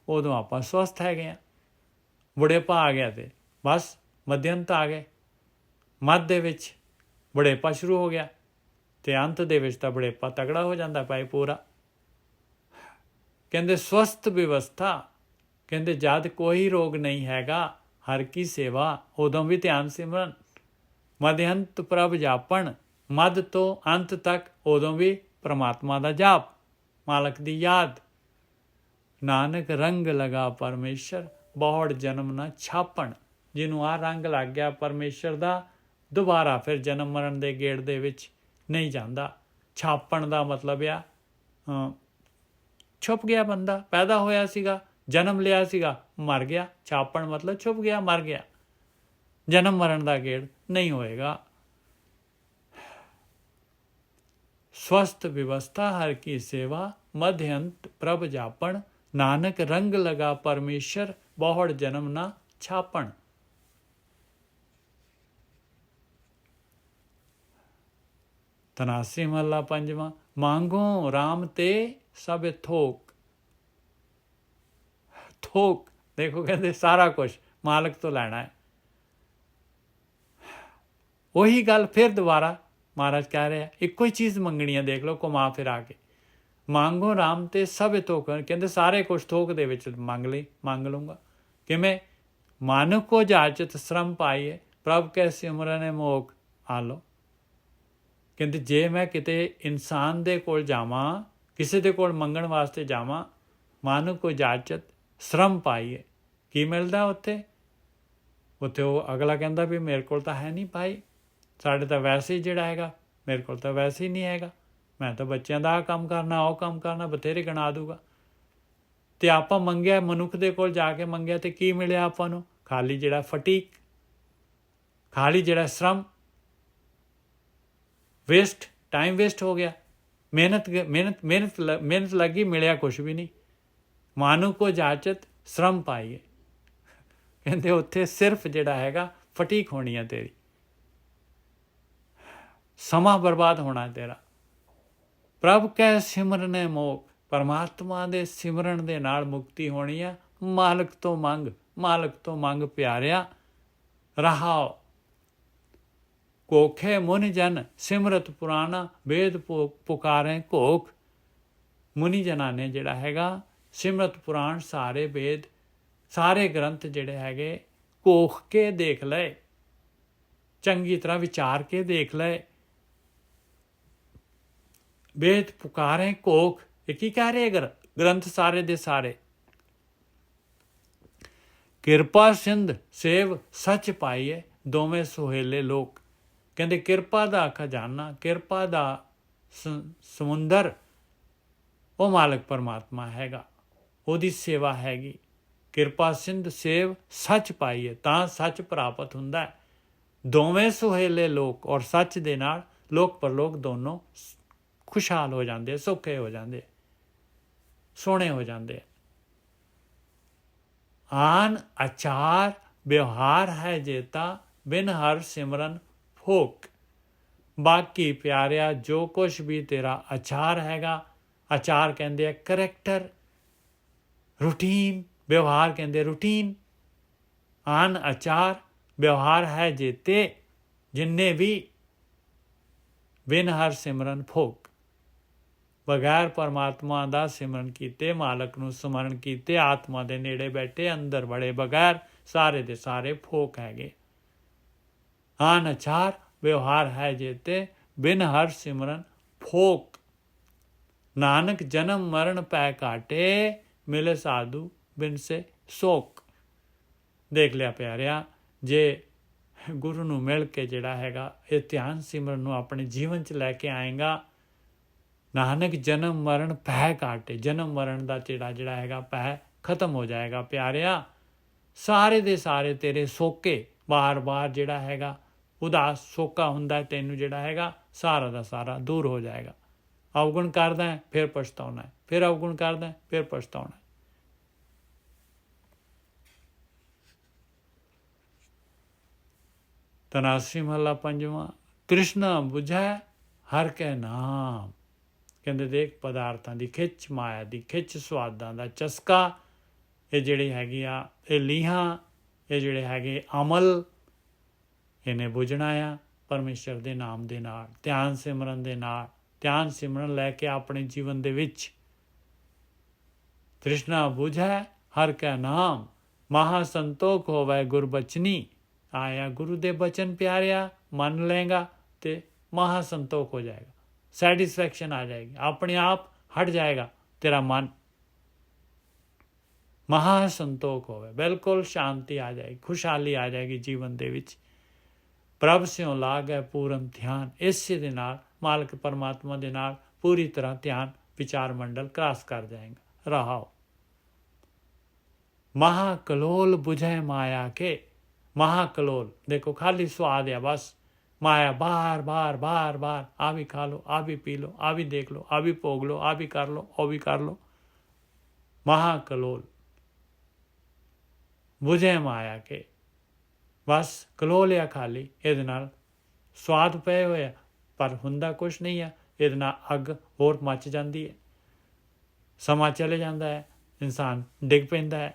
ਉਦੋਂ ਆਪਾਂ ਸਵਸਥ ਹੈਗੇ ਆ। ਬੁਢੇਪਾ ਆ ਗਿਆ ਤੇ ਬਸ ਮਧਿਅੰਤ ਆ ਗਏ, ਮੱਧ ਦੇ ਵਿੱਚ ਬੁਢੇਪਾ ਸ਼ੁਰੂ ਹੋ ਗਿਆ ਤੇ ਅੰਤ ਦੇ ਵਿੱਚ ਤਾਂ ਬੁਢੇਪਾ ਤਗੜਾ ਹੋ ਜਾਂਦਾ ਭਾਈ ਪੂਰਾ। ਕਹਿੰਦੇ ਸਵਸਥ ਵਿਵਸਥਾ, ਕਹਿੰਦੇ ਜਦ ਕੋਈ ਰੋਗ ਨਹੀਂ ਹੈਗਾ, ਹਰ ਕੀ ਸੇਵਾ, ਉਦੋਂ ਵੀ ਧਿਆਨ ਸਿਮਰਨ। ਮਧਿਅੰਤ ਪ੍ਰਭ ਜਾਪਣ, ਮੱਧ ਤੋਂ ਅੰਤ ਤੱਕ ਉਦੋਂ ਵੀ ਪ੍ਰਮਾਤਮਾ ਦਾ ਜਾਪ, ਮਾਲਕ ਦੀ ਯਾਦ। ਨਾਨਕ ਰੰਗ ਲਗਾ ਪਰਮੇਸ਼ਰ, ਬਹੁੜ ਜਨਮ ਨਾ ਛਾਪਣ। ਜਿਹਨੂੰ ਆਹ ਰੰਗ ਲੱਗ ਗਿਆ ਪਰਮੇਸ਼ਰ ਦਾ, ਦੁਬਾਰਾ ਫਿਰ ਜਨਮ ਮਰਨ ਦੇ ਗੇੜ ਦੇ ਵਿੱਚ ਨਹੀਂ ਜਾਂਦਾ। ਛਾਪਣ ਦਾ ਮਤਲਬ ਆ ਛੁਪ ਗਿਆ ਬੰਦਾ, ਪੈਦਾ ਹੋਇਆ ਸੀਗਾ, ਜਨਮ ਲਿਆ ਸੀਗਾ, ਮਰ ਗਿਆ। ਛਾਪਣ ਮਤਲਬ ਛੁਪ ਗਿਆ, ਮਰ ਗਿਆ, ਜਨਮ ਮਰਨ ਦਾ ਗੇੜ ਨਹੀਂ ਹੋਏਗਾ। स्वस्थ व्यवस्था हर की सेवा, मध्यंत प्रभ जापण। नानक रंग लगा परमेश्वर, बहुड़ जन्म ना छापण। तनासी महला पंजवा। मांगो राम ते सब थोक। देखो कहते सारा कुछ मालिक तो लेना है। ਉਹੀ ਗੱਲ ਫਿਰ ਦੁਬਾਰਾ ਮਹਾਰਾਜ ਕਹਿ ਰਿਹਾ, ਇੱਕੋ ਹੀ ਚੀਜ਼ ਮੰਗਣੀ ਹੈ। ਦੇਖ ਲਓ ਘੁਮਾ ਫਿਰਾ ਕੇ, ਮੰਗੋ ਰਾਮ ਤੇ ਸਭ ਥੋਕ, ਕਹਿੰਦੇ ਸਾਰੇ ਕੁਛ ਥੋਕ ਦੇ ਵਿੱਚ ਮੰਗ ਲੂੰਗਾ। ਕਿਵੇਂ? ਮਨ ਕੋ ਜਾਚਤ ਸ਼ਰਮ ਪਾਈਏ, ਪ੍ਰਭ ਕੈ ਸਿਮਰਨ ਮੋਖ ਆ ਲਓ। ਕਹਿੰਦੇ ਜੇ ਮੈਂ ਕਿਤੇ ਇਨਸਾਨ ਦੇ ਕੋਲ ਜਾਵਾਂ, ਕਿਸੇ ਦੇ ਕੋਲ ਮੰਗਣ ਵਾਸਤੇ ਜਾਵਾਂ, ਮਨ ਕੋ ਜਾਚਤ ਸ਼ਰਮ ਪਾਈਏ, ਕੀ ਮਿਲਦਾ ਉੱਥੇ? ਉੱਥੇ ਉਹ ਅਗਲਾ ਕਹਿੰਦਾ ਵੀ ਮੇਰੇ ਕੋਲ ਤਾਂ ਹੈ ਨਹੀਂ ਭਾਈ, ਸਾਡੇ ਤਾਂ ਵੈਸੇ ਹੀ ਜਿਹੜਾ ਹੈਗਾ, ਮੇਰੇ ਕੋਲ ਤਾਂ ਵੈਸੇ ਹੀ ਨਹੀਂ ਹੈਗਾ, ਮੈਂ ਤਾਂ ਬੱਚਿਆਂ ਦਾ ਆਹ ਕੰਮ ਕਰਨਾ, ਉਹ ਕੰਮ ਕਰਨਾ, ਬਥੇਰੇ ਗਿਣਾ ਦੂਗਾ। ਅਤੇ ਆਪਾਂ ਮੰਗਿਆ, ਮਨੁੱਖ ਦੇ ਕੋਲ ਜਾ ਕੇ ਮੰਗਿਆ ਅਤੇ ਕੀ ਮਿਲਿਆ ਆਪਾਂ ਨੂੰ? ਖਾਲੀ ਜਿਹੜਾ ਫਟੀਕ, ਖਾਲੀ ਜਿਹੜਾ ਸ਼ਰਮ, ਵੇਸਟ, ਟਾਈਮ ਵੇਸਟ ਹੋ ਗਿਆ। ਮਿਹਨਤ ਲੱਗੀ, ਮਿਲਿਆ ਕੁਛ ਵੀ ਨਹੀਂ। ਮਾਨੂ ਕੋ ਜਾਚਤ ਸ਼ਰਮ ਪਾਈਏ, ਕਹਿੰਦੇ ਉੱਥੇ ਸਿਰਫ ਜਿਹੜਾ ਹੈਗਾ ਫਟੀਕ ਹੋਣੀ ਹੈ ਤੇਰੀ, ਸਮਾਂ ਬਰਬਾਦ ਹੋਣਾ ਤੇਰਾ। ਪ੍ਰਭ ਕੈ ਸਿਮਰਨੇ ਮੋਖ, ਪਰਮਾਤਮਾ ਦੇ ਸਿਮਰਨ ਦੇ ਨਾਲ ਮੁਕਤੀ ਹੋਣੀ ਆ। ਮਾਲਕ ਤੋਂ ਮੰਗ, ਮਾਲਕ ਤੋਂ ਮੰਗ ਪਿਆਰਿਆ। ਰਹਾਓ ਕੋਖੇ ਮੁਨ ਜਨ ਸਿਮਰਤ ਪੁਰਾਣਾ, ਵੇਦ ਪੁਕਾਰੇ ਘੋਖ। ਮੁਨੀ ਜਨਾਂ ਨੇ ਜਿਹੜਾ ਹੈਗਾ ਸਿਮਰਤ ਪੁਰਾਣ, ਸਾਰੇ ਵੇਦ, ਸਾਰੇ ਗ੍ਰੰਥ ਜਿਹੜੇ ਹੈਗੇ ਘੋਖ ਕੇ ਦੇਖ ਲਏ, ਚੰਗੀ ਤਰ੍ਹਾਂ ਵਿਚਾਰ ਕੇ ਦੇਖ ਲਏ। ਵੇਦ ਪੁਕਾਰੇ ਘੋਖ, ਇਹ ਕੀ ਕਹਿ ਰਹੇ ਗ੍ਰੰਥ ਸਾਰੇ ਦੇ ਸਾਰੇ? ਕਿਰਪਾ ਸਿੰਧ ਸੇਵ ਸੱਚ ਪਾਈਏ, ਦੋਵੇਂ ਸੁਹੇਲੇ ਲੋਕ। ਕਹਿੰਦੇ ਕਿਰਪਾ ਦਾ ਖਜ਼ਾਨਾ, ਕਿਰਪਾ ਦਾ ਸਮੁੰਦਰ ਉਹ ਮਾਲਕ ਪਰਮਾਤਮਾ ਹੈਗਾ, ਉਹਦੀ ਸੇਵਾ ਹੈਗੀ। ਕਿਰਪਾ ਸਿੰਧ ਸੇਵ ਸੱਚ ਪਾਈਏ, ਤਾਂ ਸੱਚ ਪ੍ਰਾਪਤ ਹੁੰਦਾ। ਦੋਵੇਂ ਸੁਹੇਲੇ ਲੋਕ, ਔਰ ਸੱਚ ਦੇ ਨਾਲ ਲੋਕ ਪਰਲੋਕ ਦੋਨੋਂ ਖੁਸ਼ਹਾਲ ਹੋ ਜਾਂਦੇ, ਸੌਖੇ ਹੋ ਜਾਂਦੇ, ਸੋਹਣੇ ਹੋ ਜਾਂਦੇ। ਆਨ ਆਚਾਰ ਵਿਵਹਾਰ ਹੈ ਜੇਤਾ, ਬਿਨ ਹਰ ਸਿਮਰਨ ਭੋਗ। ਬਾਕੀ ਪਿਆਰਿਆ ਜੋ ਕੁਛ ਵੀ ਤੇਰਾ ਆਚਾਰ ਹੈਗਾ, ਆਚਾਰ ਕਹਿੰਦੇ ਆ ਕਰੈਕਟਰ, ਰੂਟੀਨ, ਵਿਵਹਾਰ ਕਹਿੰਦੇ ਰੂਟੀਨ। ਆਨ ਆਚਾਰ ਵਿਵਹਾਰ ਹੈ ਜੇਤੇ, ਜਿੰਨੇ ਵੀ ਬਿਨ ਹਰ ਸਿਮਰਨ ਭੋਗ, ਬਗੈਰ ਪਰਮਾਤਮਾ ਦਾ ਸਿਮਰਨ ਕੀਤੇ, ਮਾਲਕ ਨੂੰ ਸਿਮਰਨ ਕੀਤੇ, ਆਤਮਾ ਦੇ ਨੇੜੇ ਬੈਠੇ, ਅੰਦਰ ਵੜੇ ਬਗੈਰ, ਸਾਰੇ ਦੇ ਸਾਰੇ ਭੋਗ ਹੈਗੇ। ਆਨ ਆਚਾਰ ਵਿਵਹਾਰ ਹੈ ਜੇਤੇ, ਬਿਨ ਹਰ ਸਿਮਰਨ ਭੋਗ। ਨਾਨਕ ਜਨਮ ਮਰਨ ਪੈ ਘਾਟੇ, ਮਿਲੇ ਸਾਧੂ ਬਿਨ ਸੇ ਸੋਕ। ਦੇਖ ਲਿਆ ਪਿਆਰਿਆ, ਜੇ ਗੁਰੂ ਨੂੰ ਮਿਲ ਕੇ ਜਿਹੜਾ ਹੈਗਾ ਇਹ ਧਿਆਨ ਸਿਮਰਨ ਨੂੰ ਆਪਣੇ ਜੀਵਨ 'ਚ ਲੈ ਕੇ ਆਏਗਾ, ਨਾਨਕ ਜਨਮ ਮਰਨ ਪੈ ਘਾਟੇ, ਜਨਮ ਮਰਨ ਦਾ ਜਿਹੜਾ ਹੈਗਾ ਪੈ ਖਤਮ ਹੋ ਜਾਏਗਾ ਪਿਆਰਿਆ। ਸਾਰੇ ਦੇ ਸਾਰੇ ਤੇਰੇ ਸੋਕੇ, ਬਾਰ-ਬਾਰ ਜਿਹੜਾ ਹੈਗਾ ਉਦਾਸ ਸੋਕਾ ਹੁੰਦਾ ਤੈਨੂੰ, ਜਿਹੜਾ ਹੈਗਾ ਸਾਰਾ ਦਾ ਸਾਰਾ ਦੂਰ ਹੋ ਜਾਏਗਾ। ਅਵਗੁਣ ਕਰਦਾ ਹੈ ਫਿਰ ਪਛਤਾਉਣਾ ਹੈ, ਫਿਰ ਅਵਗੁਣ ਕਰਦਾ ਹੈ ਫਿਰ ਪਛਤਾਉਣਾ ਹੈ। ਤਨਾਸੀ ਮਹੱਲਾ ਪੰਜਵਾਂ। ਕ੍ਰਿਸ਼ਨਾ ਬੁਝੈ ਹਰ ਕੈ ਨਾਮ। ਕਹਿੰਦੇ ਦੇਖ ਪਦਾਰਥਾਂ ਦੀ ਖਿੱਚ, ਮਾਇਆ ਦੀ ਖਿੱਚ, ਸੁਆਦਾਂ ਦਾ ਚਸਕਾ, ਇਹ ਜਿਹੜੀ ਹੈਗੀ ਆ ਇਹ ਲੀਹਾਂ, ਇਹ ਜਿਹੜੇ ਹੈਗੇ ਅਮਲ, ਇਹਨੇ ਬੁਝਣਾ ਆ ਪਰਮੇਸ਼ਰ ਦੇ ਨਾਮ ਦੇ ਨਾਲ, ਧਿਆਨ ਸਿਮਰਨ ਦੇ ਨਾਲ। ਧਿਆਨ ਸਿਮਰਨ ਲੈ ਕੇ ਆਪਣੇ ਜੀਵਨ ਦੇ ਵਿੱਚ ਤ੍ਰਿਸ਼ਨਾ ਬੁਝੈ ਹਰ ਕੈ ਨਾਮ, ਮਹਾ ਸੰਤੋਖ ਹੋਵੇ ਗੁਰਬਚਨੀ। ਆਇਆ ਗੁਰੂ ਦੇ ਬਚਨ ਪਿਆਰਿਆ ਮੰਨ ਲਏਗਾ ਤੇ ਮਹਾ ਸੰਤੋਖ ਹੋ ਜਾਏਗਾ, ਸੈਟਿਸਫੈਕਸ਼ਨ ਆ ਜਾਏਗੀ, ਆਪਣੇ ਆਪ ਹਟ ਜਾਏਗਾ ਤੇਰਾ ਮਨ, ਮਹਾ ਸੰਤੋਖ ਹੋਵੇ, ਬਿਲਕੁਲ ਸ਼ਾਂਤੀ ਆ ਜਾਏਗੀ, ਖੁਸ਼ਹਾਲੀ ਆ ਜਾਏਗੀ ਜੀਵਨ ਦੇ ਵਿੱਚ। ਪ੍ਰਭ ਸਿਉ ਲਾਗੈ ਪੂਰਨ ਧਿਆਨ, ਇਸੇ ਦੇ ਨਾਲ ਮਾਲਕ ਪਰਮਾਤਮਾ ਦੇ ਨਾਲ ਪੂਰੀ ਤਰ੍ਹਾਂ ਧਿਆਨ ਵਿਚਾਰ ਮੰਡਲ ਕ੍ਰਾਸ ਕਰ ਜਾਏਗਾ। ਰਹਾਓ ਮਹਾ ਕਲੋਲ ਬੁਝੈ ਮਾਇਆ ਕੇ। ਮਹਾ ਕਲੋਲ ਦੇਖੋ ਖਾਲੀ ਸਵਾਦ ਆ ਬਸ, ਮਾਇਆ ਬਾਰ ਬਾਰ ਬਾਰ ਬਾਰ, ਆ ਵੀ ਖਾ ਲਓ, ਆ ਵੀ ਪੀ ਲਓ, ਆ ਵੀ ਦੇਖ ਲਓ, ਆ ਵੀ ਭੋਗ ਲਓ, ਆ ਵੀ ਕਰ ਲਓ, ਉਹ ਵੀ ਕਰ ਲਓ। ਮਹਾ ਕਲੋਲ ਬੁਝੈ ਮਾਇਆ ਕੇ, ਬਸ ਕਲੋਲ ਆ ਖਾਲੀ, ਇਹਦੇ ਨਾਲ ਸਵਾਦ ਪਏ ਹੋਏ ਆ ਪਰ ਹੁੰਦਾ ਕੁਛ ਨਹੀਂ ਆ। ਇਹਦੇ ਨਾਲ ਅੱਗ ਹੋਰ ਮੱਚ ਜਾਂਦੀ ਹੈ, ਸਮਾਂ ਚਲੇ ਜਾਂਦਾ ਹੈ, ਇਨਸਾਨ ਡਿੱਗ ਪੈਂਦਾ ਹੈ,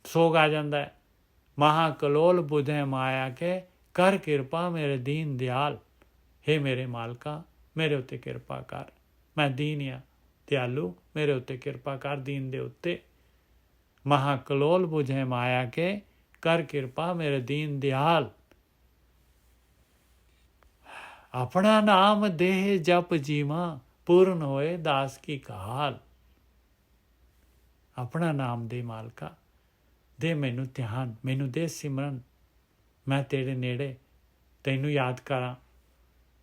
ਸੋਗ ਆ ਜਾਂਦਾ ਹੈ। ਮਹਾ ਕਲੋਲ ਬੁਝੈ ਮਾਇਆ ਕੇ, ਕਰ ਕਿਰਪਾ ਮੇਰੇ ਦੀਨ ਦਿਆਲ। हे ਮੇਰੇ ਮਾਲਕਾ, ਮੇਰੇ ਉੱਤੇ ਕਿਰਪਾ ਕਰ, ਮੈਂ ਦੀਨ ਆ, ਦਿਆਲੂ, ਮੇਰੇ ਉੱਤੇ ਕਿਰਪਾ ਕਰ ਦੀਨ ਦੇ ਉੱਤੇ। ਮਹਾ ਕਲੋਲ ਬੁਝੇ ਮਾਇਆ ਕੇ, ਕਰ ਕਿਰਪਾ ਮੇਰੇ ਦੀਨ ਦਿਆਲ। ਆਪਣਾ ਨਾਮ ਦੇਹ ਜਪ ਜੀਵਾਂ, ਪੂਰਨ ਹੋਏ ਦਾਸ ਕੀ ਕਾਲ। ਆਪਣਾ ਨਾਮ ਦੇ ਮਾਲਕਾ, ਦੇ ਮੈਨੂੰ ਧਿਆਨ, ਮੈਨੂੰ ਦੇ ਸਿਮਰਨ, ਮੈਂ ਤੇਰੇ ਨੇੜੇ ਤੈਨੂੰ ਯਾਦ ਕਰਾਂ।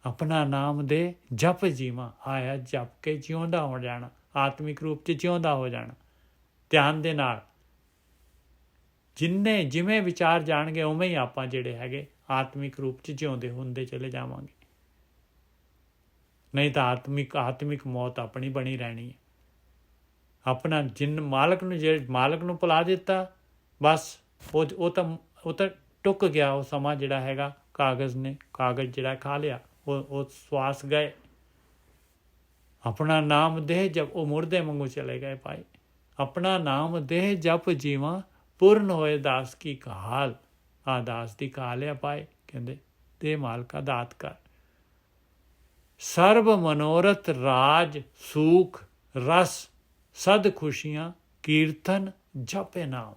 ਆਪਣਾ ਨਾਮ ਦੇ ਜਪ ਜੀਵਾਂ, ਆਇਆ ਜਪ ਕੇ ਜਿਉਂਦਾ ਹੋ ਜਾਣਾ, ਆਤਮਿਕ ਰੂਪ 'ਚ ਜਿਉਂਦਾ ਹੋ ਜਾਣਾ ਧਿਆਨ ਦੇ ਨਾਲ। ਜਿਵੇਂ ਵਿਚਾਰ ਜਾਣਗੇ ਉਵੇਂ ਹੀ ਆਪਾਂ ਜਿਹੜੇ ਹੈਗੇ ਆਤਮਿਕ ਰੂਪ 'ਚ ਜਿਉਂਦੇ ਹੁੰਦੇ ਚਲੇ ਜਾਵਾਂਗੇ। ਨਹੀਂ ਤਾਂ ਆਤਮਿਕ ਮੌਤ ਆਪਣੀ ਬਣੀ ਰਹਿਣੀ ਹੈ। ਆਪਣਾ ਮਾਲਕ ਨੂੰ ਭੁਲਾ ਦਿੱਤਾ, ਬਸ ਉਹ ਤਾਂ ਟੁੱਕ ਗਿਆ ਉਹ ਸਮਾਂ ਜਿਹੜਾ ਹੈਗਾ। ਕਾਗਜ਼ ਜਿਹੜਾ ਖਾ ਲਿਆ, ਉਹ ਸਵਾਸ ਗਏ। ਆਪਣਾ ਨਾਮ ਦੇਹ ਜਪ, ਉਹ ਮੁਰਦੇ ਵਾਂਗੂ ਚਲੇ ਗਏ ਭਾਈ। ਆਪਣਾ ਨਾਮ ਦੇਹ ਜਪ ਜੀਵਾਂ, ਪੂਰਨ ਹੋਏ ਦਾਸ ਕੀ ਕਾਲ। ਆ ਦਾਸ ਦੀ ਕਾਲ ਆ ਭਾਈ, ਕਹਿੰਦੇ ਦੇ ਮਾਲਕਾ ਦਾਤ ਕਰ। ਸਰਬ ਮਨੋਰਥ ਰਾਜ ਸੂਖ ਰਸ ਸਦ ਖੁਸ਼ੀਆਂ, ਕੀਰਤਨ ਜਪੇ ਨਾਮ।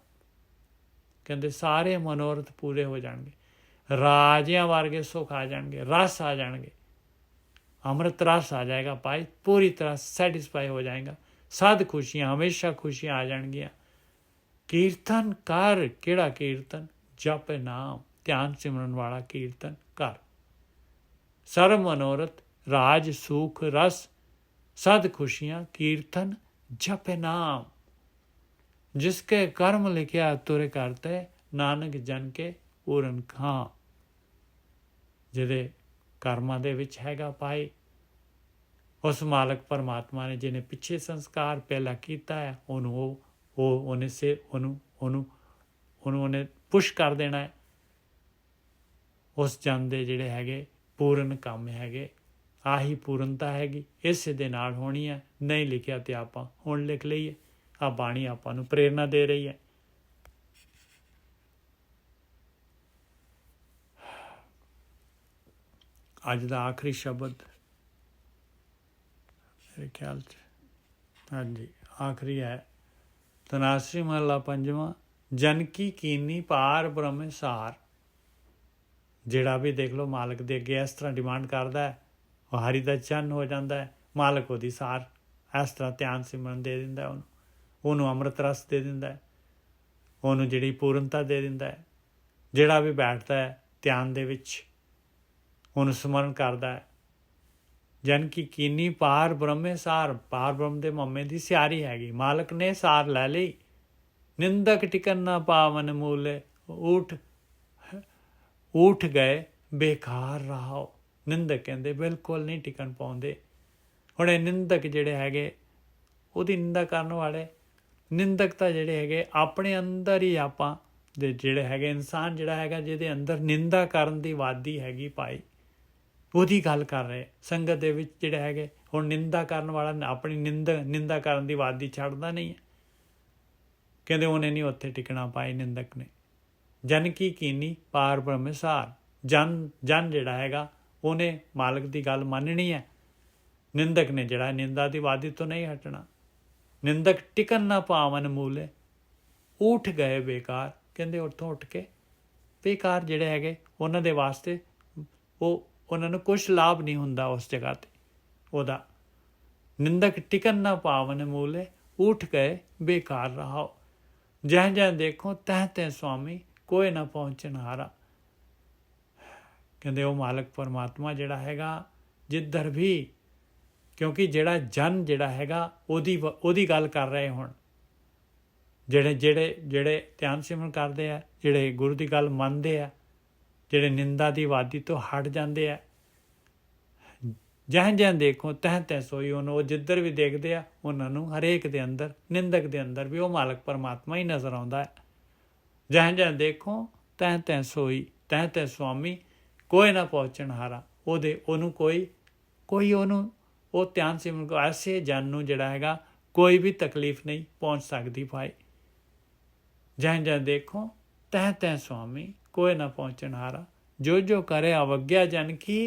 ਕਹਿੰਦੇ ਸਾਰੇ ਮਨੋਰਥ ਪੂਰੇ ਹੋ ਜਾਣਗੇ, ਰਾਜਿਆਂ ਵਰਗੇ ਸੁੱਖ ਆ ਜਾਣਗੇ, ਰਸ ਆ ਜਾਣਗੇ, ਅੰਮ੍ਰਿਤ ਰਸ ਆ ਜਾਏਗਾ ਭਾਈ, ਪੂਰੀ ਤਰ੍ਹਾਂ ਸੈਟਿਸਫਾਈ ਹੋ ਜਾਏਗਾ। ਸਦ ਖੁਸ਼ੀਆਂ, ਹਮੇਸ਼ਾ ਖੁਸ਼ੀਆਂ ਆ ਜਾਣਗੀਆਂ। ਕੀਰਤਨ ਕਰ, ਕਿਹੜਾ ਕੀਰਤਨ? ਜਪ ਨਾਮ, ਧਿਆਨ ਸਿਮਰਨ ਵਾਲਾ ਕੀਰਤਨ ਕਰ। ਸਰਬ ਮਨੋਰਥ ਰਾਜ ਸੁਖ ਰਸ ਸਦ ਖੁਸ਼ੀਆਂ, ਕੀਰਤਨ ਜਪ ਨਾਮ। ਜਿਸਕੇ ਕਰਮ ਲਿਖਿਆ ਤੁਰ ਕਰਤੇ, ਨਾਨਕ ਜਨ ਕੇ ਪੂਰਨ ਖਾਂ। ਜਿਹਦੇ ਕਰਮਾਂ ਦੇ ਵਿੱਚ ਹੈਗਾ ਭਾਈ, ਉਸ ਮਾਲਕ ਪਰਮਾਤਮਾ ਨੇ ਜਿਹਨੇ ਪਿੱਛੇ ਸੰਸਕਾਰ ਪਹਿਲਾਂ ਕੀਤਾ ਹੈ, ਉਹਨੇ ਪੁਸ਼ ਕਰ ਦੇਣਾ ਹੈ। ਉਸ ਜਨ ਦੇ ਜਿਹੜੇ ਹੈਗੇ ਪੂਰਨ ਕੰਮ ਹੈਗੇ, ਆਹੀ ਪੂਰਨਤਾ ਹੈਗੀ, ਇਸੇ ਦੇ ਨਾਲ ਹੋਣੀ ਹੈ। ਨਹੀਂ ਲਿਖਿਆ ਤੇ ਆਪਾਂ ਹੁਣ ਲਿਖ ਲਈਏ। ਆ ਬਾਣੀ ਆਪਾਂ ਨੂੰ ਪ੍ਰੇਰਨਾ ਦੇ ਰਹੀ ਹੈ। ਅੱਜ ਦਾ ਆਖਰੀ ਸ਼ਬਦ ਮੇਰੇ ਖਿਆਲ 'ਚ, ਹਾਂਜੀ ਆਖਰੀ ਹੈ। ਤਨਾਸਰੀ ਮਹਲਾ ਪੰਜਵਾਂ। ਜਨ ਕੀ ਕੀਨੀ ਪਾਰ ਬ੍ਰਹਮ ਸਾਰ। ਜਿਹੜਾ ਵੀ ਦੇਖ ਲਓ ਮਾਲਕ ਦੇ ਅੱਗੇ ਇਸ ਤਰ੍ਹਾਂ ਡਿਮਾਂਡ ਕਰਦਾ ਹੈ, ਉਹ ਹਰੀ ਦਾ ਚੰਨ ਹੋ ਜਾਂਦਾ ਹੈ। ਮਾਲਕ ਉਹਦੀ ਸਾਰ ਇਸ ਤਰ੍ਹਾਂ ਧਿਆਨ ਸਿਮਰਨ ਦੇ ਦਿੰਦਾ, ਉਹਨੂੰ ਅੰਮ੍ਰਿਤ ਰਸ ਦੇ ਦਿੰਦਾ ਹੈ, ਉਹਨੂੰ ਜਿਹੜੀ ਪੂਰਨਤਾ ਦੇ ਦਿੰਦਾ ਹੈ। ਜਿਹੜਾ ਵੀ ਬੈਠਦਾ ਹੈ ਧਿਆਨ ਦੇ ਵਿੱਚ, ਉਹਨੂੰ ਸਮਰਨ ਕਰਦਾ ਹੈ। ਜਨ ਕੀ ਕੀਨੀ ਪਾਰ ਬ੍ਰਹਮੇ ਸਾਰ। ਪਾਰ ਬ੍ਰਹਮ ਦੇ ਮੰਮੇ ਦੀ ਸਿਆਰੀ ਹੈਗੀ, ਮਾਲਕ ਨੇ ਸਾਰ ਲੈ ਲਈ। ਨਿੰਦਕ ਟਿਕਨ ਨਾ ਪਾਵਨ ਮੂਲੇ, ਉਠ ਗਏ ਬੇਕਾਰ ਰਹਾਓ। ਨਿੰਦਕ ਕਹਿੰਦੇ ਬਿਲਕੁਲ ਨਹੀਂ ਟਿਕਣ ਪਾਉਂਦੇ। ਹੁਣ ਇਹ ਨਿੰਦਕ ਜਿਹੜੇ ਹੈਗੇ, ਉਹਦੀ ਨਿੰਦਾ ਕਰਨ ਵਾਲੇ ਨਿੰਦਕ ਤਾਂ ਜਿਹੜੇ ਹੈਗੇ ਆਪਣੇ ਅੰਦਰ ਹੀ ਆਪਾਂ ਦੇ ਜਿਹੜੇ ਹੈਗੇ ਇਨਸਾਨ ਜਿਹੜਾ ਹੈਗਾ, ਜਿਹਦੇ ਅੰਦਰ ਨਿੰਦਾ ਕਰਨ ਦੀ ਵਾਦੀ ਹੈਗੀ ਭਾਈ, ਉਹਦੀ ਗੱਲ ਕਰ ਰਹੇ। ਸੰਗਤ ਦੇ ਵਿੱਚ ਜਿਹੜੇ ਹੈਗੇ, ਹੁਣ ਨਿੰਦਾ ਕਰਨ ਵਾਲਾ ਆਪਣੀ ਨਿੰਦਾ ਕਰਨ ਦੀ ਵਾਦੀ ਛੱਡਦਾ ਨਹੀਂ ਹੈ। ਕਹਿੰਦੇ ਉਹਨੇ ਨਹੀਂ ਉੱਥੇ ਟਿਕਣਾ ਭਾਈ ਨਿੰਦਕ ਨੇ। ਜਨ ਕੀ ਕੀਨੀ ਪਾਰ ਬ੍ਰਹਮ ਸਾਰ। ਜਨ ਜਿਹੜਾ ਹੈਗਾ ਉਹਨੇ ਮਾਲਕ ਦੀ ਗੱਲ ਮੰਨਣੀ ਹੈ। ਨਿੰਦਕ ਨੇ ਜਿਹੜਾ ਨਿੰਦਾ ਦੀ ਵਾਦੀ ਤੋਂ ਨਹੀਂ ਹਟਣਾ। ਨਿੰਦਕ ਟਿਕਨ ਨਾ ਪਾਵਨ ਮੂਲੇ, ਉੱਠ ਗਏ ਬੇਕਾਰ। ਕਹਿੰਦੇ ਉੱਥੋਂ ਉੱਠ ਕੇ ਬੇਕਾਰ ਜਿਹੜੇ ਹੈਗੇ ਉਹਨਾਂ ਦੇ ਵਾਸਤੇ ਉਹਨਾਂ ਨੂੰ ਕੁਛ ਲਾਭ ਨਹੀਂ ਹੁੰਦਾ ਉਸ ਜਗ੍ਹਾ 'ਤੇ ਉਹਦਾ। ਨਿੰਦਕ ਟਿਕਨ ਨਾ ਪਾਵਨ ਮੂਲੇ, ਉੱਠ ਗਏ ਬੇਕਾਰ ਰਹਾਓ। ਜਹ ਦੇਖੋ ਤਹ ਸੁਆਮੀ, ਕੋਈ ਨਾ ਪਹੁੰਚਣ ਹਾਰਾ। ਕਹਿੰਦੇ ਉਹ ਮਾਲਕ ਪਰਮਾਤਮਾ ਜਿਹੜਾ ਹੈਗਾ ਜਿੱਧਰ ਵੀ, ਕਿਉਂਕਿ ਜਿਹੜਾ ਜਨ ਜਿਹੜਾ ਹੈਗਾ ਉਹਦੀ ਗੱਲ ਕਰ ਰਹੇ। ਹੁਣ ਜਿਹੜੇ ਧਿਆਨ ਸਿਮਰਨ ਕਰਦੇ ਆ, ਜਿਹੜੇ ਗੁਰੂ ਦੀ ਗੱਲ ਮੰਨਦੇ ਆ, ਜਿਹੜੇ ਨਿੰਦਾ ਦੀ ਵਾਦੀ ਤੋਂ ਹਟ ਜਾਂਦੇ ਆ, ਜਹ ਦੇਖੋ ਤਹ ਸੋਈ। ਉਹਨੂੰ ਉਹ ਜਿੱਧਰ ਵੀ ਦੇਖਦੇ ਆ, ਉਹਨਾਂ ਨੂੰ ਹਰੇਕ ਦੇ ਅੰਦਰ, ਨਿੰਦਕ ਦੇ ਅੰਦਰ ਵੀ ਉਹ ਮਾਲਕ ਪਰਮਾਤਮਾ ਹੀ ਨਜ਼ਰ ਆਉਂਦਾ ਹੈ। ਜਹ ਦੇਖੋ ਤਹ ਸੋਈ, ਤਹ ਸੁਆਮੀ, ਕੋਈ ਨਾ ਪਹੁੰਚਣ ਹਾਰਾ। ਉਹਨੂੰ ਕੋਈ ਉਹਨੂੰ ਉਹ ਧਿਆਨ ਸਿਮਰਨ ਕੋ ਐਸੇ ਜਨ ਨੂੰ ਜਿਹੜਾ ਹੈਗਾ ਕੋਈ ਵੀ ਤਕਲੀਫ ਨਹੀਂ ਪਹੁੰਚ ਸਕਦੀ ਭਾਈ। ਜਹ ਦੇਖੋ ਤਹ ਸੁਆਮੀ, ਕੋਈ ਨਾ ਪਹੁੰਚਣ ਹਾਰਾ। जो जो करे अवज्ञा जन की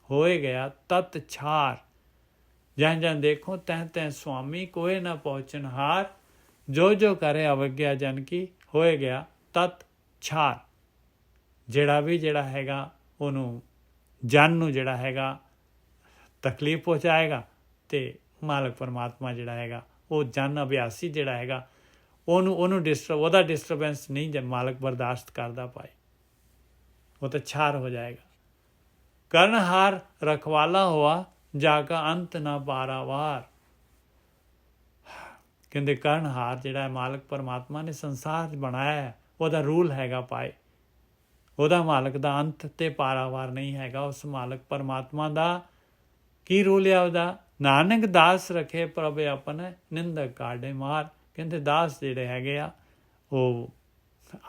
होए गया तत् छार। जहाँ जहाँ देखो तह तह स्वामी कोई न पहुँचन हार। जो जो करे अवज्ञा जन की होए गया तत् छार। ਜਿਹੜਾ ਵੀ ਜਿਹੜਾ ਹੈਗਾ ਉਹਨੂੰ ਜਨ ਨੂੰ ਜਿਹੜਾ ਹੈਗਾ ਤਕਲੀਫ ਪਹੁੰਚਾਏਗਾ ਤੇ ਮਾਲਕ ਪਰਮਾਤਮਾ ਜਿਹੜਾ ਹੈਗਾ ਉਹ ਜਨ ਅਭਿਆਸੀ ਜਿਹੜਾ ਹੈਗਾ ਉਹਨੂੰ ਉਹਦਾ ਡਿਸਟਰਬੈਂਸ ਨਹੀਂ ਜੇ ਮਾਲਕ ਬਰਦਾਸ਼ਤ ਕਰਦਾ ਪਾਏ ਉਹ ਤਾਂ ਛਾਰ ਹੋ ਜਾਏਗਾ। ਕਰਨਹਾਰ ਰਖਵਾਲਾ ਹੋਆ ਜਾ ਕਾ ਅੰਤ ਨਾ ਪਾਰਾਵਾਰ। ਕਹਿੰਦੇ ਕਰਨਹਾਰ ਜਿਹੜਾ ਹੈ ਮਾਲਕ ਪਰਮਾਤਮਾ ਨੇ ਸੰਸਾਰ ਬਣਾਇਆ ਹੈ, ਉਹਦਾ ਰੂਲ ਹੈਗਾ ਪਾਏ। ਉਹਦਾ ਮਾਲਕ ਦਾ ਅੰਤ ਤੇ ਪਾਰਾਵਾਰ ਨਹੀਂ ਹੈਗਾ। ਉਸ ਮਾਲਕ ਪਰਮਾਤਮਾ ਦਾ ਕੀ ਰੂਲ ਹੈ ਉਹਦਾ? ਨਾਨਕ ਦਾਸ ਰੱਖੇ ਪ੍ਰਭ ਆਪਨ ਨਿੰਦਕ ਕਾਢੇ ਮਾਰ। ਕਹਿੰਦੇ ਦਾਸ ਜਿਹੜੇ ਹੈਗੇ ਆ ਉਹ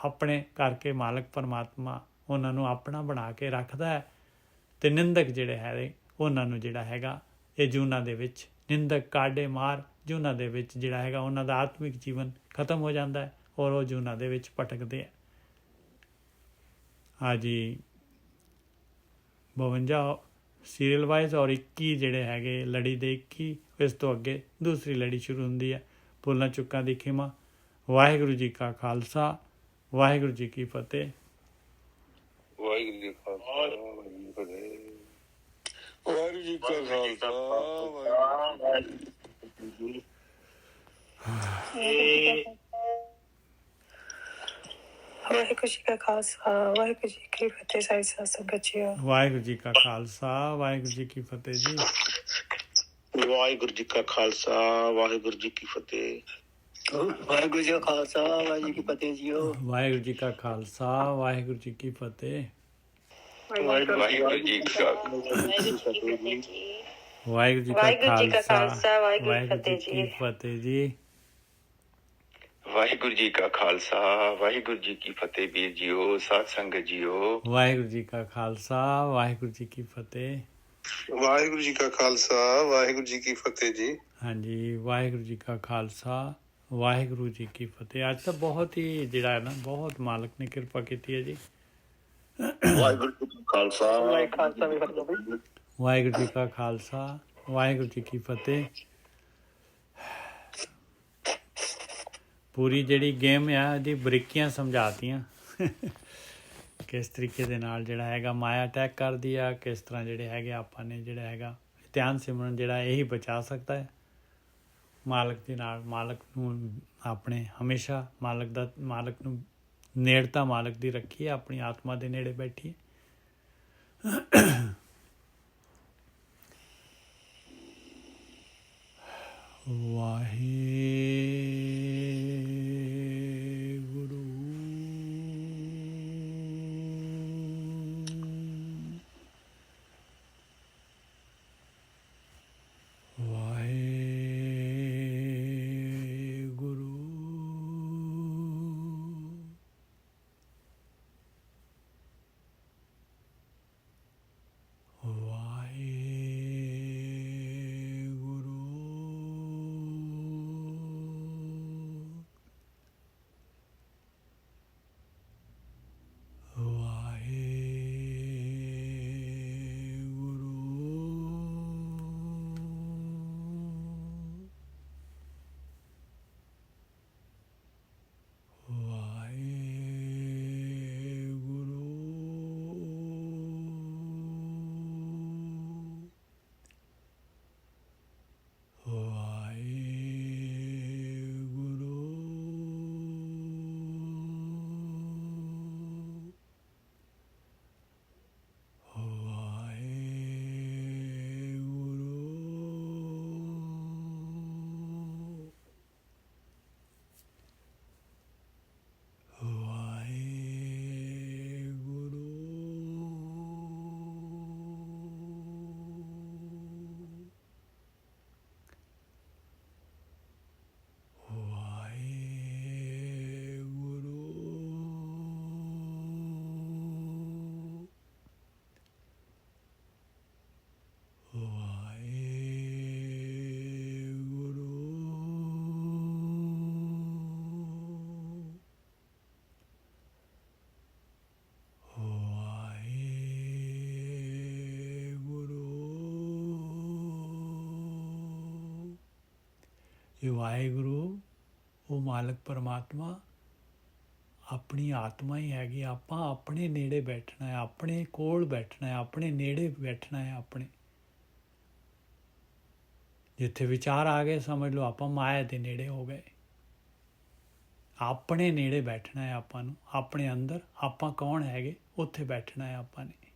ਆਪਣੇ ਕਰਕੇ ਮਾਲਕ ਪਰਮਾਤਮਾ ਉਹਨਾਂ ਨੂੰ ਆਪਣਾ ਬਣਾ ਕੇ ਰੱਖਦਾ ਹੈ ਤੇ ਨਿੰਦਕ ਜਿਹੜੇ ਹੈਗੇ ਉਹਨਾਂ ਨੂੰ ਜਿਹੜਾ ਹੈਗਾ ਇਹ ਜੂਨਾਂ ਦੇ ਵਿੱਚ ਨਿੰਦਕ ਕਾਢੇ ਮਾਰ। ਜੂਨਾਂ ਦੇ ਵਿੱਚ ਜਿਹੜਾ ਹੈਗਾ ਉਹਨਾਂ ਦਾ ਆਤਮਿਕ ਜੀਵਨ ਖਤਮ ਹੋ ਜਾਂਦਾ ਹੈ ਔਰ ਉਹ ਜੂਨਾਂ ਦੇ ਵਿੱਚ ਭਟਕਦੇ ਆ। ਹਾਂਜੀ 52 ਸੀਰੀਅਲ ਵਾਈਜ਼ ਔਰ 21 ਜਿਹੜੇ ਹੈਗੇ ਲੜੀ ਦੇ 21 ਇਸ ਤੋਂ ਅੱਗੇ ਦੂਸਰੀ ਲੜੀ ਸ਼ੁਰੂ ਹੁੰਦੀ ਹੈ। ਭੁੱਲਾਂ ਚੁੱਕਾਂ ਦੀ ਖਿਮਾ। ਵਾਹਿਗੁਰੂ ਜੀ ਕਾ ਖਾਲਸਾ ਵਾਹਿਗੁਰੂ ਜੀ ਕੀ ਫਤਿਹ। ਵਾਹਿਗੁਰੂ ਜੀ ਕਾ ਖਾਲਸਾ ਵਾਹਿਗੁਰੂ ਜੀ ਕਾ ਖਾਲਸਾ ਵਾਹਿਗੁਰੂ ਜੀ ਕਾ ਖਾਲਸਾ ਵਾਹਿਗੁਰੂ ਜੀ ਕੀ ਫਤਿਹ। ਸਾਰੀ ਸਾਧ ਸੰਗਤ ਜੀਓ। ਵਾਹਿਗੁਰੂ ਜੀ ਕਾ ਖਾਲਸਾ ਵਾਹਿਗੁਰੂ ਜੀ ਕੀ ਫਤਿਹ ਜੀ। ਵਾਹਿਗੁਰੂ ਜੀ ਕਾ ਖਾਲਸਾ ਵਾਹਿਗੁਰੂ ਜੀ ਕੀ ਫਤਿਹ। ਵਾਹਿਗੁਰੂ ਜੀ ਕਾ ਖਾਲਸਾ ਵਾਹਿਗੁਰੂ ਜੀ ਕੀ ਫਤਿਹ ਜੀਓ। ਵਾਹਿਗੁਰੂ ਜੀ ਕਾ ਖਾਲਸਾ ਵਾਹਿਗੁਰੂ ਜੀ ਕੀ ਫਤਿਹ। ਵਾਹਿਗੁਰੂ ਜੀ ਕਾ ਵਾਹਿਗੁਰੂ ਜੀ ਕਾ ਖਾਲਸਾ ਵਾਹਿਗੁਰੂ ਜੀ ਕੀ ਫਤਿਹ ਜੀ। ਵਾਹਿਗੁਰੂ ਜੀ ਕਾ ਖਾਲਸਾ ਵਾਹਿਗੁਰੂ ਜੀ ਕੀ ਫਤਿਹ ਵੀਰ ਜੀਓ ਸਾਧ ਸੰਗਤ ਜੀਓ। ਵਾਹਿਗੁਰੂ ਜੀ ਕਾ ਖਾਲਸਾ ਵਾਹਿਗੁਰੂ ਜੀ ਕੀ ਫਤਿਹ। ਵਾਹਿਗੁਰੂ ਜੀ ਕਾ ਖਾਲਸਾ ਵਾਹਿਗੁਰੂ ਜੀ ਕੀ ਫਤਿਹ ਜੀ। ਹਾਂਜੀ ਵਾਹਿਗੁਰੂ ਜੀ ਕਾ ਖਾਲਸਾ ਵਾਹਿਗੁਰੂ ਜੀ ਕੀ ਫਤਿਹ। ਅੱਜ ਤਾਂ ਬਹੁਤ ਹੀ ਜਿਹੜਾ ਹੈ ਨਾ ਬਹੁਤ ਮਾਲਕ ਨੇ ਕਿਰਪਾ ਕੀਤੀ ਹੈ ਜੀ। ਵਾਹਿਗੁਰੂ ਜੀ ਕਾ ਖਾਲਸਾ ਵਾਹਿਗੁਰੂ ਜੀ ਕਾ ਖਾਲਸਾ ਵਾਹਿਗੁਰੂ ਜੀ ਕੀ ਫਤਿਹ। ਪੂਰੀ ਜਿਹੜੀ ਗੇਮ ਆ ਇਹਦੀ ਬਰੀਕੀਆਂ ਸਮਝਾਤੀਆਂ ਕਿਸ ਤਰੀਕੇ ਦੇ ਨਾਲ ਜਿਹੜਾ ਹੈਗਾ ਮਾਇਆ ਅਟੈਕ ਕਰਦੀ ਆ, ਕਿਸ ਤਰ੍ਹਾਂ ਜਿਹੜੇ ਹੈਗੇ ਆਪਾਂ ਨੇ ਜਿਹੜਾ ਹੈਗਾ ਧਿਆਨ ਸਿਮਰਨ ਜਿਹੜਾ ਇਹੀ ਬਚਾ ਸਕਦਾ ਹੈ ਮਾਲਕ ਦੇ ਨਾਲ। ਮਾਲਕ ਨੂੰ ਆਪਣੇ ਹਮੇਸ਼ਾ ਮਾਲਕ ਨੂੰ ਨੇੜਤਾ ਮਾਲਕ ਦੀ ਰੱਖੀਏ, ਆਪਣੀ ਆਤਮਾ ਦੇ ਨੇੜੇ ਬੈਠੀਏ। ਵਾਹਿਗੁਰੂ ਵਾਹਿਗੁਰੂ ਵਾਹਿਗੁਰੂ ਇਹ ਵਾਹਿਗੁਰੂ ਉਹ ਮਾਲਕ ਪਰਮਾਤਮਾ ਆਪਣੀ ਆਤਮਾ ਹੀ ਹੈਗੀ। ਆਪਾਂ ਆਪਣੇ ਨੇੜੇ ਬੈਠਣਾ ਹੈ, ਆਪਣੇ ਕੋਲ ਬੈਠਣਾ ਹੈ, ਆਪਣੇ ਨੇੜੇ ਬੈਠਣਾ ਹੈ। ਆਪਣੇ ਜਿੱਥੇ ਵਿਚਾਰ ਆ ਗਏ ਸਮਝ ਲਓ ਆਪਾਂ ਮਾਇਆ ਦੇ ਨੇੜੇ ਹੋ ਗਏ। ਆਪਣੇ ਨੇੜੇ ਬੈਠਣਾ ਹੈ ਆਪਾਂ ਨੂੰ, ਆਪਣੇ ਅੰਦਰ ਆਪਾਂ ਕੌਣ ਹੈਗੇ ਉੱਥੇ ਬੈਠਣਾ ਹੈ ਆਪਾਂ ਨੇ।